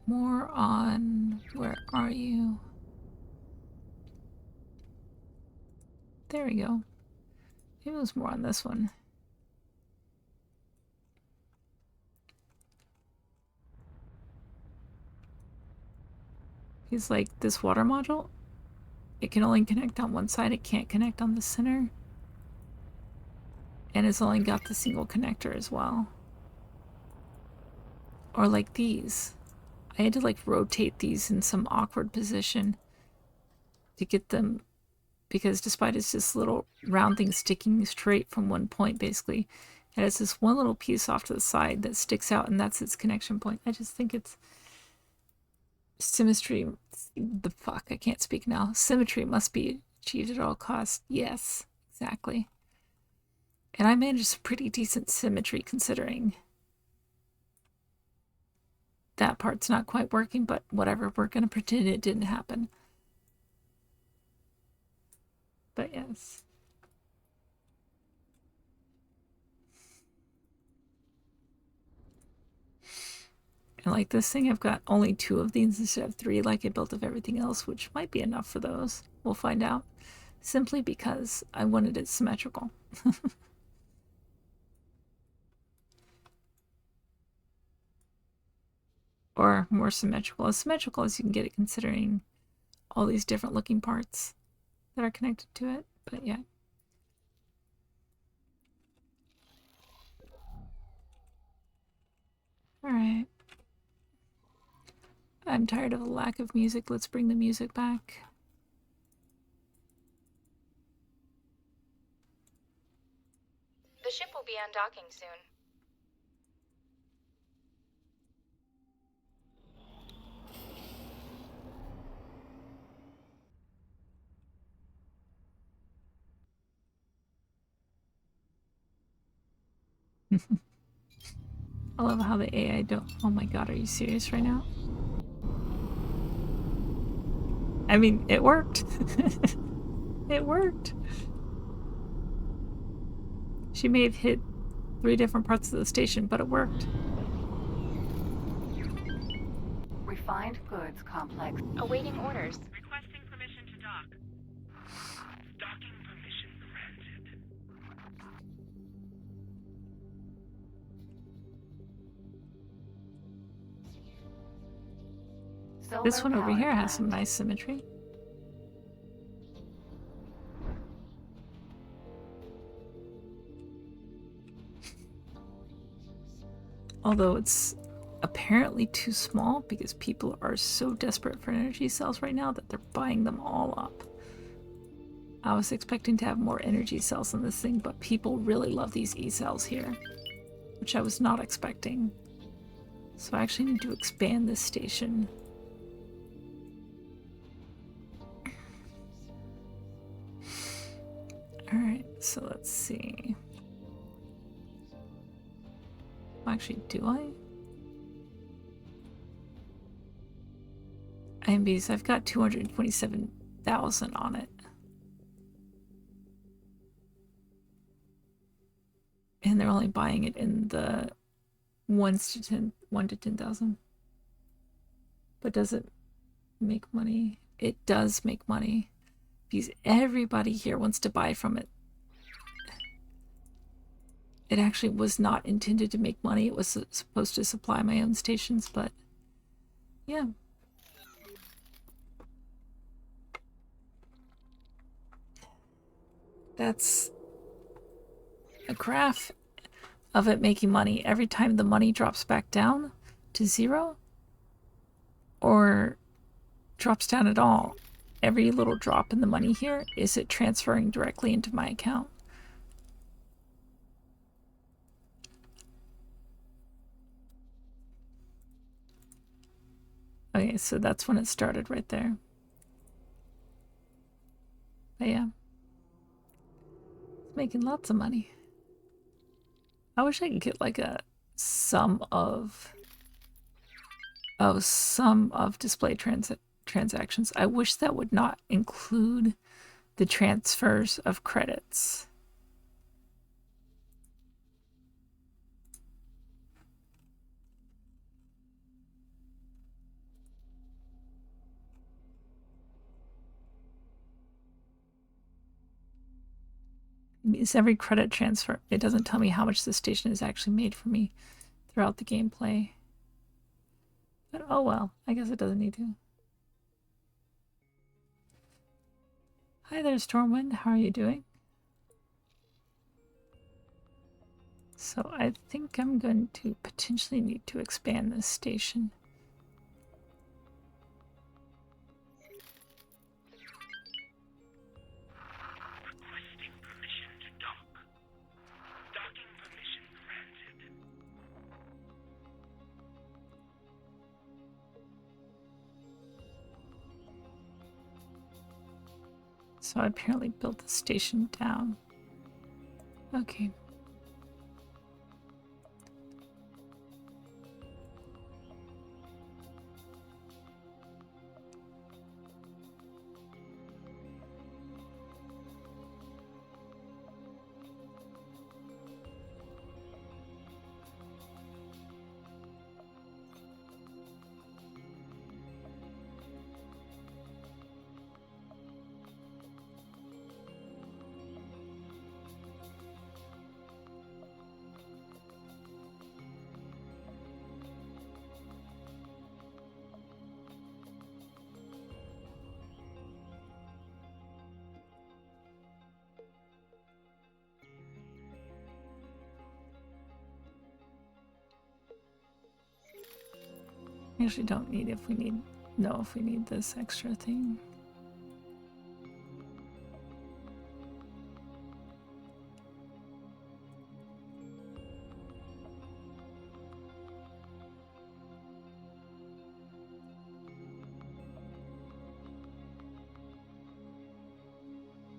more on, where are you? There we go. Maybe it was more on this one. He's like, this water module, it can only connect on one side, it can't connect on the center. And it's only got the single connector as well. Or like these. I had to like rotate these in some awkward position to get them, because despite it's just little round thing sticking straight from one point basically, it has this one little piece off to the side that sticks out and that's its connection point. I just think it's symmetry. The fuck, I can't speak now. Symmetry must be achieved at all costs. Yes, exactly. And I managed some pretty decent symmetry considering that part's not quite working, but whatever, we're gonna pretend it didn't happen. But yes. And like this thing, I've got only 2 of these instead of 3 like I built of everything else, which might be enough for those. We'll find out. Simply because I wanted it symmetrical. Or more symmetrical. As symmetrical as you can get it considering all these different looking parts that are connected to it. But yeah. Alright. I'm tired of the lack of music. Let's bring the music back.
The ship will be undocking soon.
I love how the AI don't. Oh my god, are you serious right now? I mean, it worked. It worked. She may have hit 3 different parts of the station, but it worked.
Refined goods complex.
Awaiting orders.
Requesting permission to dock. Docking permission granted.
This one
Solar
over
power
here has some
plant.
nice symmetry. Although it's apparently too small because people are so desperate for energy cells right now that they're buying them all up. I was expecting to have more energy cells in this thing, but people really love these E-cells here, which I was not expecting. So I actually need to expand this station. Alright, so let's see. Actually, do I? IMBs, I've got 227,000 on it. And they're only buying it in the 1 to 10,000. But does it make money? It does make money. Because everybody here wants to buy from it. It actually was not intended to make money. It was supposed to supply my own stations, but yeah. That's a graph of it making money every time the money drops back down to 0 or drops down at all. Every little drop in the money here is it transferring directly into my account. Okay, so that's when it started right there. But yeah. It's making lots of money. I wish I could get like a sum of Oh, sum of display transactions. I wish that would not include the transfers of credits. Is every credit transfer. It doesn't tell me how much the station has actually made for me throughout the gameplay. But oh well, I guess it doesn't need to. Hi there, Stormwind. How are you doing? So I think I'm going to potentially need to expand this station.
Requesting permission to dock. Docking permission granted.
So I apparently built the station down. Okay. I actually don't need if we need this extra thing.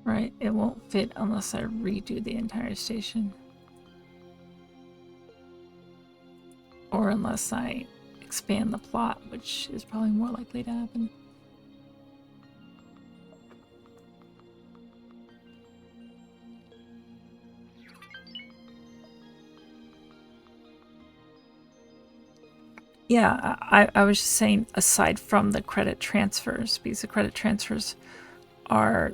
Right, it won't fit unless I redo the entire station. Or unless I expand the plot, which is probably more likely to happen. Yeah, I was just saying, aside from the credit transfers, because the credit transfers are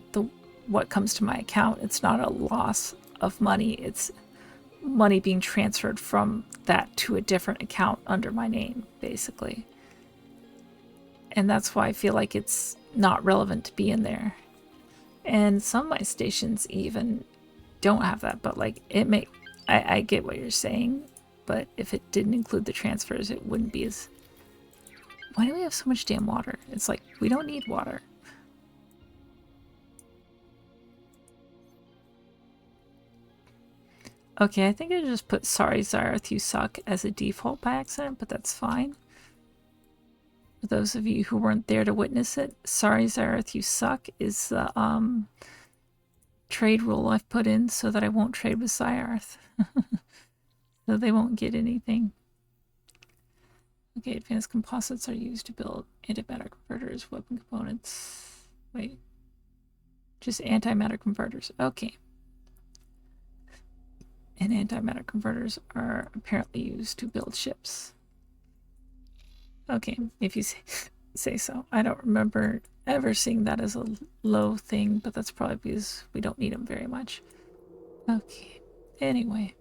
what comes to my account. It's not a loss of money. It's money being transferred from that to a different account under my name, basically. And that's why I feel like it's not relevant to be in there. And some of my stations even don't have that, but like I get what you're saying, but if it didn't include the transfers, it wouldn't be as... Why do we have so much damn water? It's like, we don't need water. Okay, I think I just put sorry Zareth, you suck as a default by accident, but that's fine. For those of you who weren't there to witness it, sorry Zareth, you suck is the trade rule I've put in so that I won't trade with Zareth. So they won't get anything. Okay, advanced composites are used to build antimatter converters, weapon components. Wait. Just antimatter converters. Okay. And antimatter converters are apparently used to build ships. Okay, if you say so. I don't remember ever seeing that as a low thing, but that's probably because we don't need them very much. Okay, anyway.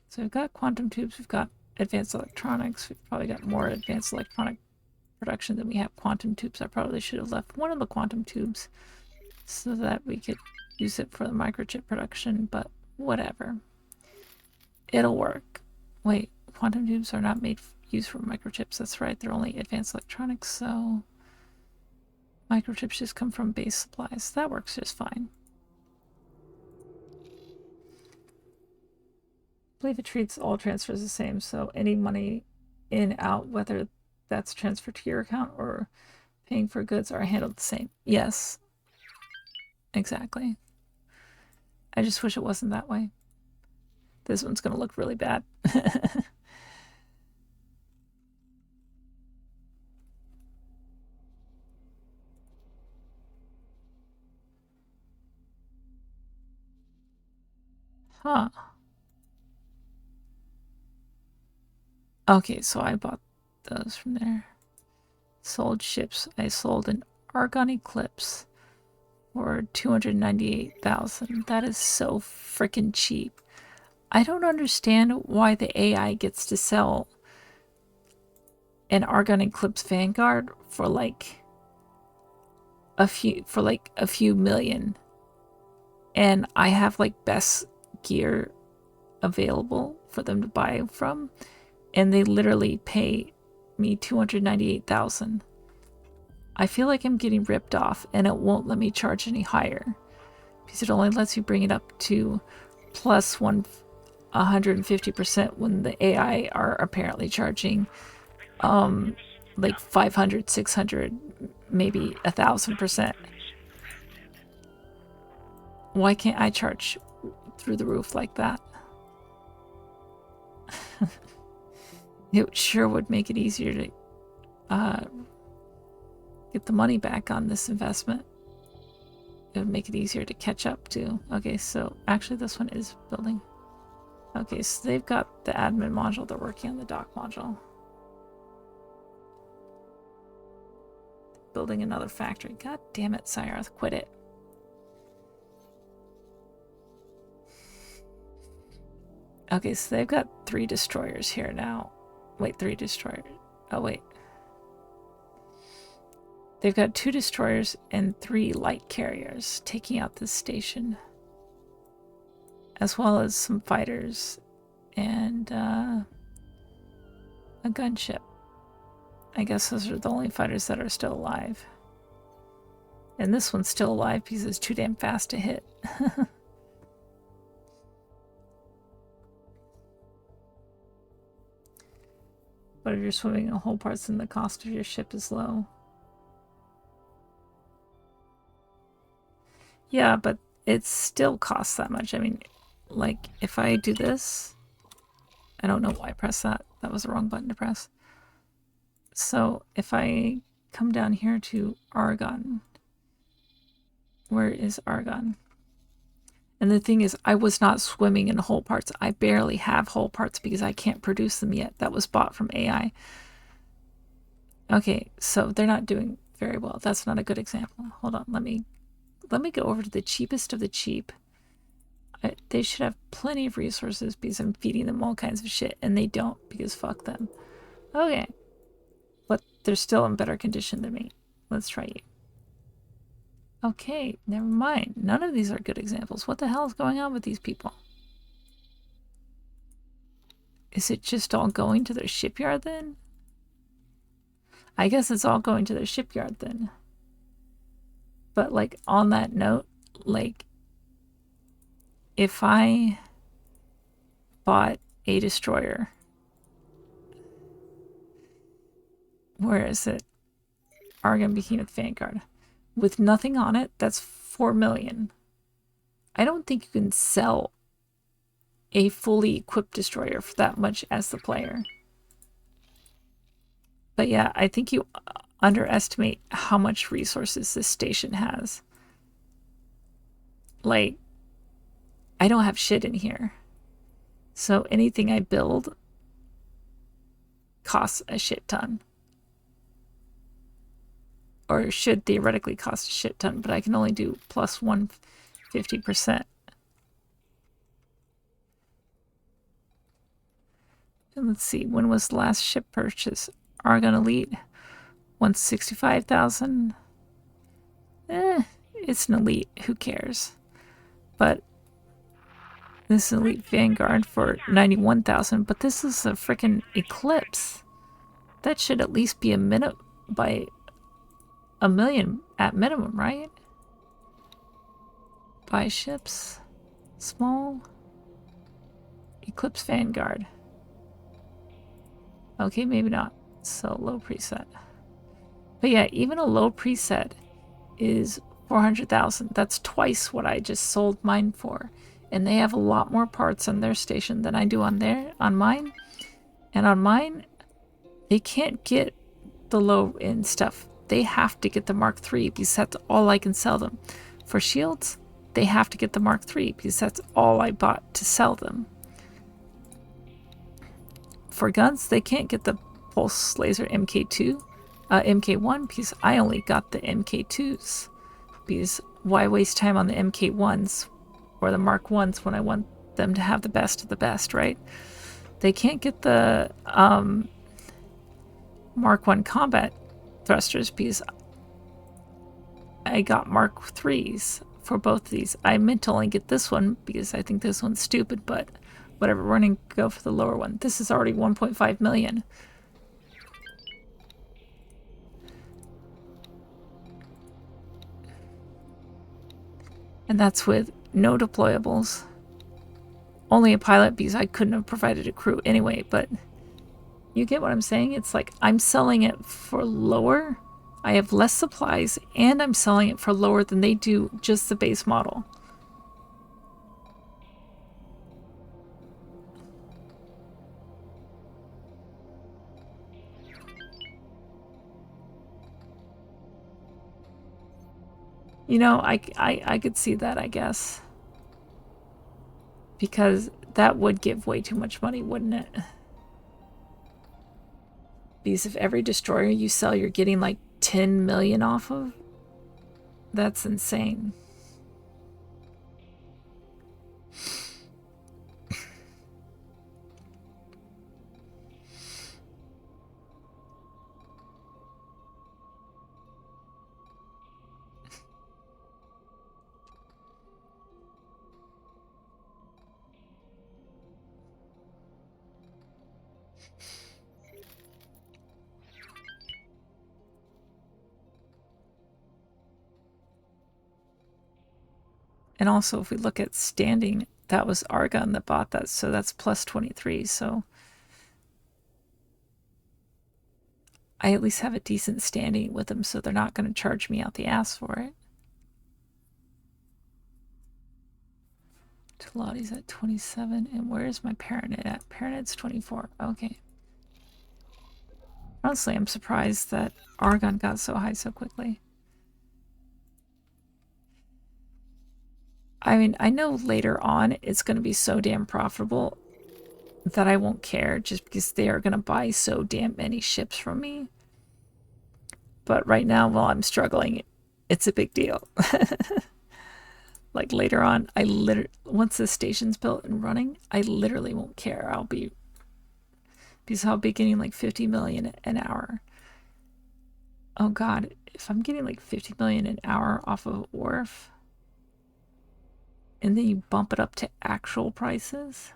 So we've got quantum tubes, we've got advanced electronics, we've probably got more advanced electronic production than we have quantum tubes. I probably should have left one of the quantum tubes so that we could use it for the microchip production, but whatever. It'll work. Wait, quantum tubes are not used for microchips. That's right, they're only advanced electronics, so microchips just come from base supplies. That works just fine. I believe it treats all transfers the same, so any money in, out, whether that's transferred to your account or paying for goods, are handled the same. Yes, exactly. I just wish it wasn't that way. This one's gonna look really bad. Huh. Okay, so I bought those from there. Sold ships. I sold an Argon Eclipse for 298,000. That is so freaking cheap. I don't understand why the AI gets to sell an Argon Eclipse Vanguard for like a few million, and I have like best gear available for them to buy from, and they literally pay me 298,000. I feel like I'm getting ripped off, and it won't let me charge any higher because it only lets you bring it up to plus 150% when the AI are apparently charging like 500, 600, maybe 1,000%. Why can't I charge through the roof like that? It sure would make it easier to get the money back on this investment. It would make it easier to catch up to. Okay, so actually this one is building. Okay, so they've got the admin module. They're working on the dock module. Building another factory. God damn it, Cyrus, quit it. Okay, so they've got 3 destroyers here now. Wait, 3 destroyers. Oh, wait. They've got 2 destroyers and 3 light carriers taking out this station, as well as some fighters and a gunship. I guess those are the only fighters that are still alive. And this one's still alive because it's too damn fast to hit. But if you're swimming in whole parts, then the cost of your ship is low. Yeah, but it still costs that much. I mean, like, if I do this... I don't know why I pressed that. That was the wrong button to press. So, if I come down here to Argon... Where is Argon? And the thing is, I was not swimming in whole parts. I barely have whole parts because I can't produce them yet. That was bought from AI. Okay, so they're not doing very well. That's not a good example. Hold on, let me go over to the cheapest of the cheap. They should have plenty of resources because I'm feeding them all kinds of shit, and they don't because fuck them. Okay, but they're still in better condition than me. Let's try you. Okay, never mind. None of these are good examples. What the hell is going on with these people? Is it just all going to their shipyard then? I guess it's all going to their shipyard then. But like on that note, like if I bought a destroyer, where is it? Argon Behemoth Vanguard. With nothing on it, that's 4 million. I don't think you can sell a fully equipped destroyer for that much as the player. But yeah, I think you underestimate how much resources this station has. Like, I don't have shit in here. So anything I build costs a shit ton. Or should theoretically cost a shit ton, but I can only do plus 150%. And let's see, when was the last ship purchase? Argon Elite, 165,000. It's an Elite, who cares? But this is Elite Vanguard for 91,000, but this is a freaking Eclipse. That should at least be a minute by $1 million at minimum, right? Buy ships. Small. Eclipse Vanguard. Okay, maybe not. So low preset. But yeah, even a low preset is 400,000. That's twice what I just sold mine for. And they have a lot more parts on their station than I do on mine. And on mine, they can't get the low end stuff. They have to get the Mark III because that's all I can sell them. For shields, they have to get the Mark III because that's all I bought to sell them. For guns, they can't get the Pulse Laser MK1 because I only got the MK2s. Because why waste time on the MK1s or the Mark 1s when I want them to have the best of the best, right? They can't get the Mark 1 combat thrusters because I got Mark 3s for both of these. I meant to only get this one because I think this one's stupid, but whatever, we're going to go for the lower one. This is already 1.5 million. And that's with no deployables. Only a pilot because I couldn't have provided a crew anyway, but you get what I'm saying? It's like I'm selling it for lower. I have less supplies and I'm selling it for lower than they do just the base model. You know, I could see that, I guess. Because that would give way too much money, wouldn't it? Because if every destroyer you sell, you're getting like 10 million off of. That's insane. And also, if we look at standing, that was Argon that bought that, so that's plus 23. So I at least have a decent standing with them, so they're not going to charge me out the ass for it. Tulati's at 27, and where's my Paranid at? Paranid's 24. Okay. Honestly, I'm surprised that Argon got so high so quickly. I mean, I know later on it's going to be so damn profitable that I won't care just because they are going to buy so damn many ships from me. But right now, while I'm struggling, it's a big deal. Like later on, once the station's built and running, I literally won't care. Because I'll be getting like 50 million an hour. Oh God, if I'm getting like 50 million an hour off of Wharf, and then you bump it up to actual prices,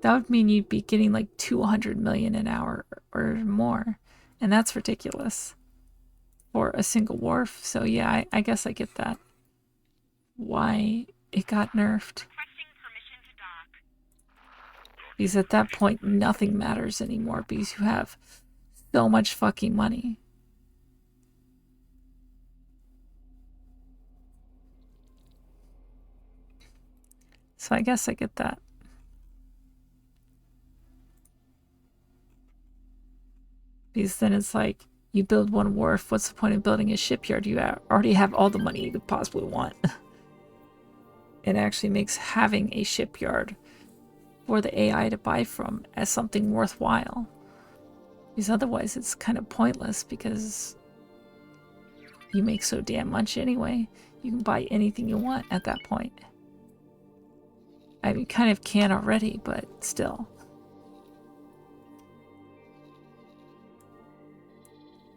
that would mean you'd be getting like 200 million an hour or more. And that's ridiculous for a single wharf. So yeah, I guess I get that. Why it got nerfed. Because at that point, nothing matters anymore because you have so much fucking money. So I guess I get that. Because then it's like, you build one wharf, what's the point of building a shipyard? You already have all the money you could possibly want. It actually makes having a shipyard for the AI to buy from as something worthwhile. Because otherwise it's kind of pointless because you make so damn much anyway. You can buy anything you want at that point. I mean, kind of can already, but still.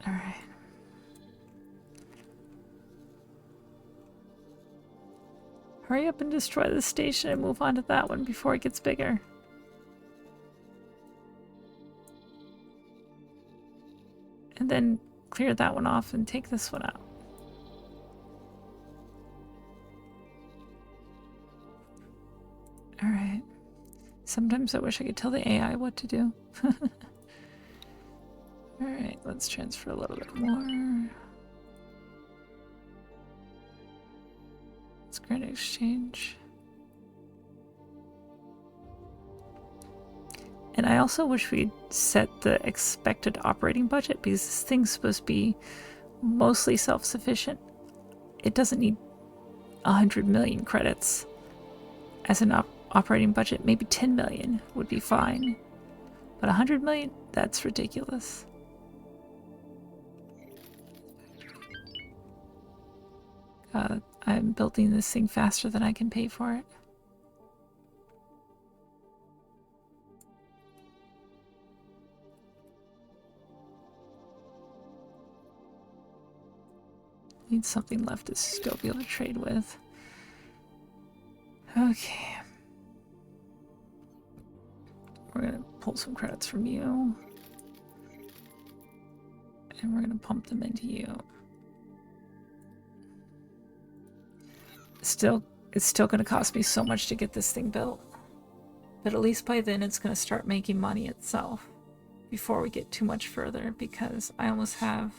Alright. Hurry up and destroy the station and move on to that one before it gets bigger. And then clear that one off and take this one out. Alright. Sometimes I wish I could tell the AI what to do. Alright, let's transfer a little bit more. Let's grant exchange. And I also wish we'd set the expected operating budget because this thing's supposed to be mostly self-sufficient. It doesn't need 100 million credits as an operating budget. Maybe 10 million would be fine. But 100 million? That's ridiculous. I'm building this thing faster than I can pay for it. Need something left to still be able to trade with. Okay. We're gonna pull some credits from you. And we're gonna pump them into you. It's still gonna cost me so much to get this thing built. But at least by then it's gonna start making money itself. Before we get too much further, because I almost have...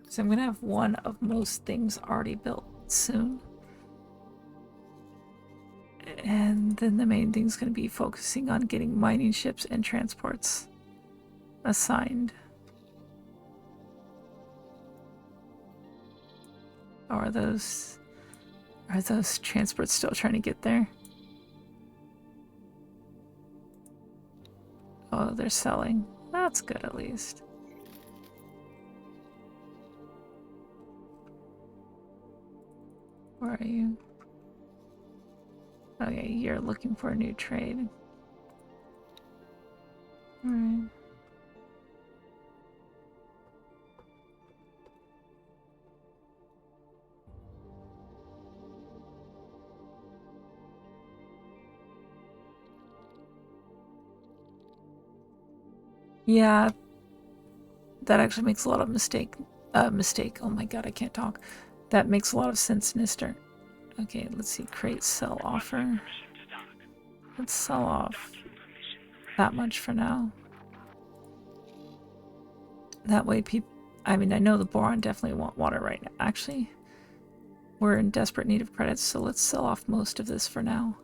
So I'm gonna have one of most things already built soon. And then the main thing's gonna be focusing on getting mining ships and transports assigned. Or are those transports still trying to get there? Oh, they're selling. That's good at least. Where are you? Okay, you're looking for a new trade. Alright. Yeah, that actually makes a lot of mistake. Oh my god, I can't talk. That makes a lot of sense, Nister. Okay, let's see. Create, sell, offer. Let's sell off that much for now. That way people... I mean, I know the Boron definitely want water right now. Actually, we're in desperate need of credits, so let's sell off most of this for now.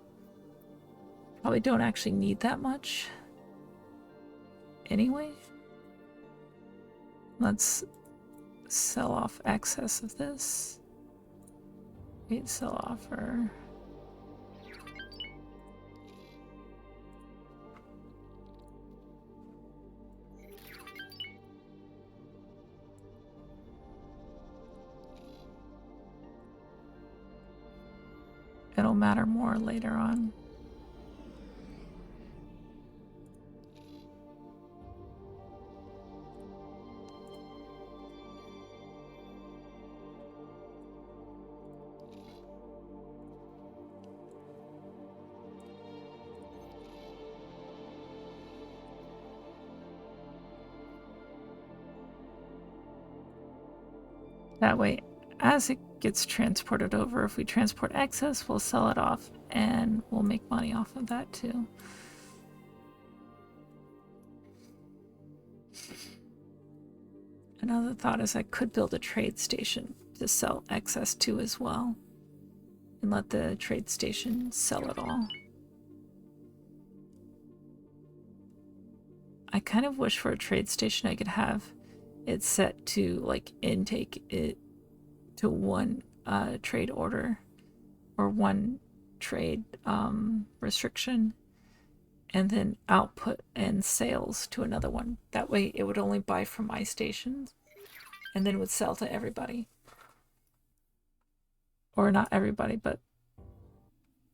Probably don't actually need that much. Anyway. Let's sell off excess of this. Wait, sell offer. It'll matter more later on. That way, as it gets transported over, if we transport excess, we'll sell it off and we'll make money off of that too. Another thought is I could build a trade station to sell excess to as well and let the trade station sell it all. I kind of wish for a trade station I could have it set to like intake it to one trade order or one trade restriction, and then output and sales to another one. That way it would only buy from my stations and then would sell to everybody. Or not everybody, but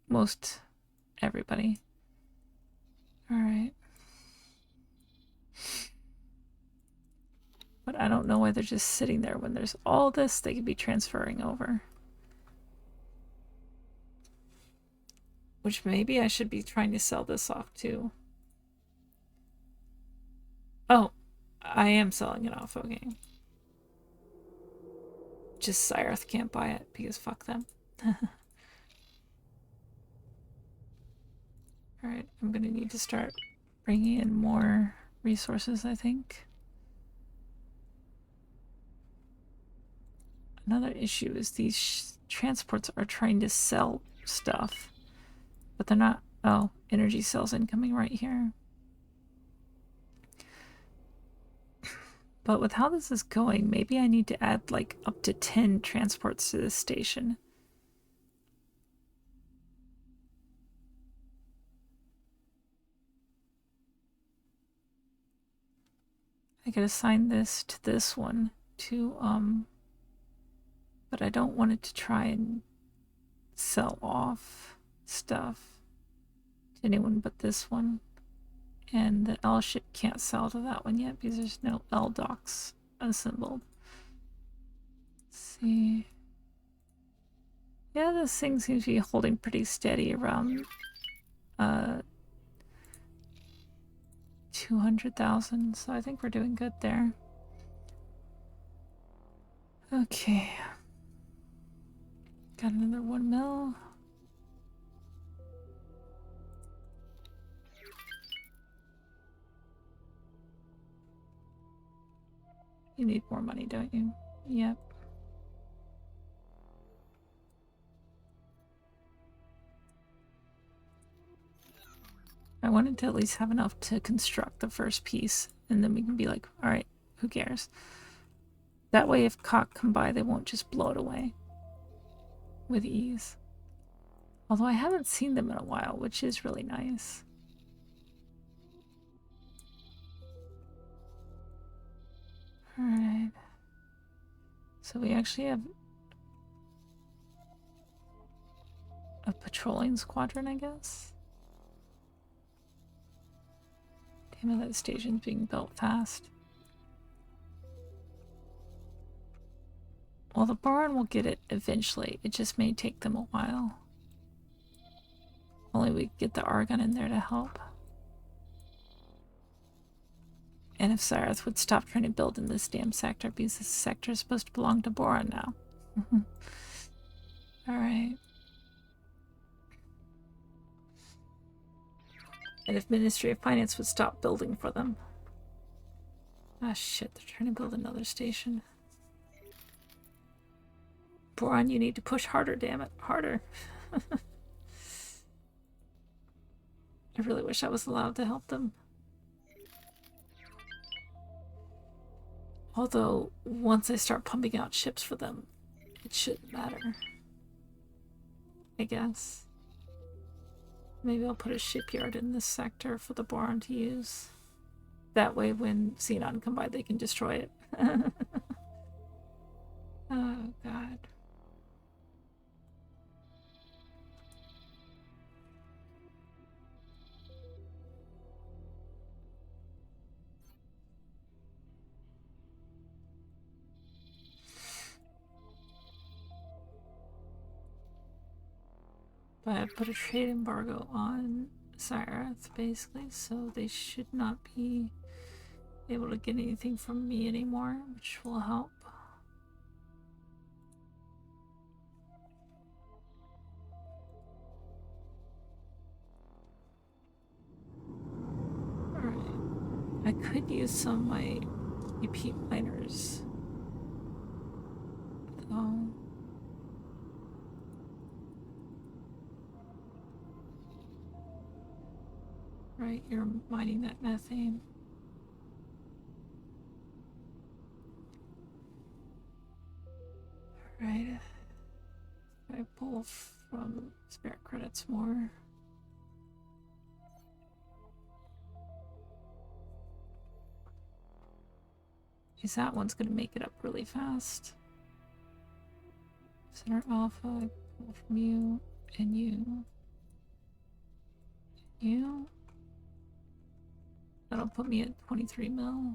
most everybody. Alright. But I don't know why they're just sitting there when there's all this they could be transferring over. Which maybe I should be trying to sell this off too. Oh, I am selling it off, okay. Just Cyrith can't buy it because fuck them. Alright, I'm gonna need to start bringing in more resources, I think. Another issue is these transports are trying to sell stuff, but they're not. Oh, energy cells incoming right here. But with how this is going, maybe I need to add like up to 10 transports to this station. I could assign this to this one to but I don't want it to try and sell off stuff to anyone but this one. And the L ship can't sell to that one yet because there's no L docks assembled. Let's see. Yeah, this thing seems to be holding pretty steady around 200,000, so I think we're doing good there. Okay. Got another 1 mil. You need more money, don't you? Yep. I wanted to at least have enough to construct the first piece, and then we can be like, alright, who cares? That way if Cock come by, they won't just blow it away with ease. Although I haven't seen them in a while, which is really nice. Alright. So we actually have a patrolling squadron, I guess. Damn it, that station's being built fast. Well, the barn will get it eventually. It just may take them a while. Only we get the Argon in there to help. And if Cyrus would stop trying to build in this damn sector, because this sector is supposed to belong to Boron now. Alright. And if Ministry of Finance would stop building for them. Ah shit, they're trying to build another station. Boron, you need to push harder, damn it. Harder. I really wish I was allowed to help them. Although, once I start pumping out ships for them, it shouldn't matter. I guess. Maybe I'll put a shipyard in this sector for the Boron to use. That way when Xenon come by, they can destroy it. Oh, God. But I put a trade embargo on Cyrus, basically, so they should not be able to get anything from me anymore, which will help. Alright. I could use some of my EP miners. Though. Right, you're mining that methane. Alright. I pull from spare credits more. Because that one's gonna make it up really fast. Center Alpha, I pull from you and you. You. That'll put me at 23 mil.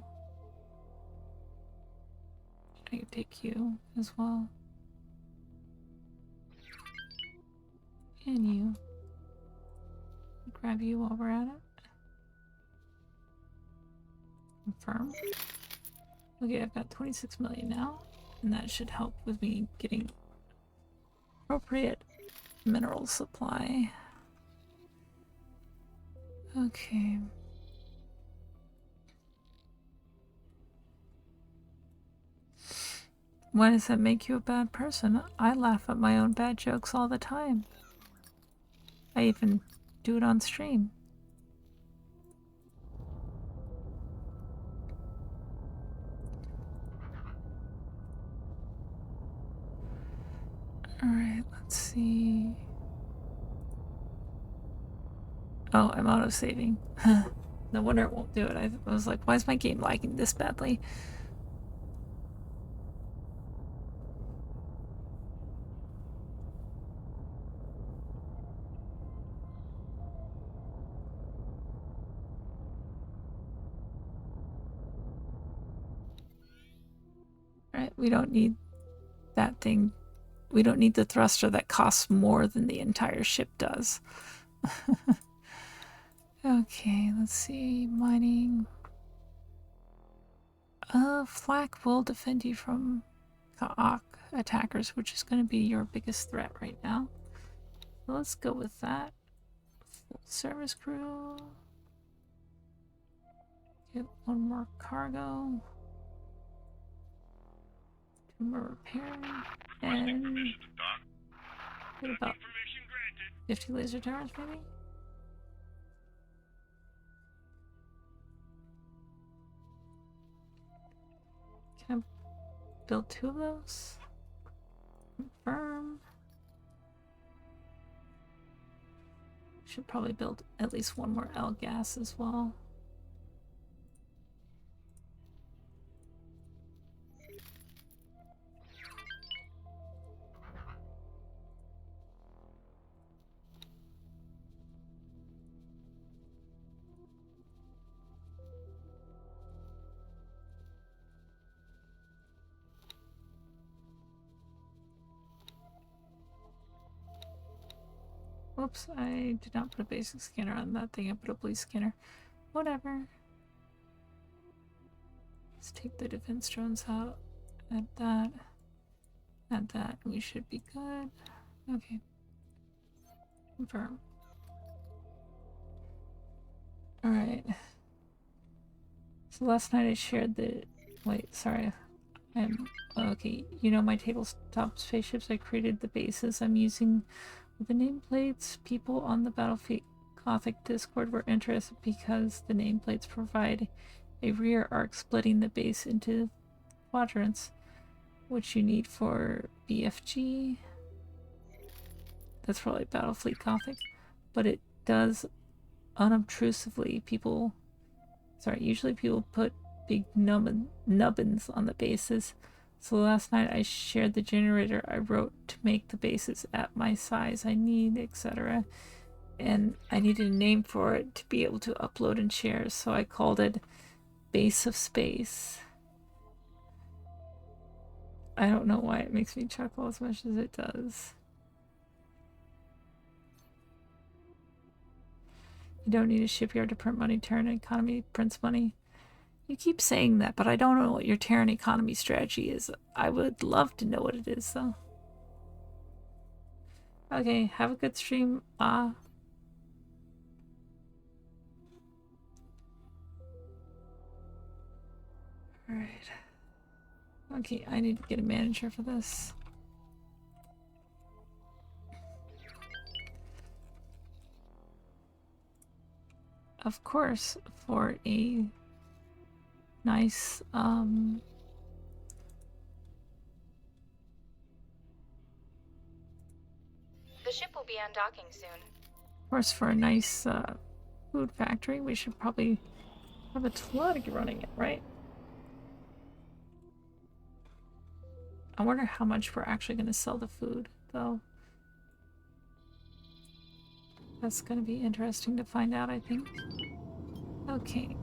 I can take you as well. And you. Grab you while we're at it. Confirm. Okay, I've got 26 million now, and that should help with me getting appropriate mineral supply. Okay. Why does that make you a bad person? I laugh at my own bad jokes all the time. I even do it on stream. Alright, let's see. Oh, I'm auto-saving. No wonder it won't do it. I was like, why is my game lagging this badly? Alright, we don't need that thing. We don't need the thruster that costs more than the entire ship does. Okay, let's see. Mining. Flak will defend you from Ka'ak attackers, which is going to be your biggest threat right now. So let's go with that. Full service crew. Get one more cargo. Two more repairing. And get about 50 laser towers, maybe? Can I build 2 of those? Confirm. Should probably build at least 1 more L-gas as well. Whoops, I did not put a basic scanner on that thing. I put a blue scanner. Whatever. Let's take the defense drones out. Add that. Add that. We should be good. Okay. Confirm. Alright. So last night I shared the... Wait, sorry. Okay, you know my tabletop spaceships? I created the bases I'm using with the nameplates. People on the Battlefield Gothic Discord were interested because the nameplates provide a rear arc splitting the base into quadrants, which you need for BFG. That's probably Battlefield Gothic, but it does unobtrusively. Usually people put big nubbins on the bases. So last night I shared the generator I wrote to make the bases at my size I need, etc. And I needed a name for it to be able to upload and share, so I called it Base of Space. I don't know why it makes me chuckle as much as it does. You don't need a shipyard to print money. Terran economy prints money. You keep saying that, but I don't know what your Terran economy strategy is. I would love to know what it is, though. Okay, have a good stream. Alright. Okay, I need to get a manager for this. Of course, for a nice,
The ship will be undocking soon.
of course, for a nice food factory, we should probably have a Tlodig running it, right? I wonder how much we're actually going to sell the food, though. That's going to be interesting to find out, I think. Okay.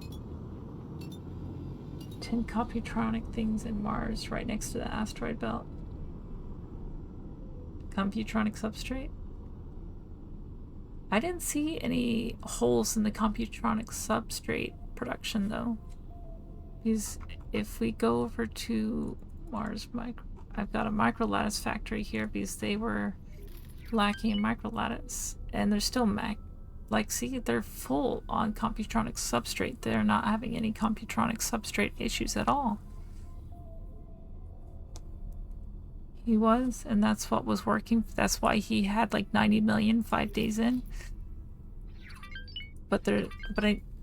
10 Computronic things in Mars right next to the asteroid belt. Computronic substrate. I didn't see any holes in the Computronic substrate production, though. Because if we go over to Mars, I've got a microlattice factory here because they were lacking in microlattice, and they're still see, they're full on Computronic substrate. They're not having any Computronic substrate issues at all. He was, and that's what was working. That's why he had like 90 million 5 days in. But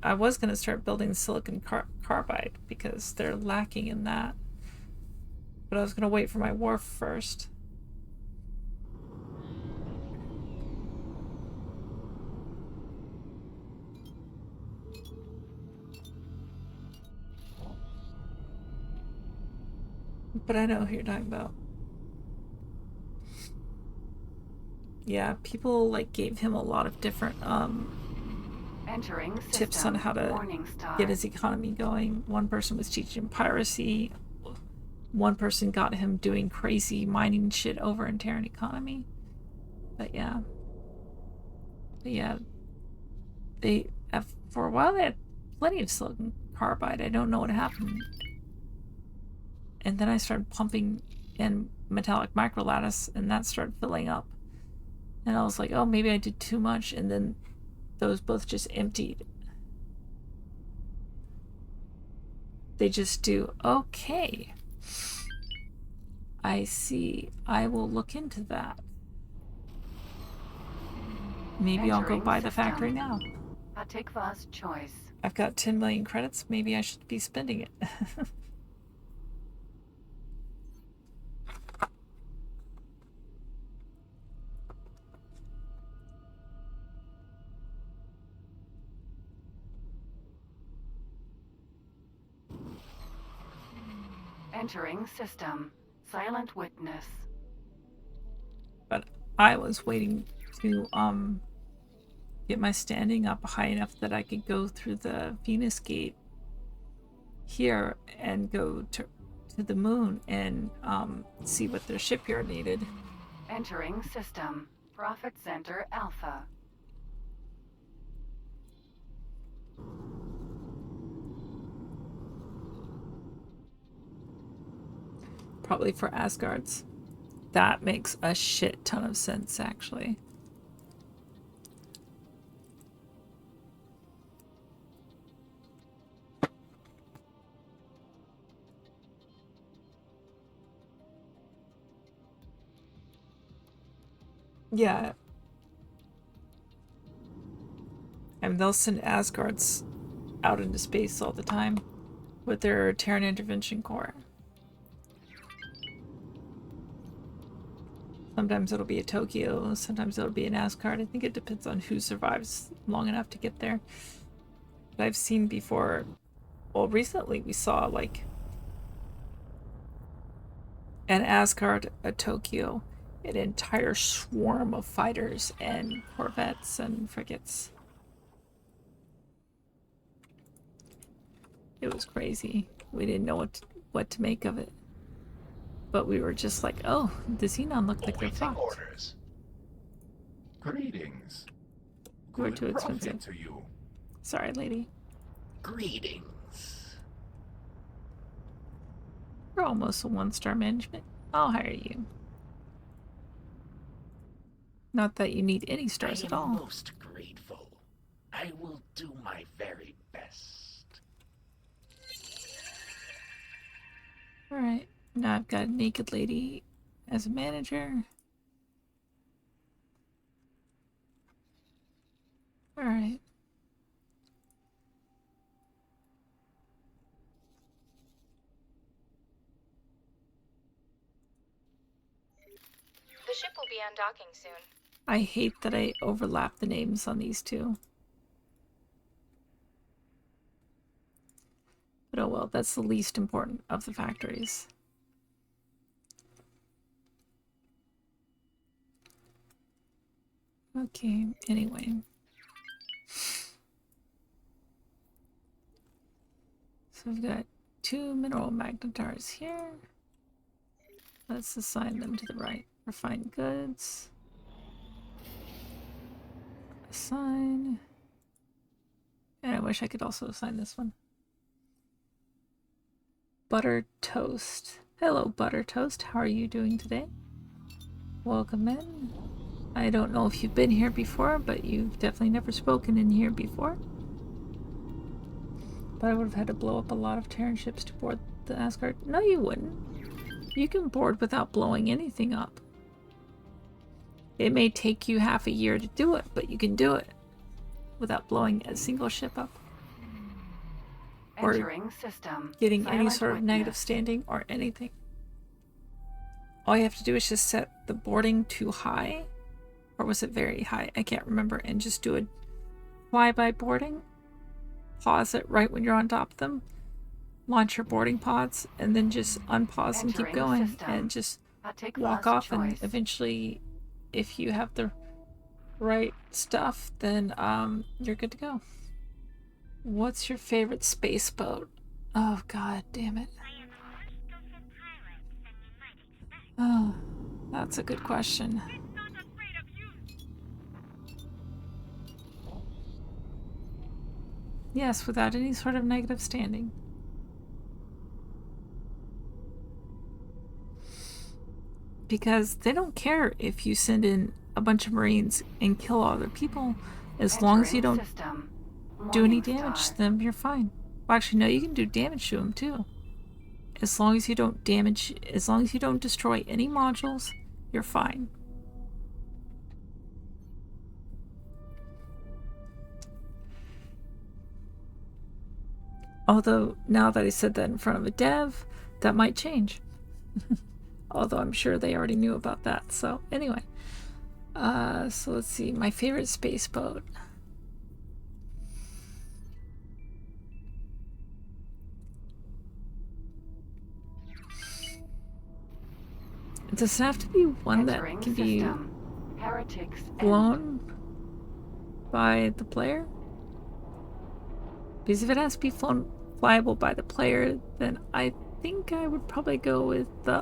I was gonna start building silicon carbide because they're lacking in that. But I was gonna wait for my wharf first. But I know who you're talking about. Yeah, people like gave him a lot of different
Entering system.
tips on how to
Warning star.
get his economy going. One person was teaching him piracy. One person got him doing crazy mining shit over in Terran economy. But yeah. They for a while they had plenty of silicon carbide. I don't know what happened. And then I started pumping in metallic microlattice, and that started filling up. And I was like, oh, maybe I did too much, and then those both just emptied. They just do. Okay. I see. I will look into that. Maybe I'll go
Entering
buy the
system.
factory now.
Hatikva's choice.
I've got 10 million credits. Maybe I should be spending it.
Entering system. Silent witness.
But I was waiting to get my standing up high enough that I could go through the Venus gate here and go to the moon and see what their shipyard needed.
Entering system. Profit Center Alpha.
Probably for Asgards. That makes a shit ton of sense, actually. Yeah. And they'll send Asgards out into space all the time with their Terran Intervention Corps. Sometimes it'll be a Tokyo, sometimes it'll be an Asgard. I think it depends on who survives long enough to get there. But I've seen before, well, recently we saw like an Asgard, a Tokyo, an entire swarm of fighters and corvettes and frigates. It was crazy. We didn't know what to make of it. But we were just like, oh, the Xenon looked like they're
Awaiting
fucked.
orders. Greetings.
You are
Good
too
profit
expensive.
to you.
Sorry, lady.
Greetings.
We're almost a 1-star management. I'll hire you. Not that you need any stars at all.
Most grateful. I will do my very best.
Alright. Now I've got a naked lady as a manager. Alright.
The ship will be undocking soon.
I hate that I overlap the names on these two. But oh well, that's the least important of the factories. Okay, anyway. So we've got 2 mineral magnetars here. Let's assign them to the right. Refined goods. Assign. And I wish I could also assign this one. Butter Toast. Hello, Butter Toast. How are you doing today? Welcome in. I don't know if you've been here before, but you've definitely never spoken in here before. But I would have had to blow up a lot of Terran ships to board the Asgard. No, you wouldn't. You can board without blowing anything up. It may take you half a year to do it, but you can do it without blowing a single ship up. Or
Entering system.
getting any
Silent
sort of
witness.
negative standing or anything. All you have to do is just set the boarding too high. Or was it very high? I can't remember. And just do a flyby boarding. Pause it right when you're on top of them. launch your boarding pods, and then just unpause and keep
Entering
going,
system.
and just
Take
walk
first
off. And
choice.
eventually, if you have the right stuff, then you're good to go. What's your favorite space boat? Oh god damn it.
I am a more skillful pilot than you might expect.
Oh, that's a good question.
It's not afraid of you.
Yes, without any sort of negative standing. Because they don't care if you send in a bunch of Marines and kill all other people. As long as you
Entering
don't
system.
do any
Morning
damage
star.
to them, you're fine. Well, actually, no, you can do damage to them too. As long as you don't damage, as long as you don't destroy any modules, you're fine. Although, now that I said that in front of a dev, that might change. Although I'm sure they already knew about that. So, anyway. So let's see. My favorite space boat. Does it have to be one that
Entering
can be
system. Heretics end.
blown by the player? Because if it has to be flyable by the player, then I think I would probably go with the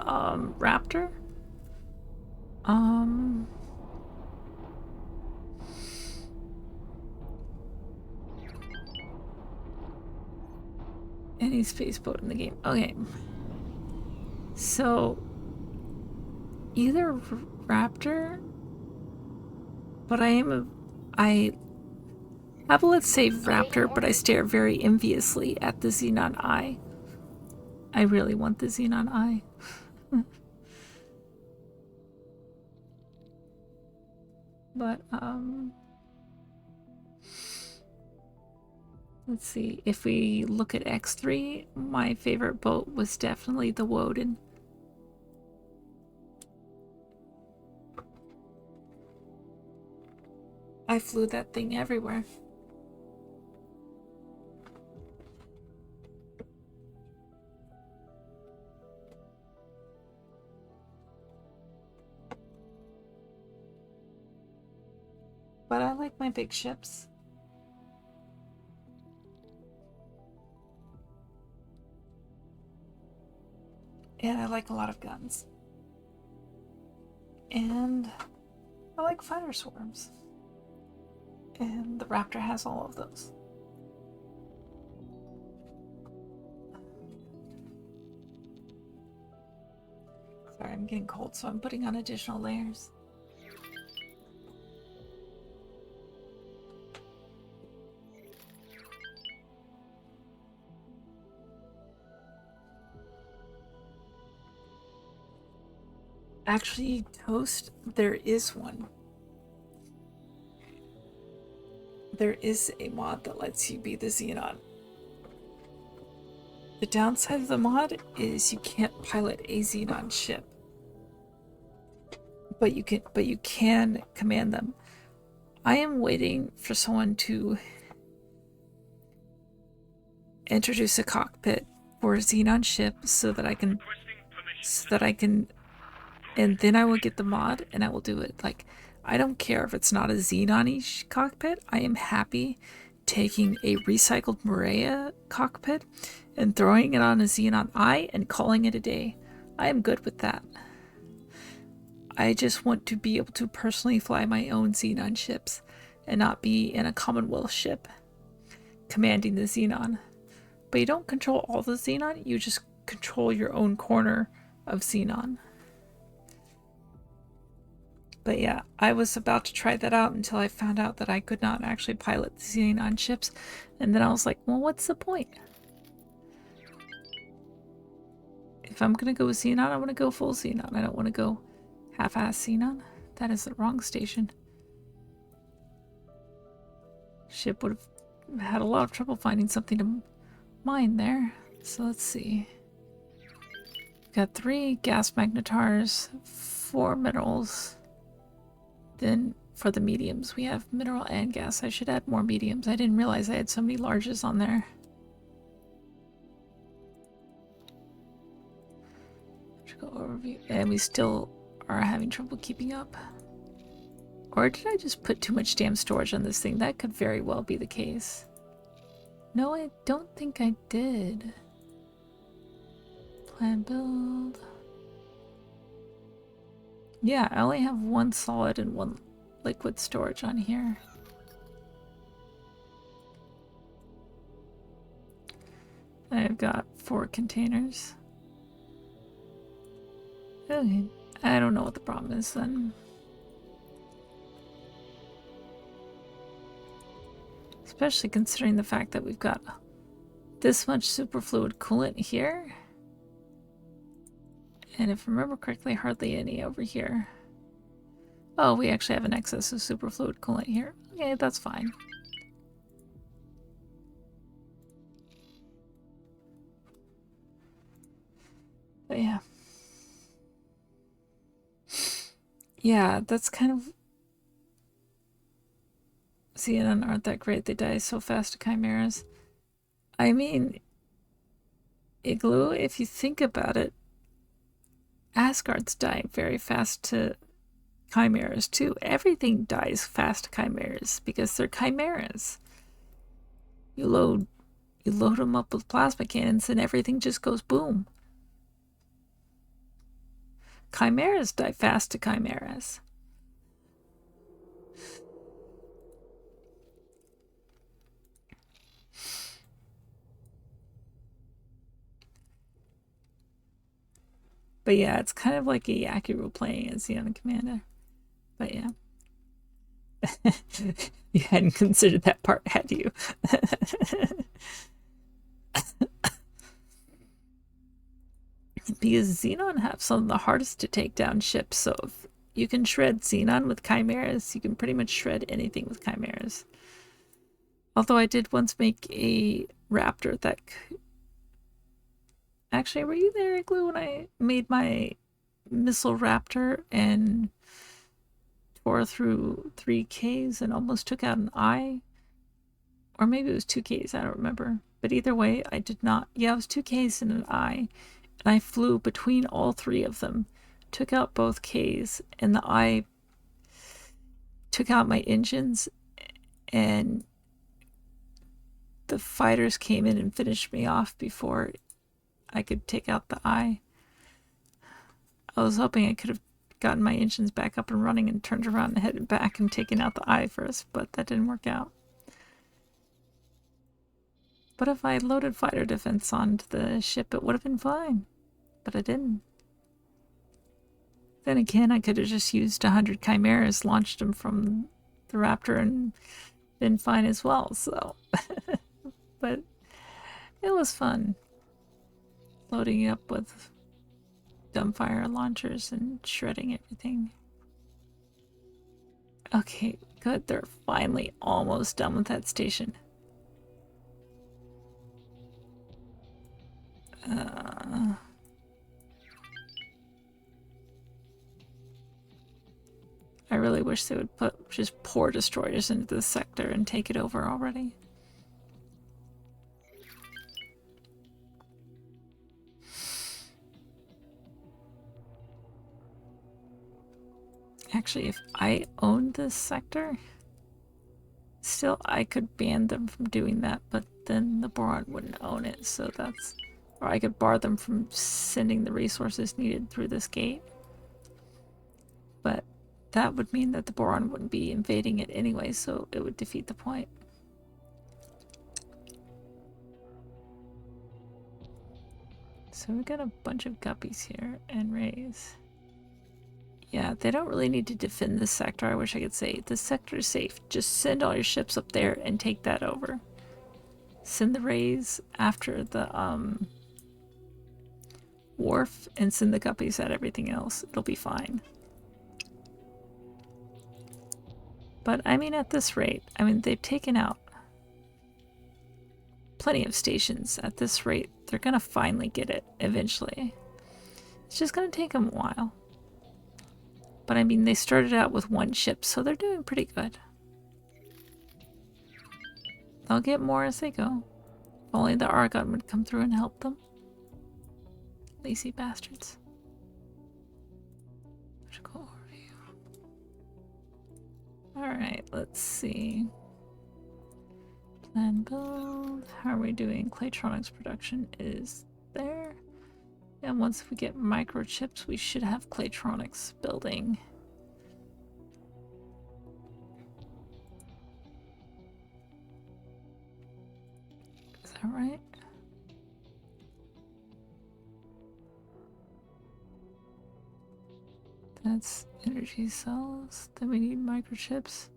Raptor. Any space boat in the game. Okay. So either Raptor, but I have a let's say Raptor, but I stare very enviously at the Xenon Eye. I really want the Xenon Eye. But let's see. If we look at X3, my favorite boat was definitely the Woden. I flew that thing everywhere. But I like my big ships. And I like a lot of guns. And I like fighter swarms. And the Raptor has all of those. Sorry, I'm getting cold, so I'm putting on additional layers. Actually, Toast, there is one. There is a mod that lets you be the Xenon. The downside of the mod is you can't pilot a Xenon ship. But you can command them. I am waiting for someone to introduce a cockpit for a Xenon ship so that I can and then I will get the mod and I will do it. Like, I don't care if it's not a Xenon-ish cockpit. I am happy taking a recycled Maria cockpit and throwing it on a Xenon Eye and calling it a day. I am good with that. I just want to be able to personally fly my own Xenon ships and not be in a Commonwealth ship commanding the Xenon. But you don't control all the Xenon, you just control your own corner of Xenon. But yeah, I was about to try that out until I found out that I could not actually pilot the Xenon ships. And then I was like, well, what's the point? If I'm going to go with Xenon, I want to go full Xenon. I don't want to go half-ass Xenon. That is the wrong station. Ship would have had a lot of trouble finding something to mine there. So let's see. We've got 3 gas magnetars, 4 minerals. Then for the mediums, we have mineral and gas. I should add more mediums. I didn't realize I had so many larges on there. Overview. And we still are having trouble keeping up. Or did I just put too much damn storage on this thing? That could very well be the case. No, I don't think I did. Plan build. Yeah, I only have one solid and one liquid storage on here. I've got 4 containers. Okay, I don't know what the problem is then. Especially considering the fact that we've got this much superfluid coolant here. And if I remember correctly, hardly any over here. Oh, we actually have an excess of superfluid coolant here. Okay, that's fine. But yeah. Yeah, that's kind of... Xenon aren't that great. They die so fast to chimeras. I mean, Igloo, if you think about it, Asgard's dying very fast to chimeras too. Everything dies fast to chimeras because they're chimeras. You load them up with plasma cannons and everything just goes boom. Chimeras die fast to chimeras. But yeah, it's kind of like a Yakiru playing as Xeon Commander. But yeah. You hadn't considered that part, had you? Because Xenon have some of the hardest to take down ships, so if you can shred Xenon with chimeras, you can pretty much shred anything with chimeras. Although I did once make a raptor that... Actually, were you there, Igloo, when I made my missile raptor and tore through 3 Ks and almost took out an eye? Or maybe it was 2 Ks, I don't remember. But either way, I did not... Yeah, it was 2 Ks and an eye. And I flew between all 3 of them, took out both Ks, and the eye took out my engines, and the fighters came in and finished me off before I could take out the eye. I was hoping I could have gotten my engines back up and running and turned around and headed back and taken out the eye first, but that didn't work out. But if I loaded fighter defense onto the ship, it would have been fine. But I didn't. Then again, I could have just used 100 chimeras, launched them from the Raptor, and been fine as well, so... But it was fun. Loading up with dumbfire launchers and shredding everything. Okay, good. They're finally almost done with that station. I really wish they would just pour destroyers into this sector and take it over already. Actually, if I owned this sector, still I could ban them from doing that, but then the Boron wouldn't own it, so that's... Or I could bar them from sending the resources needed through this gate. But that would mean that the Boron wouldn't be invading it anyway, so it would defeat the point. So we got a bunch of guppies here and rays. Yeah, they don't really need to defend this sector. I wish I could say this sector is safe. Just send all your ships up there and take that over. Send the rays after the wharf and send the guppies at everything else. It'll be fine. But I mean, at this rate, I mean, they've taken out plenty of stations. At this rate, they're gonna finally get it eventually. It's just gonna take them a while. But I mean, they started out with 1 ship, so they're doing pretty good. They'll get more as they go. If only the Argon would come through and help them. Lazy bastards. Logical overview. Alright, let's see. Plan build. How are we doing? Claytronics production is there. And once we get microchips, we should have Claytronics building. Is that right? That's energy cells. Then we need microchips.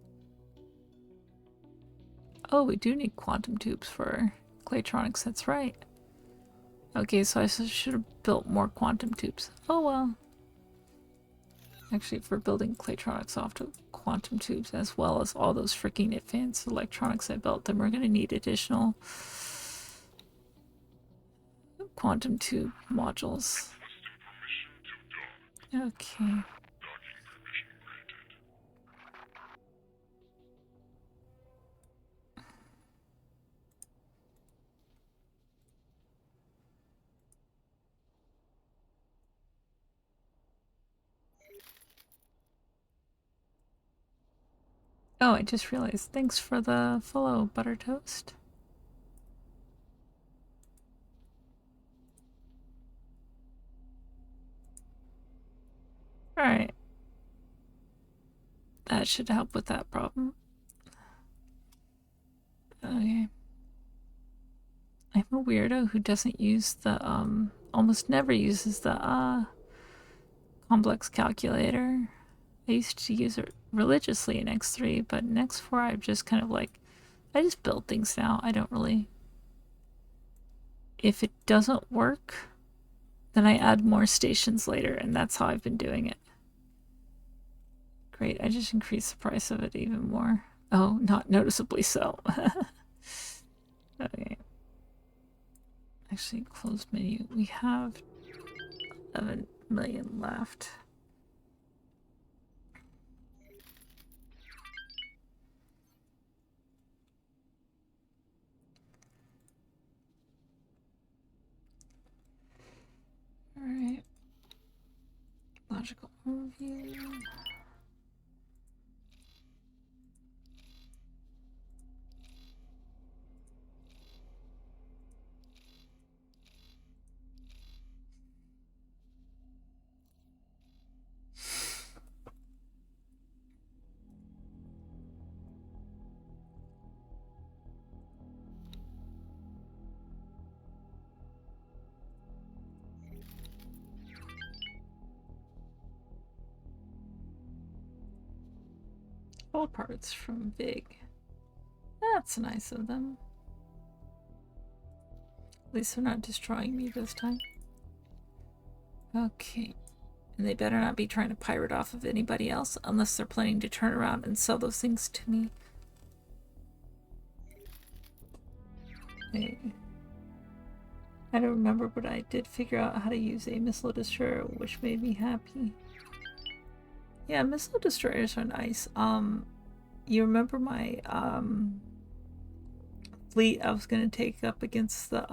Oh, we do need quantum tubes for Claytronics, that's right. Okay, so I should have built more quantum tubes. Oh well. Actually, if we're building Claytronics off to quantum tubes as well as all those freaking advanced electronics I built, then we're going to need additional quantum tube modules. Okay. Oh, I just realized. Thanks for the follow, Butter Toast. Alright. That should help with that problem. Okay. I'm a weirdo who doesn't use the, almost never uses the, complex calculator. I used to use it religiously in X3, but in X4 I've just kind of like, I just build things now. I don't really... If it doesn't work, then I add more stations later, and that's how I've been doing it. Great, I just increased the price of it even more. Oh, not noticeably so. Okay. Actually, close menu. We have 11 million left. Alright. Logical overview. All parts from Vig. That's nice of them. At least they're not destroying me this time. Okay. And they better not be trying to pirate off of anybody else unless they're planning to turn around and sell those things to me. Okay. I don't remember, but I did figure out how to use a missile destroyer, which made me happy. Yeah, missile destroyers are nice. You remember my fleet I was gonna take up against the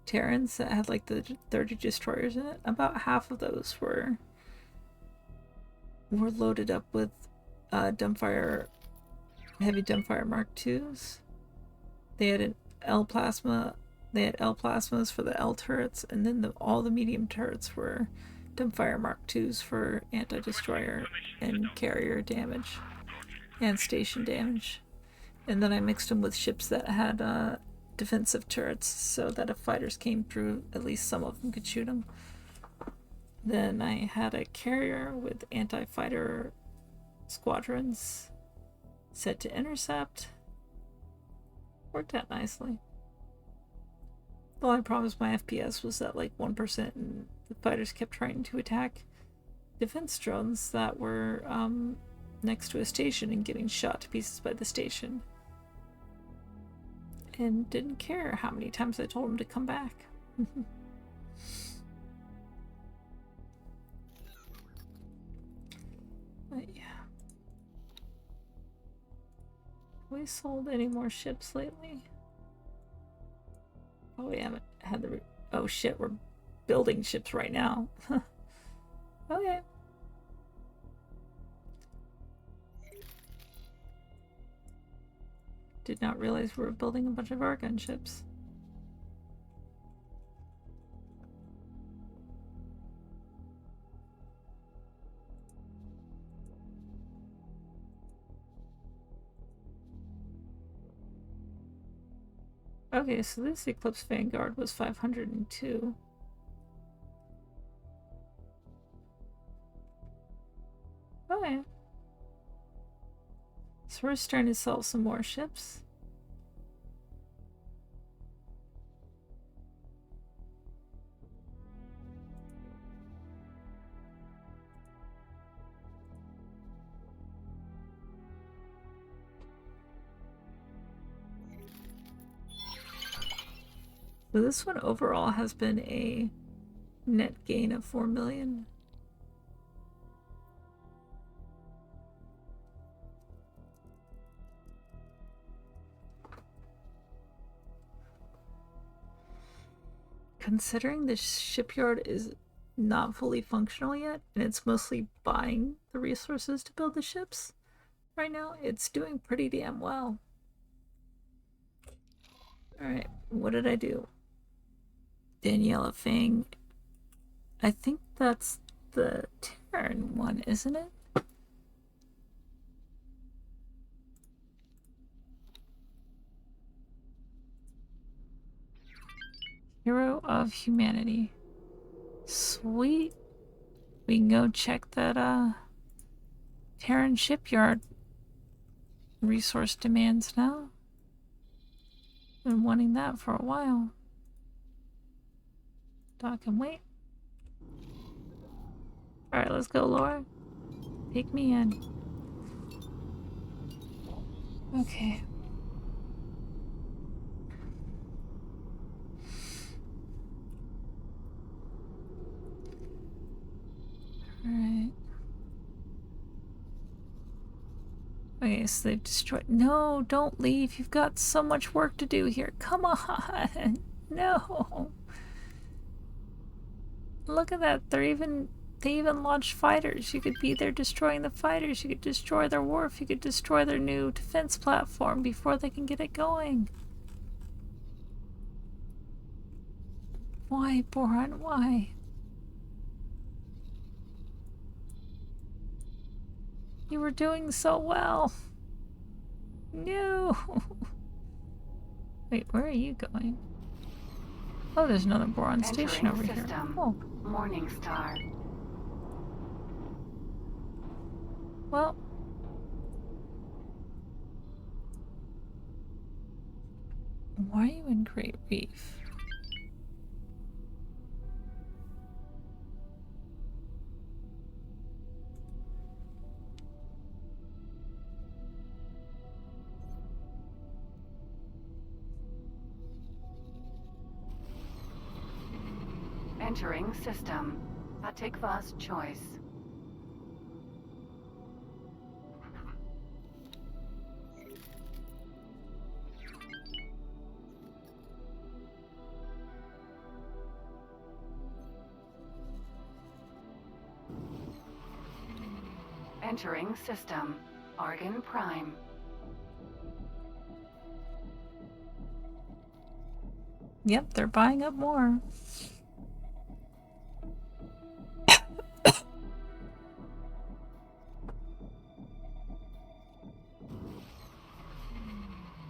Terrans that had like the 30 destroyers in it? About half of those were loaded up with dumbfire, heavy dumbfire Mark IIs. They had an L plasma. They had L plasmas for the L turrets, and then all the medium turrets were dumbfire Mark IIs for anti-destroyer and carrier damage and station damage. And then I mixed them with ships that had defensive turrets so that if fighters came through, at least some of them could shoot them. Then I had a carrier with anti-fighter squadrons set to intercept. Worked out nicely. The only problem is my FPS was at like 1%, and the fighters kept trying to attack defense drones that were next to a station and getting shot to pieces by the station. And didn't care how many times I told them to come back. But yeah. Have we sold any more ships lately? Oh, we haven't had the... Oh shit, we're building ships right now. Okay. did not realize we were building a bunch of our gunships. Okay, so this Eclipse Vanguard was 502. Okay. So we're starting to sell some more ships. So this one overall has been a net gain of 4 million. Considering the shipyard is not fully functional yet, and it's mostly buying the resources to build the ships right now, it's doing pretty damn well. Alright, what did I do? Daniela Fang. I think that's the Terran one, isn't it? Hero of Humanity. Sweet. We can go check that Terran shipyard resource demands now. Been wanting that for a while. Dock and wait. Alright, let's go, Laura. Take me in. Okay. Alright. Okay, so they've destroyed. No, don't leave. You've got so much work to do here. Come on. No. Look at that. They even launched fighters. You could be there destroying the fighters. You could destroy their wharf. You could destroy their new defense platform before they can get it going. Why, Boran? Why? You were doing so well. No. Wait, where are you going? Oh, there's another Boron station over here. Oh.
Morningstar.
Well. Why are you in Great Reef?
Entering system. Atikva's choice. Entering system. Argon Prime.
Yep, they're buying up more.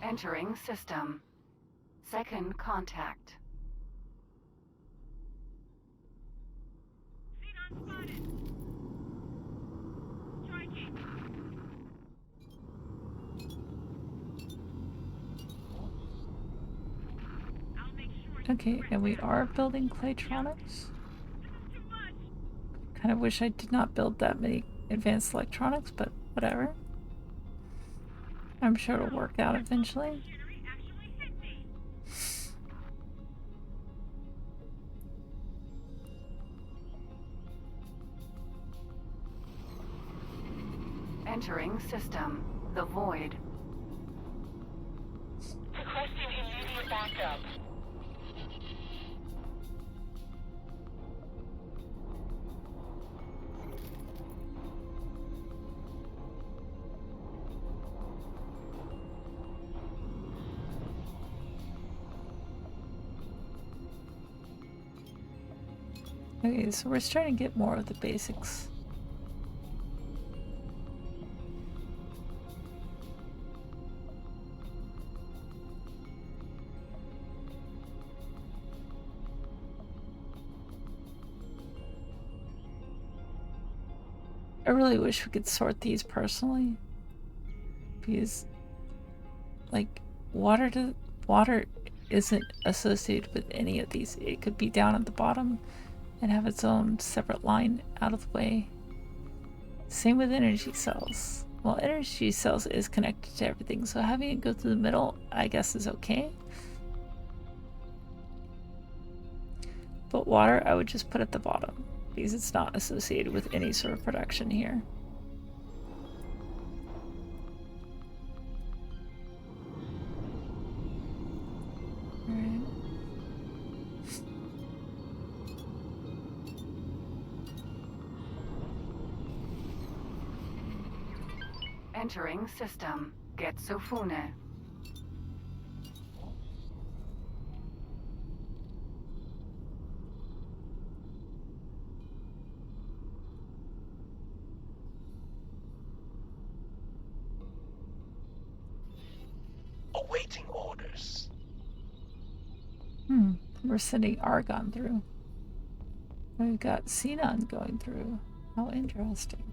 Entering system. Second contact.
Xenon spotted. Striking. I'll make sure.
Okay, and we are building Claytronics.
This is too much.
Kind of wish I did not build that many advanced electronics, but whatever. I'm sure it'll work out eventually.
Machinery actually hit me.
Entering system. The Void.
Requesting immediate backup.
Okay, so we're starting to get more of the basics. I really wish we could sort these personally. Because, like, water isn't associated with any of these. It could be down at the bottom and have its own separate line out of the way. Same with energy cells. Well, energy cells is connected to everything, so having it go through the middle, I guess, is okay. But water, I would just put at the bottom, because it's not associated with any sort of production here. Alright.
Entering system. Getsufune.
Awaiting orders.
We're sending Argon through. We've got Xenon going through. How interesting.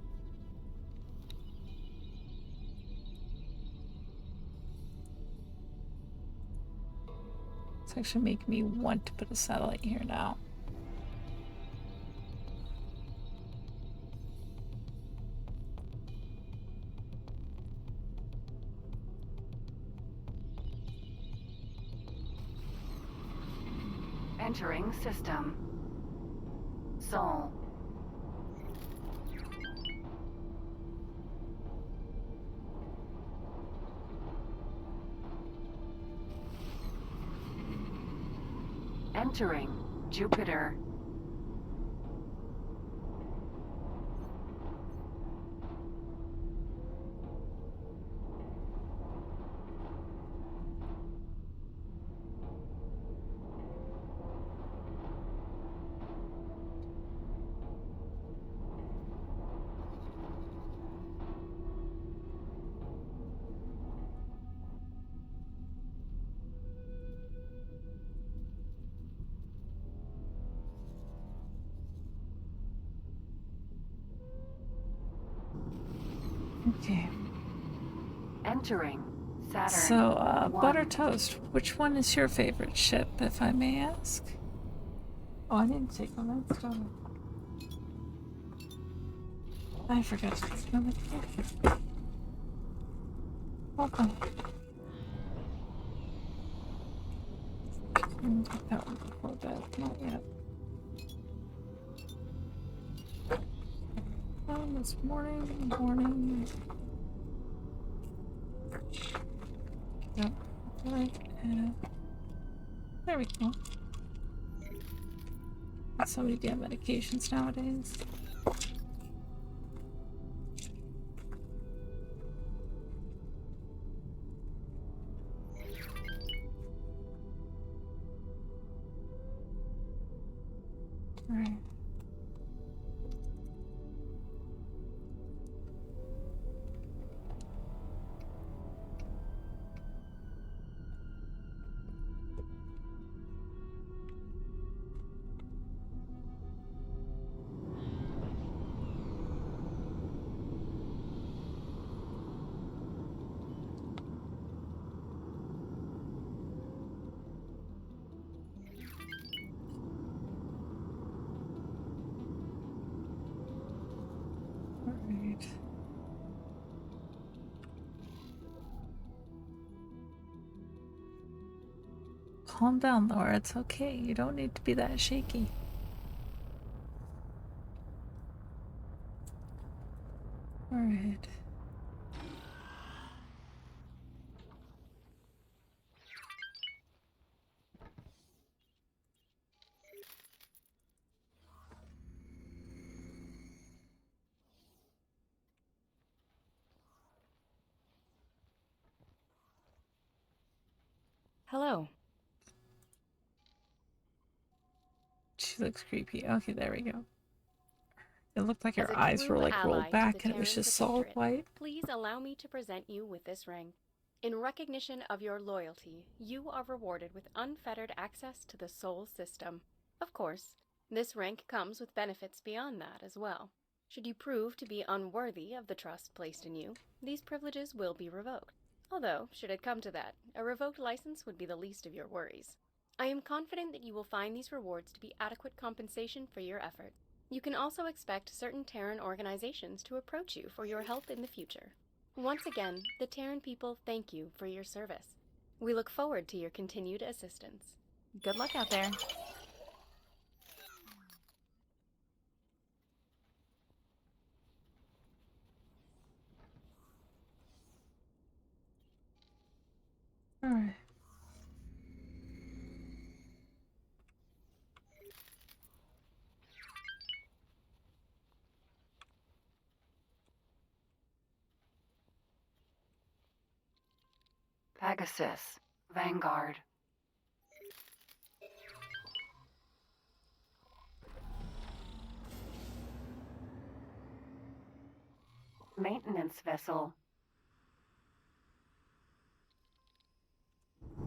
It's actually making me want to put a satellite here now.
Entering system. Sol. Entering Jupiter.
Okay.
Entering Saturn.
So,
1.
Butter Toast, which one is your favorite ship, if I may ask? Oh, I didn't take my notes down. I forgot to take my notes down. Welcome. Take that one before bed. Not yet. This morning. Yep. Right. There we go. Got so many damn medications nowadays. Alright. Alright. Calm down, Laura. It's okay. You don't need to be that shaky. Alright.
Hello.
She looks creepy. Okay, there we go. It looked like
As
her
a
eyes
true
were like
ally
rolled
to
back
the
and it was
Terran
just solid
Protectorate,
white.
Please allow me to present you with this ring. In recognition of your loyalty, you are rewarded with unfettered access to the Sol system. Of course, this rank comes with benefits beyond that as well. Should you prove to be unworthy of the trust placed in you, these privileges will be revoked. Although, should it come to that, a revoked license would be the least of your worries. I am confident that you will find these rewards to be adequate compensation for your effort. You can also expect certain Terran organizations to approach you for your help in the future. Once again, the Terran people thank you for your service. We look forward to your continued assistance.
Good luck out there.
Alright.
Pegasus, Vanguard. Maintenance vessel.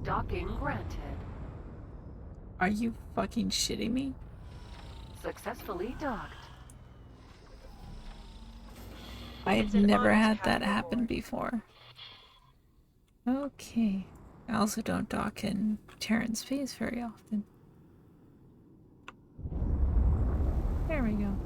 Docking granted.
Are you fucking shitting me?
Successfully docked.
I've
It's an
never
honor to
had
have
that
you
happen
aboard.
before. Okay. I also don't dock in Terran space very often. There we go.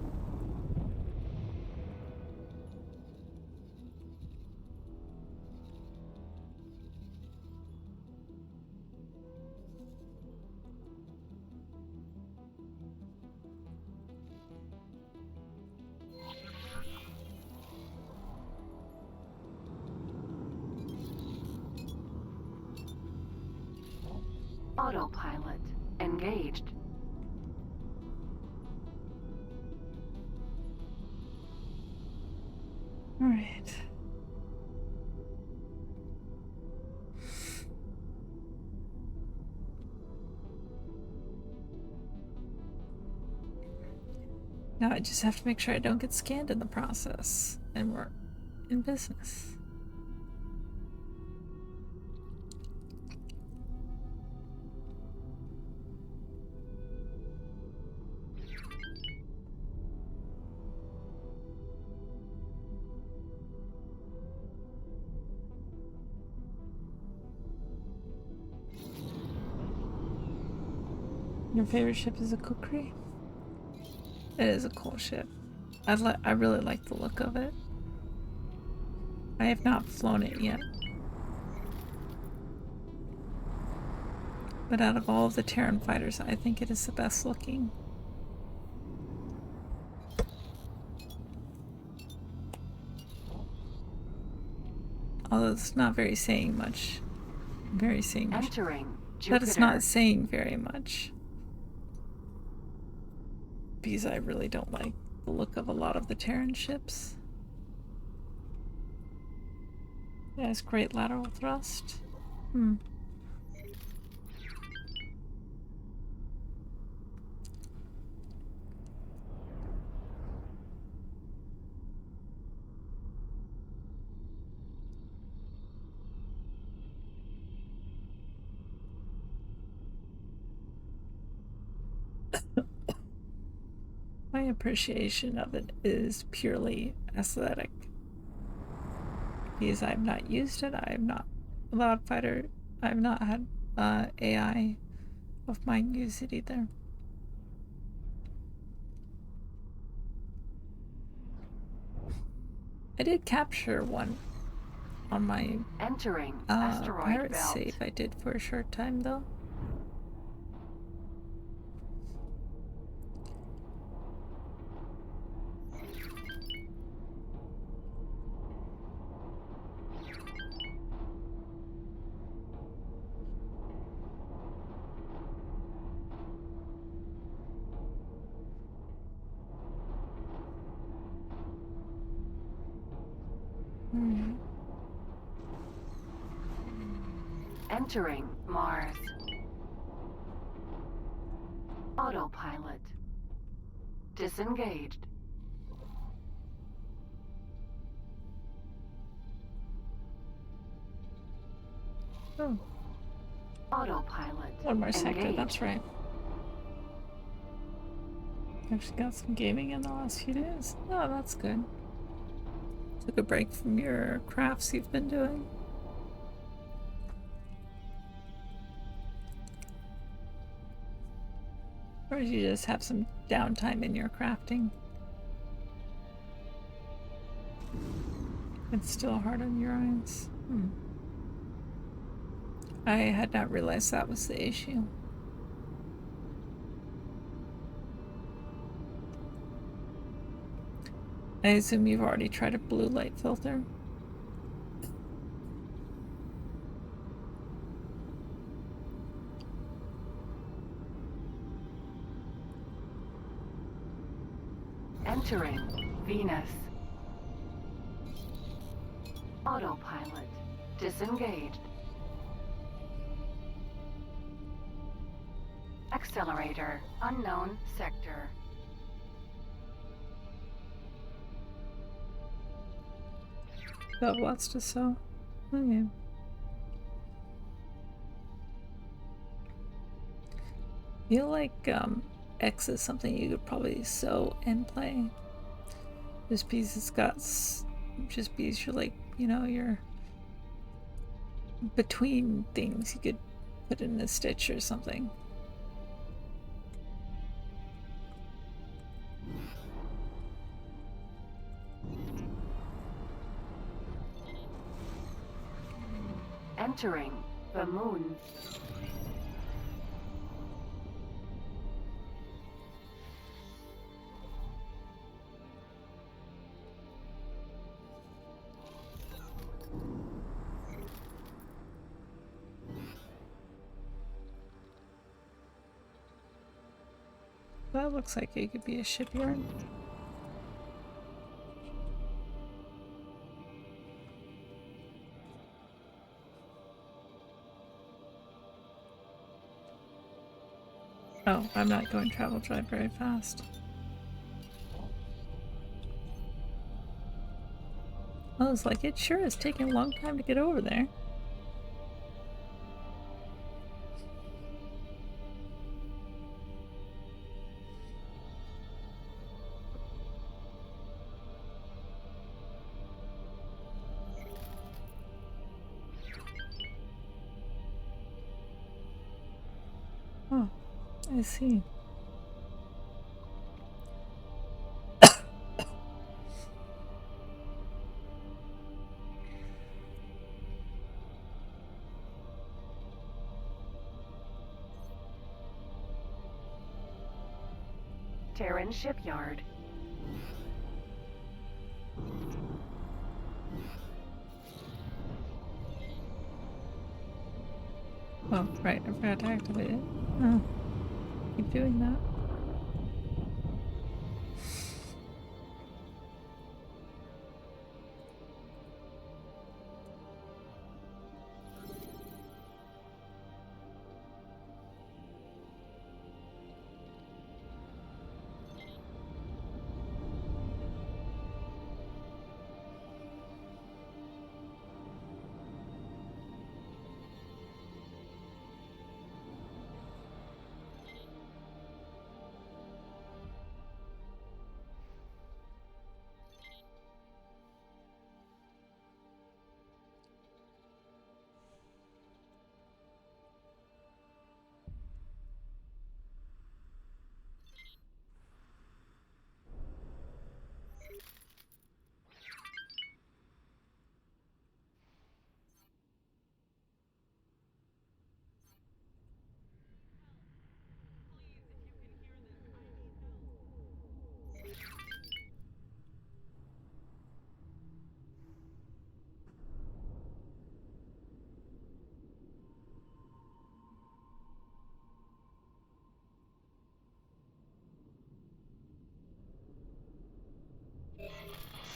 Autopilot engaged.
All right. Now I just have to make sure I don't get scanned in the process, and we're in business. Your favorite ship is a Kukri? It is a cool ship. I really like the look of it. I have not flown it yet. But out of all of the Terran fighters, I think it is the best looking. Although it's not very saying much. Very saying much.
Entering
But it's not
Jupiter.
saying very much. Because I really don't like the look of a lot of the Terran ships. It has great lateral thrust. My appreciation of it is purely aesthetic. Because I've not used it, I'm not a loud fighter. I've not had AI of mine use it either. I did capture one on my
Entering asteroid
pirate
belt.
save I did for a short time though.
Entering Mars. Autopilot Autopilot. Disengaged.
Oh,
Autopilot.
one more sector,
Engaged.
that's right. Actually got some gaming in the last few days. Oh, that's good. Took a break from your crafts you've been doing. Or did you just have some downtime in your crafting? It's still hard on your eyes. I had not realized that was the issue. I assume you've already tried a blue light filter.
Entering Venus. Autopilot. Disengaged. Accelerator. Unknown sector.
Got lots to sew. Okay. Feel like X is something you could probably sew and play. This piece has got just because you're like, you know, you're between things. You could put in a stitch or something.
Entering the moon.
That looks like it could be a shipyard. Oh, I'm not going travel drive very fast. I was like, it sure is taking a long time to get over there. Oh, I see.
Terran shipyard.
Oh, right, I forgot to activate it. Oh, keep doing that.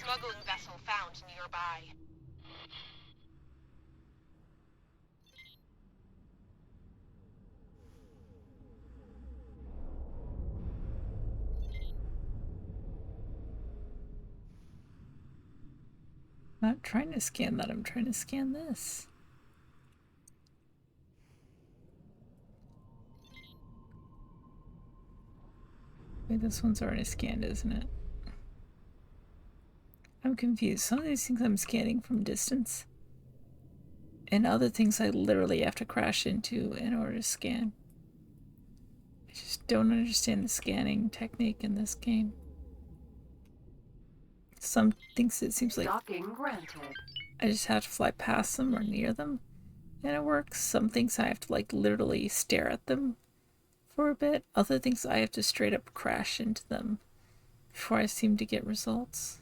Smuggling vessel found nearby.
I'm not trying to scan that, I'm trying to scan this. Wait, this one's already scanned, isn't it? I'm confused. Some of these things I'm scanning from distance, and other things I literally have to crash into in order to scan. I just don't understand the scanning technique in this game. Some things it seems like
Docking granted.
I just have to fly past them or near them and it works. Some things I have to like literally stare at them for a bit. Other things I have to straight up crash into them before I seem to get results.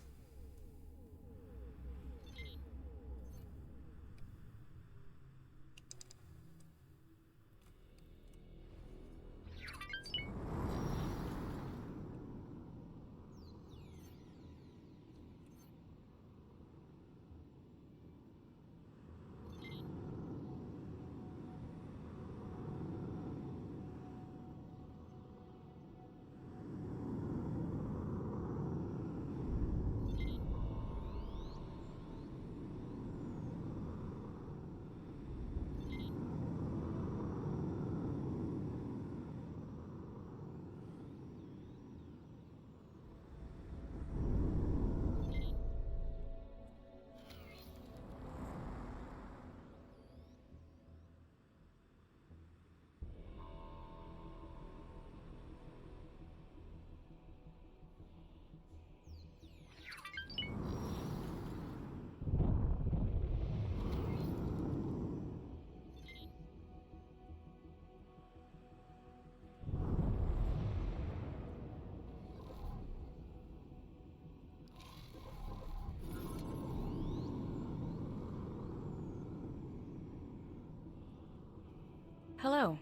Hello.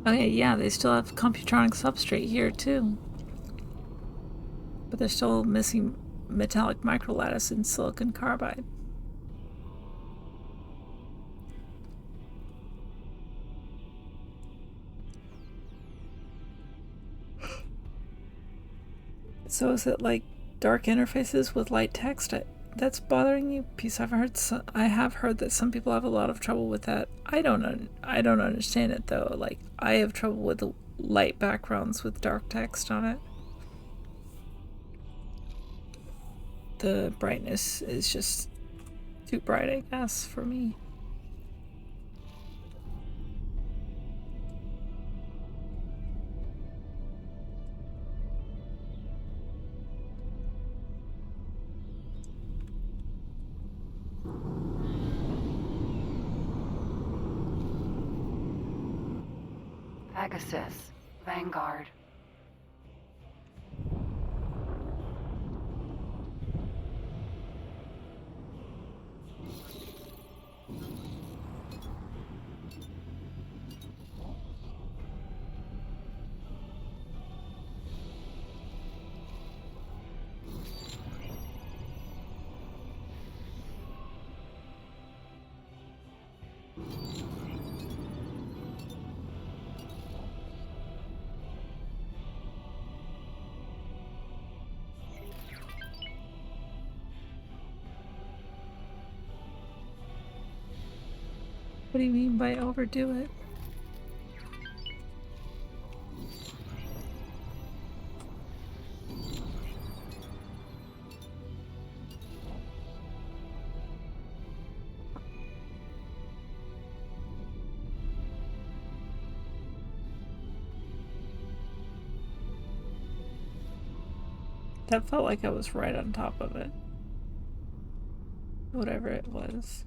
Okay, yeah, they still have Computronic substrate here too. But they're still missing metallic microlattice and silicon carbide. So is it like dark interfaces with light text that's bothering you? Because I have heard that some people have a lot of trouble with that. I don't understand it though. Like I have trouble with light backgrounds with dark text on it. The brightness is just too bright, I guess, for me.
Pegasus, Vanguard.
What do you mean by overdo it? That felt like I was right on top of it. Whatever it was.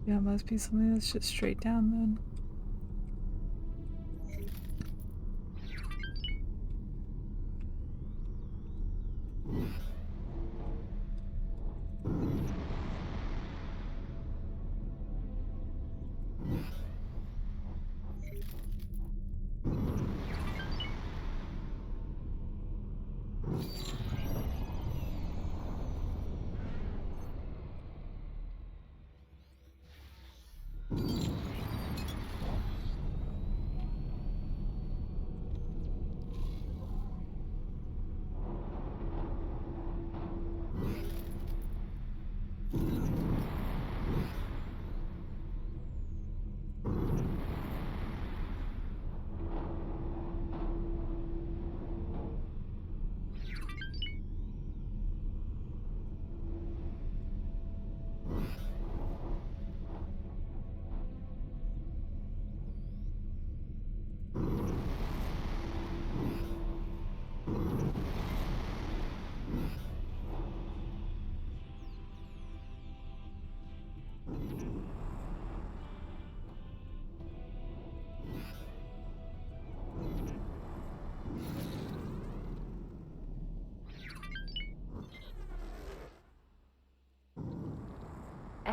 Yeah, it must be something that's just straight down then.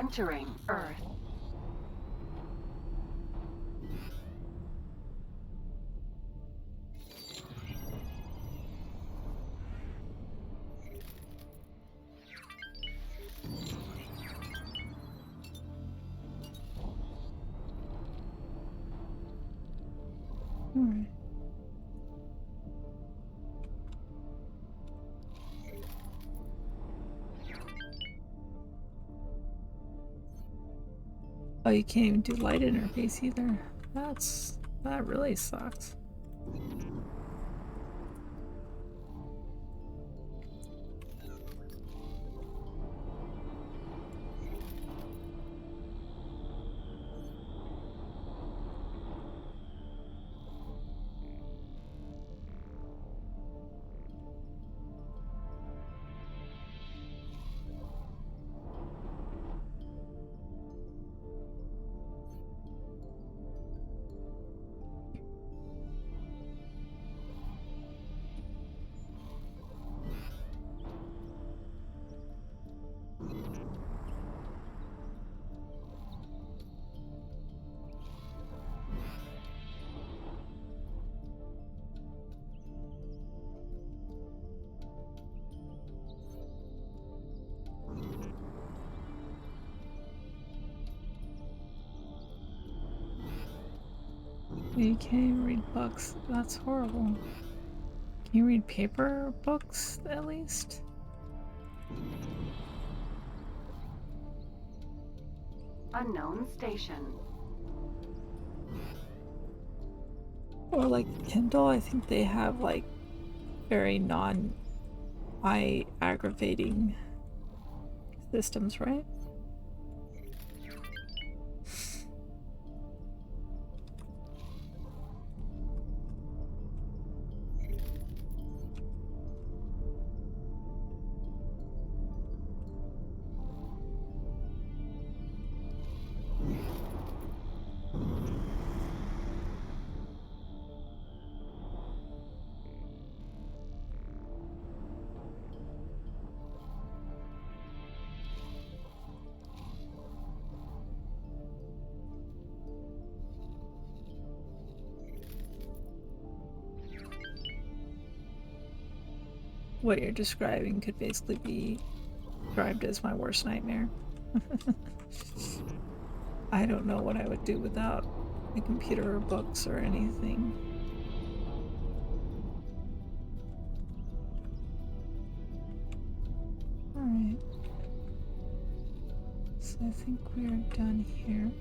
Entering Earth.
Alright. Oh, you can't even do light interface either. That really sucks. You can't even read books. That's horrible. Can you read paper books at least?
Unknown station.
Or like Kindle, I think they have like very non-eye aggravating systems, right? What you're describing could basically be described as my worst nightmare. I don't know what I would do without a computer or books or anything. Alright. So I think we are done here.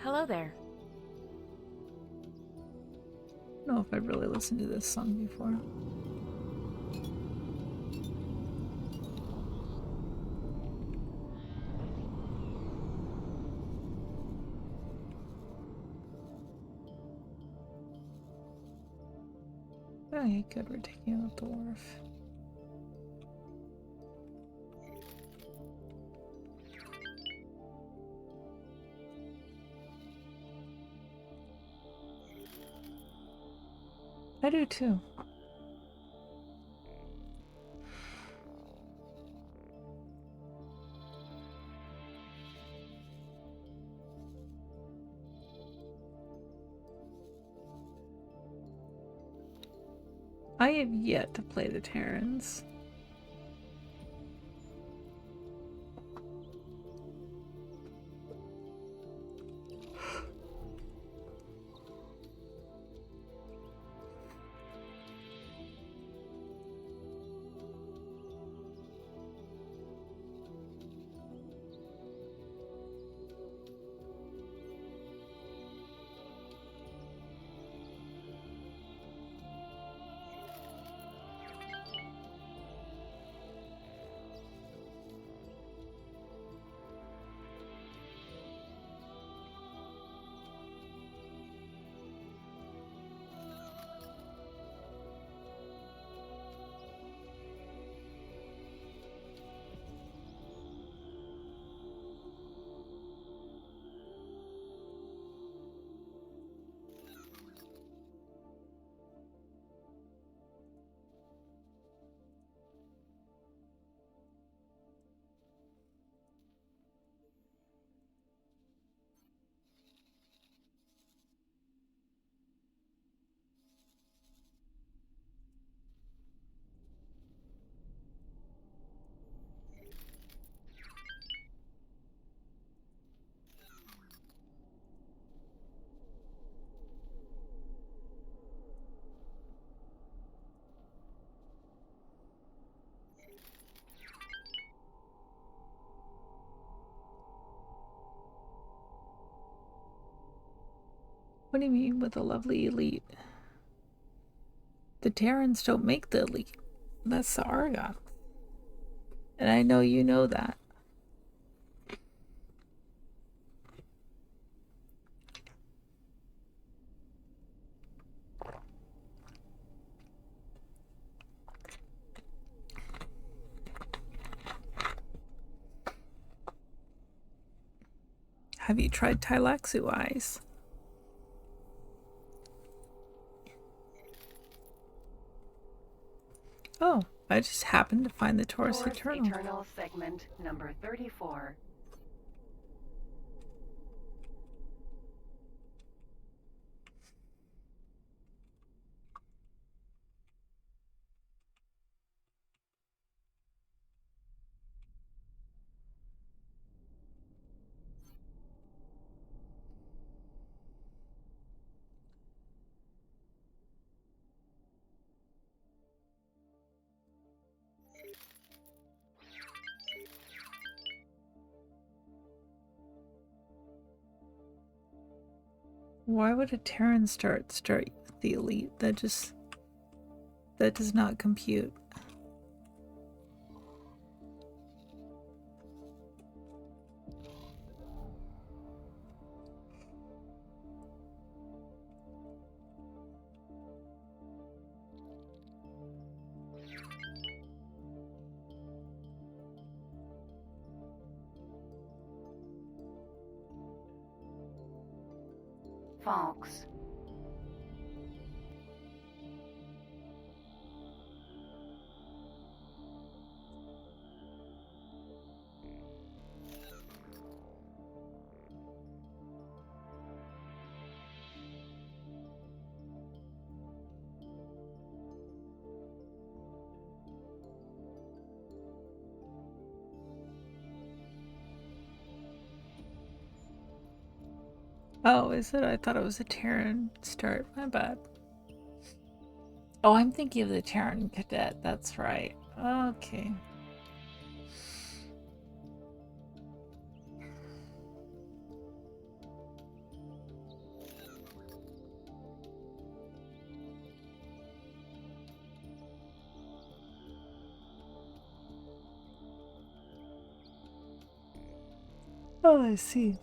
Hello there.
I don't know if I've really listened to this song before. Oh yeah, good, we're taking out the wharf. I do too. I have yet to play the Terrans. What do you mean with a lovely elite? The Terrans don't make the elite. That's the Argon. And I know you know that. Have you tried Tylaxu eyes? Oh, I just happened to find the Taurus Eternal.
Eternal segment number 34.
Why would a Terran start with the elite? That does not compute.
Fox.
Oh, is it? I thought it was a Terran start. My bad. Oh, I'm thinking of the Terran cadet. That's right. Okay. Oh, I see.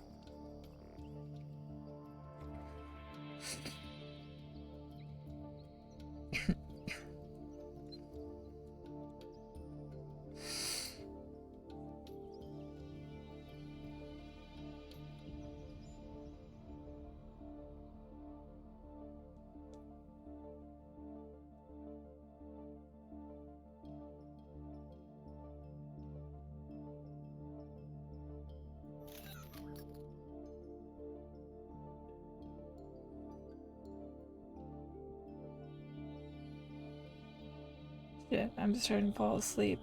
Shit, I'm starting to fall asleep.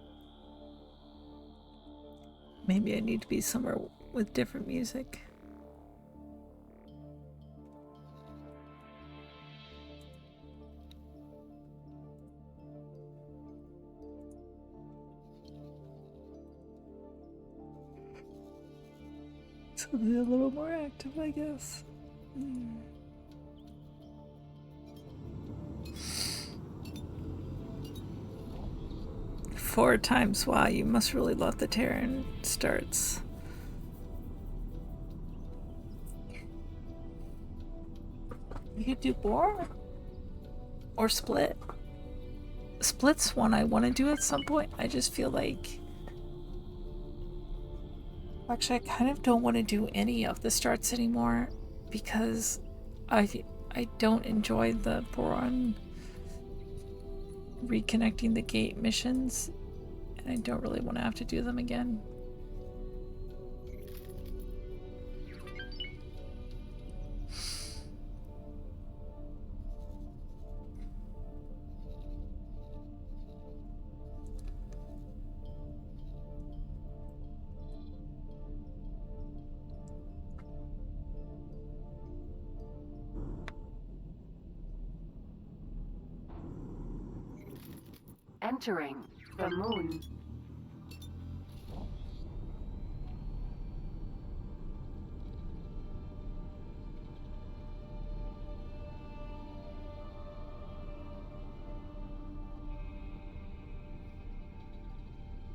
Maybe I need to be somewhere with different music. Something a little more active, I guess. 4 times. Wow, you must really love the Terran starts. You could do more? Or Split. Split's one I want to do at some point. I just feel like... Actually, I kind of don't want to do any of the starts anymore because I don't enjoy the Boron reconnecting the gate missions, and I don't really want to have to do them again.
Entering the moon.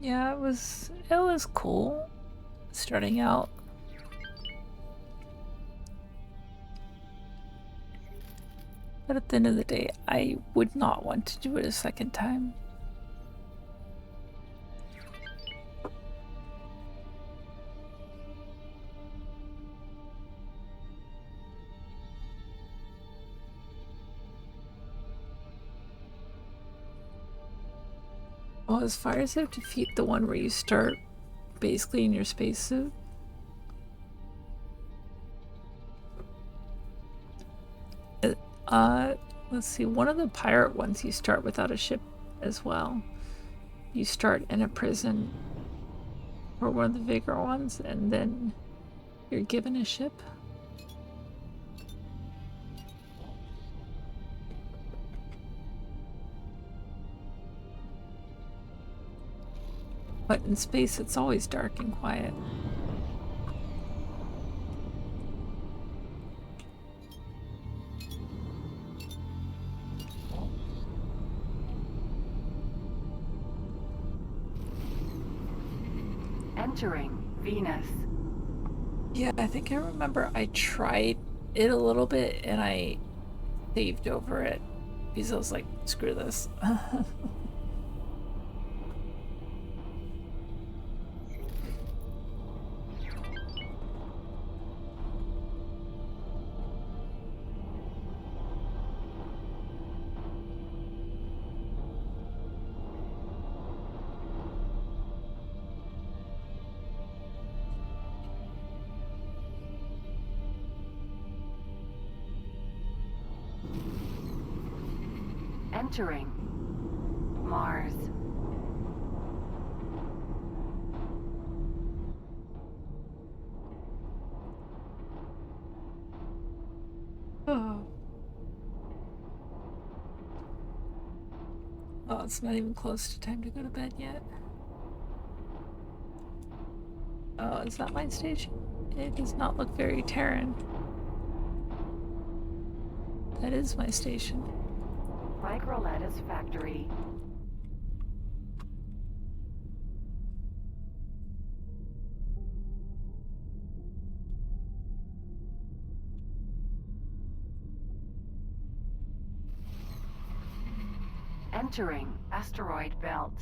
Yeah, it was cool starting out. But at the end of the day, I would not want to do it a second time. Well, as far as I defeat the one where you start basically in your spacesuit. Let's see, one of the pirate ones you start without a ship as well. You start in a prison for one of the bigger ones, and then you're given a ship. But in space, it's always dark and quiet.
Entering Venus.
Yeah, I think I remember I tried it a little bit and I saved over it because I was like, screw this.
Entering Mars.
Oh. Oh, it's not even close to time to go to bed yet. Oh, is that my station? It does not look very Terran. That is my station.
Microlettuce Factory. Entering Asteroid Belt.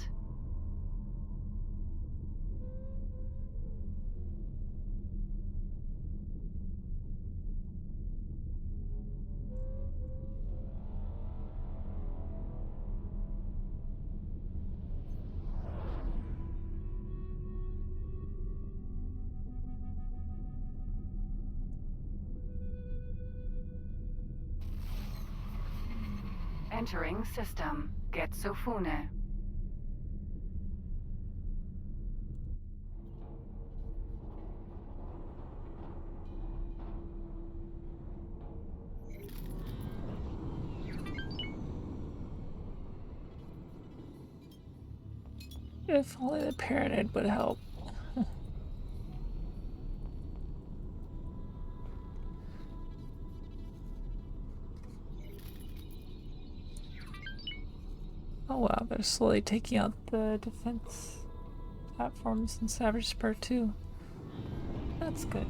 Entering system. Getsofune.
If only the Pyramid would help. Oh wow, they're slowly taking out the defense platforms in Savage Spur too. That's good.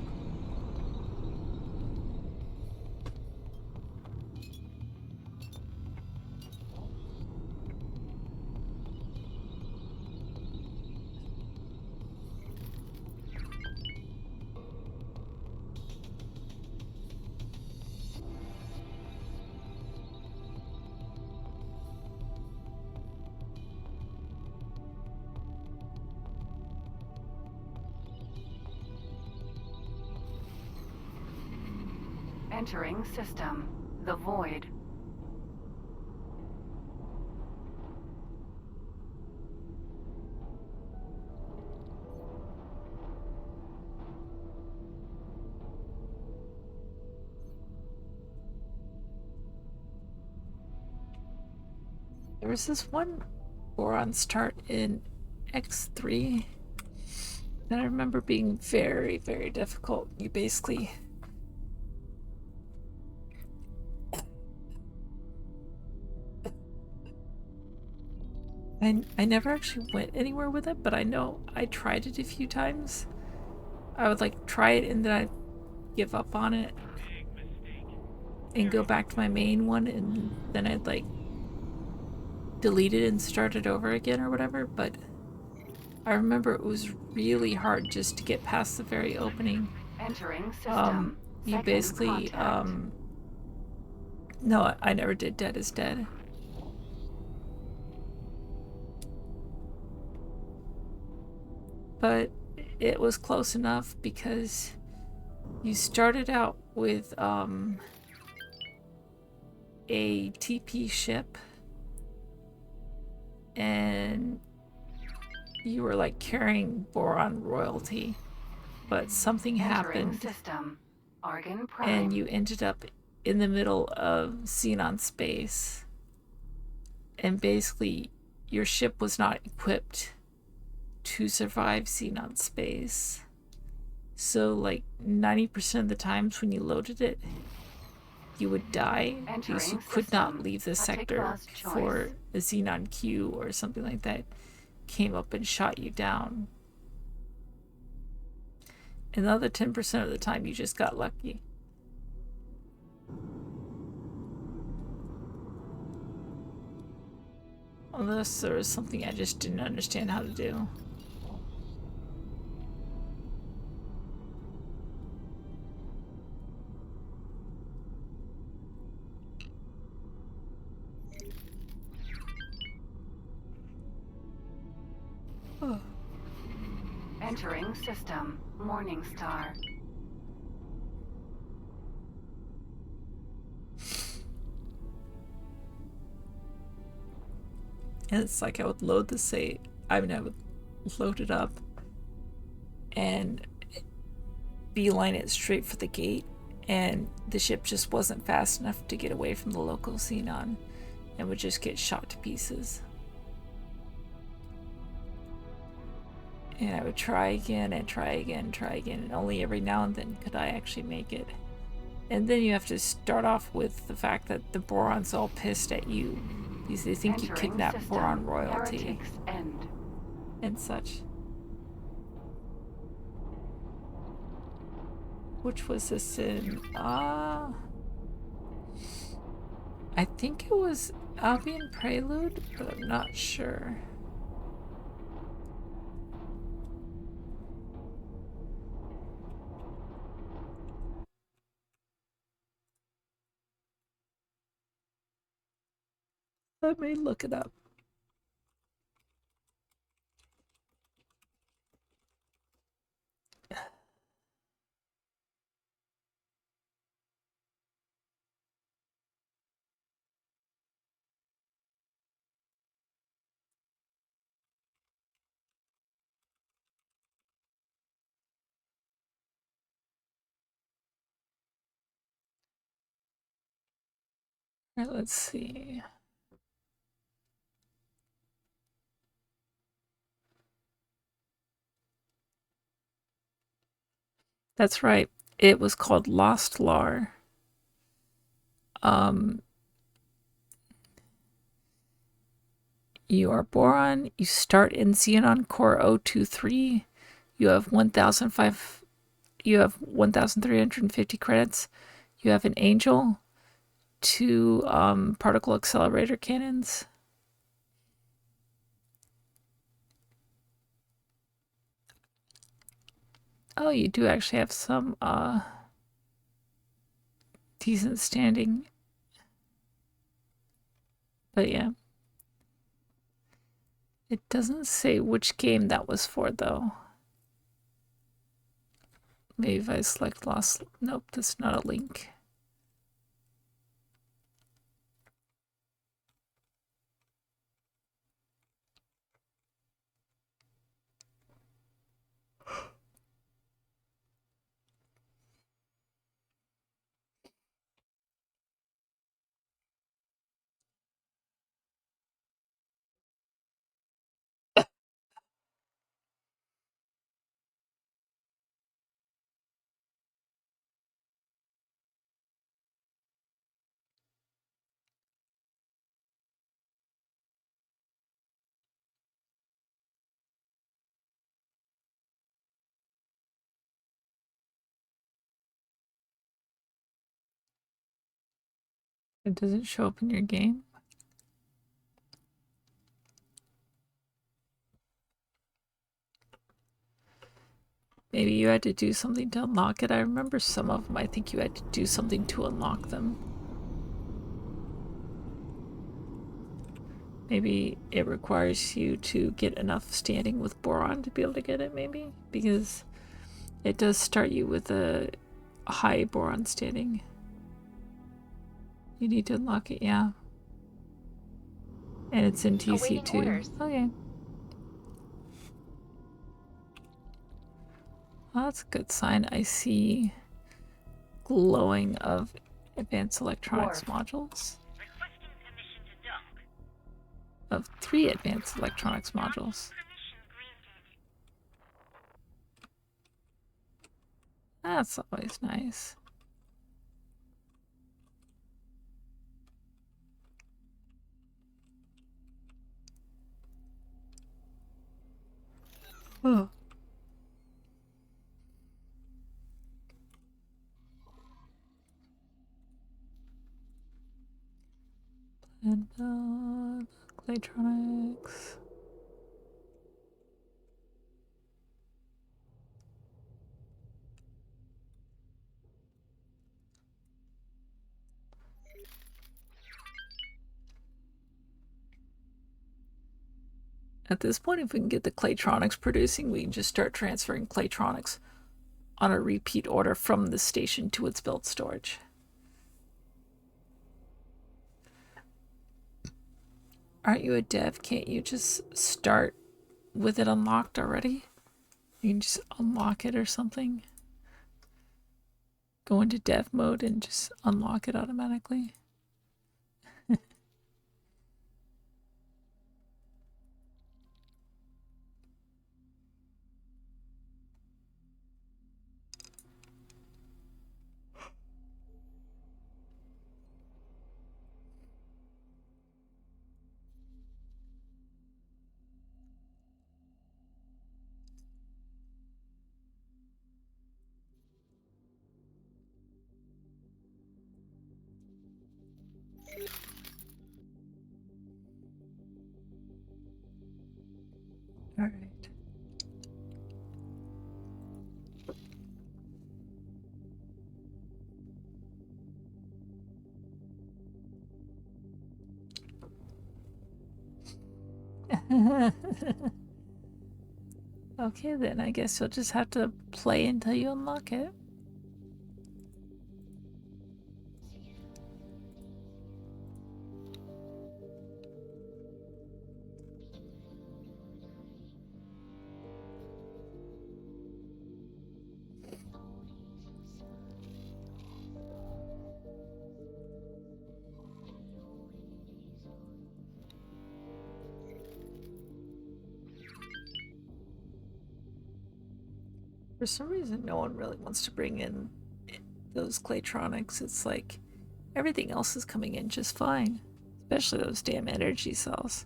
Entering system. The Void.
There was this one Boron start in X3 that I remember being very, very difficult. You basically I never actually went anywhere with it, but I know I tried it a few times. I would like try it and then I'd give up on it and go back to my main one, and then I'd like delete it and start it over again or whatever. But I remember it was really hard just to get past the very opening.
Entering system.
You
Second
basically
contact.
no, I never did Dead is Dead. But it was close enough because you started out with a TP ship and you were like carrying boron royalty, but something
Entering
happened
system. Argon Prime.
and you ended up in the middle of Xenon space, and basically your ship was not equipped to survive Xenon space. So like 90% of the times when you loaded it, you would die because you could not leave the sector for a Xenon Q or something like that came up and shot you down. And the other 10% of the time you just got lucky. Unless there was something I just didn't understand how to do. Oh.
Entering system. Morningstar.
And it's like I would load the save. I mean, I would load it up and beeline it straight for the gate, and the ship just wasn't fast enough to get away from the local Xenon and would just get shot to pieces. And I would try again and try again, and only every now and then could I actually make it. And then you have to start off with the fact that the Boron's all pissed at you because they think you kidnapped Boron royalty and such. Which was this in? I think it was Albion Prelude, but I'm not sure. Let me look it up. All right, let's see. That's right. It was called Lost Lar. You are Boron. You start in Xenon Core 023. You have 1,350 credits. You have an Angel, 2 particle accelerator cannons. Oh, you do actually have some decent standing. But yeah. It doesn't say which game that was for though. Maybe if I select Lost. Nope, that's not a link. It doesn't show up in your game. Maybe you had to do something to unlock it. I remember some of them. I think you had to do something to unlock them. Maybe it requires you to get enough standing with Boron to be able to get it, maybe? Because it does start you with a high Boron standing. You need to unlock it, yeah. And it's in TC
Awaiting
too.
orders.
Okay. Well, that's a good sign. I see glowing of advanced electronics modules.
Requesting permission to dock.
Of 3 advanced electronics modules.
Permission granted.
That's always nice. Oh. And Claytronics. At this point, if we can get the Claytronics producing, we can just start transferring Claytronics on a repeat order from the station to its built storage. Aren't you a dev? Can't you just start with it unlocked already? You can just unlock it or something. Go into dev mode and just unlock it automatically. All right. Okay, then I guess you'll just have to play until you unlock it. For some reason, no one really wants to bring in those Claytronics. It's like everything else is coming in just fine, especially those damn energy cells.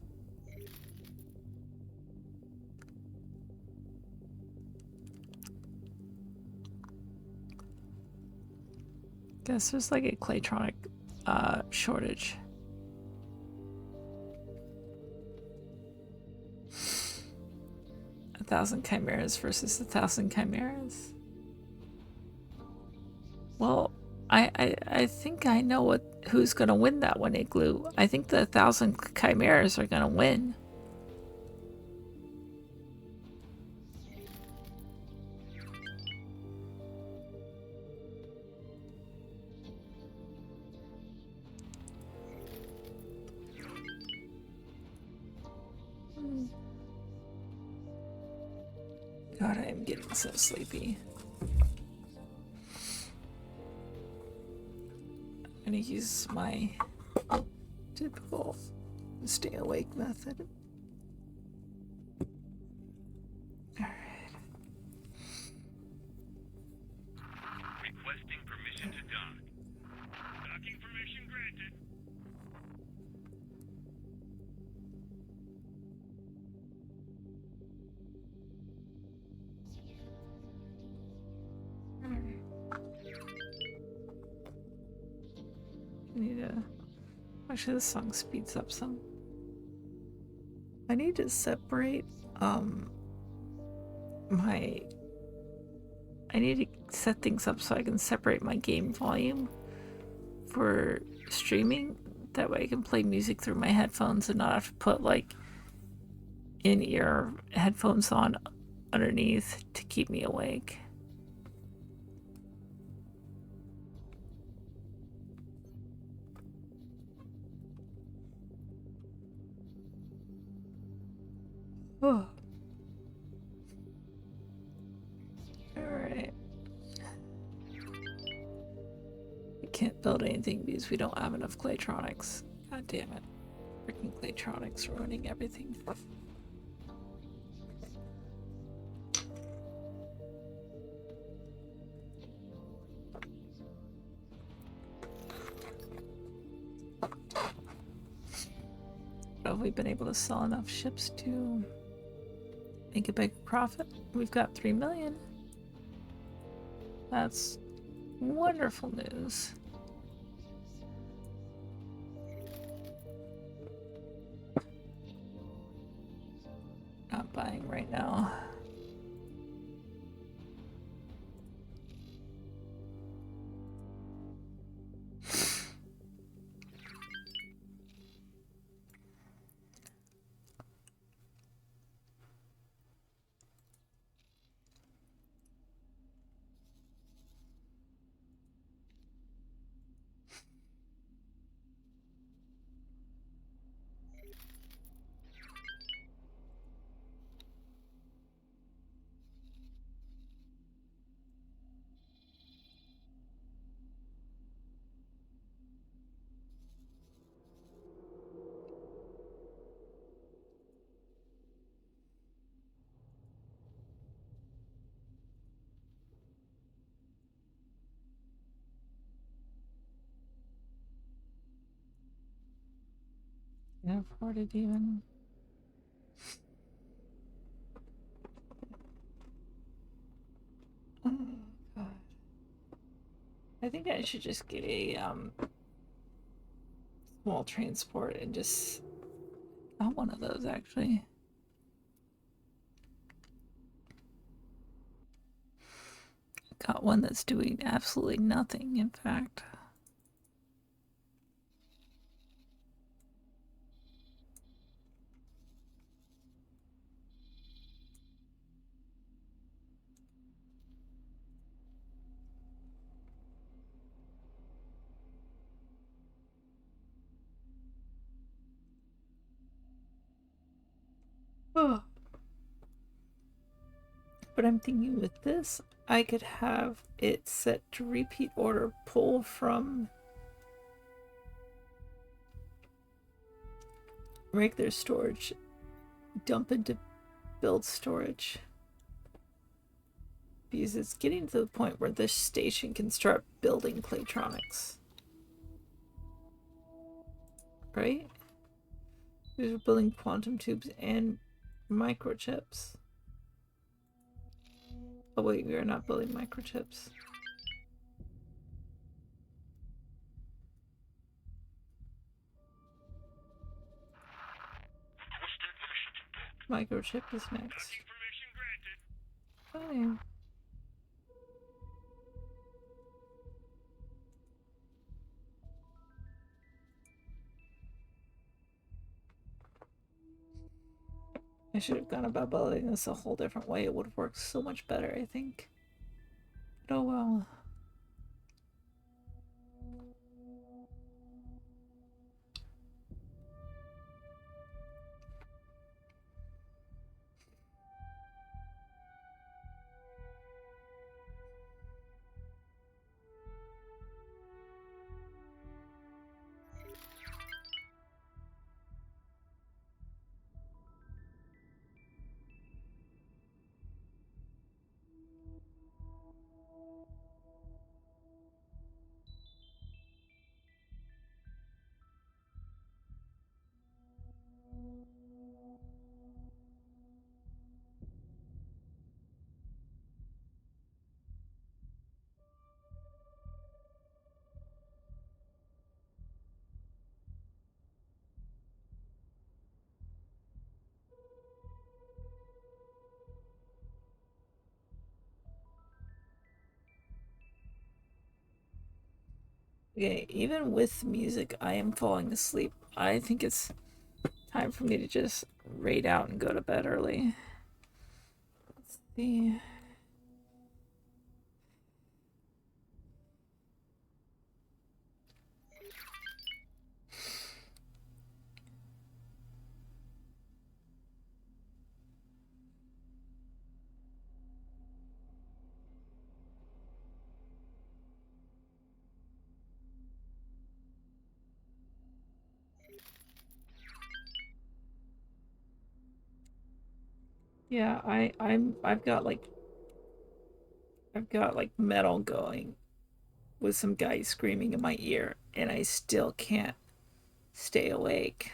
Guess there's like a Claytronic shortage. A 1,000 chimeras versus 1,000 chimeras. Well, I think I know who's gonna win that one, Igloo. I think the 1,000 chimeras are gonna win. God, I am getting so sleepy. I'm gonna use my typical stay awake method. Alright.
Requesting permission to dock. Docking permission granted.
I need to Actually, this song speeds up some. I need to separate my. I need to set things up so I can separate my game volume for streaming. That way I can play music through my headphones and not have to put like in-ear headphones on underneath to keep me awake. Oh. Alright. We can't build anything because we don't have enough Claytronics. God damn it. Freaking Claytronics ruining everything. Have we been able to sell enough ships to make a big profit? We've got 3 million. That's wonderful news. Not buying right now. Can't afford it even. Oh god. I think I should just get a small transport and just got one of those actually. Got one that's doing absolutely nothing, in fact. Oh. But I'm thinking with this, I could have it set to repeat order pull from regular storage, dump into build storage. Because it's getting to the point where this station can start building Claytronics. Right? We're building quantum tubes and microchips. Oh wait, we are not building microchips. Microchip is next. Fine. I should have gone about building this a whole different way. It would have worked so much better, I think. But oh well. Okay, even with music, I am falling asleep. I think it's time for me to just raid out and go to bed early. Let's see. Yeah, I've got like metal going with some guy screaming in my ear, and I still can't stay awake.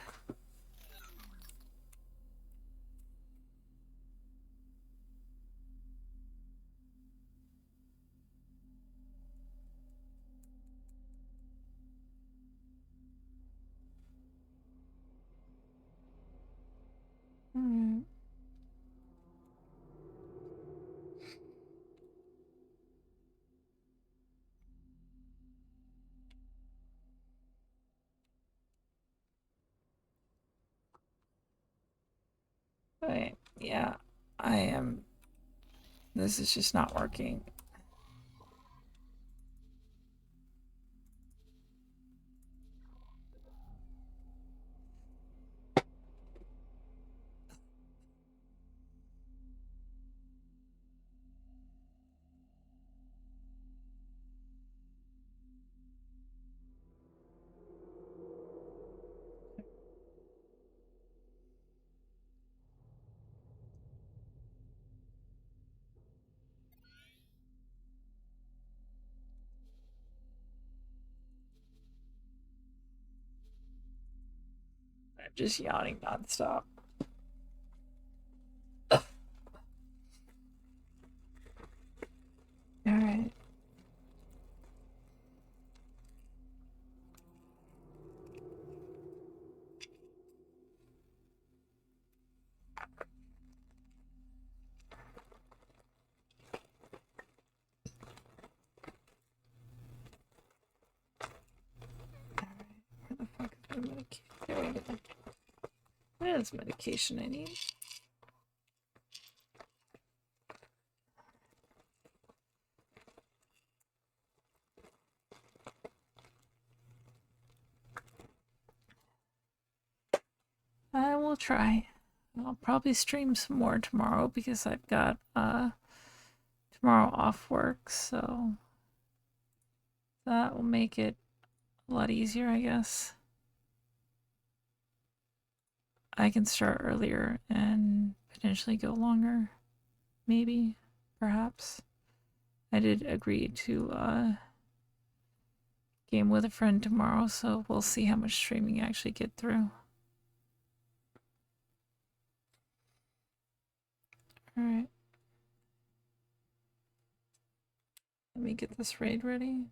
Alright. Okay, yeah, I am. This is just not working. I'm just yawning nonstop. Alright. Where the fuck is my medication? There we go. There's medication I need. I will try. I'll probably stream some more tomorrow because I've got tomorrow off work, so that will make it a lot easier, I guess. I can start earlier and potentially go longer. Maybe, perhaps. I did agree to game with a friend tomorrow, so we'll see how much streaming I actually get through. Alright. Let me get this raid ready.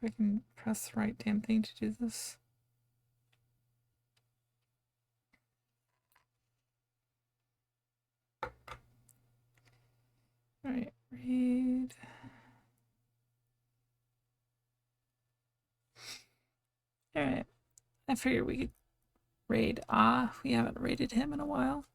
If I can press the right damn thing to do this. Alright, raid. Alright. I figured we could raid we haven't raided him in a while.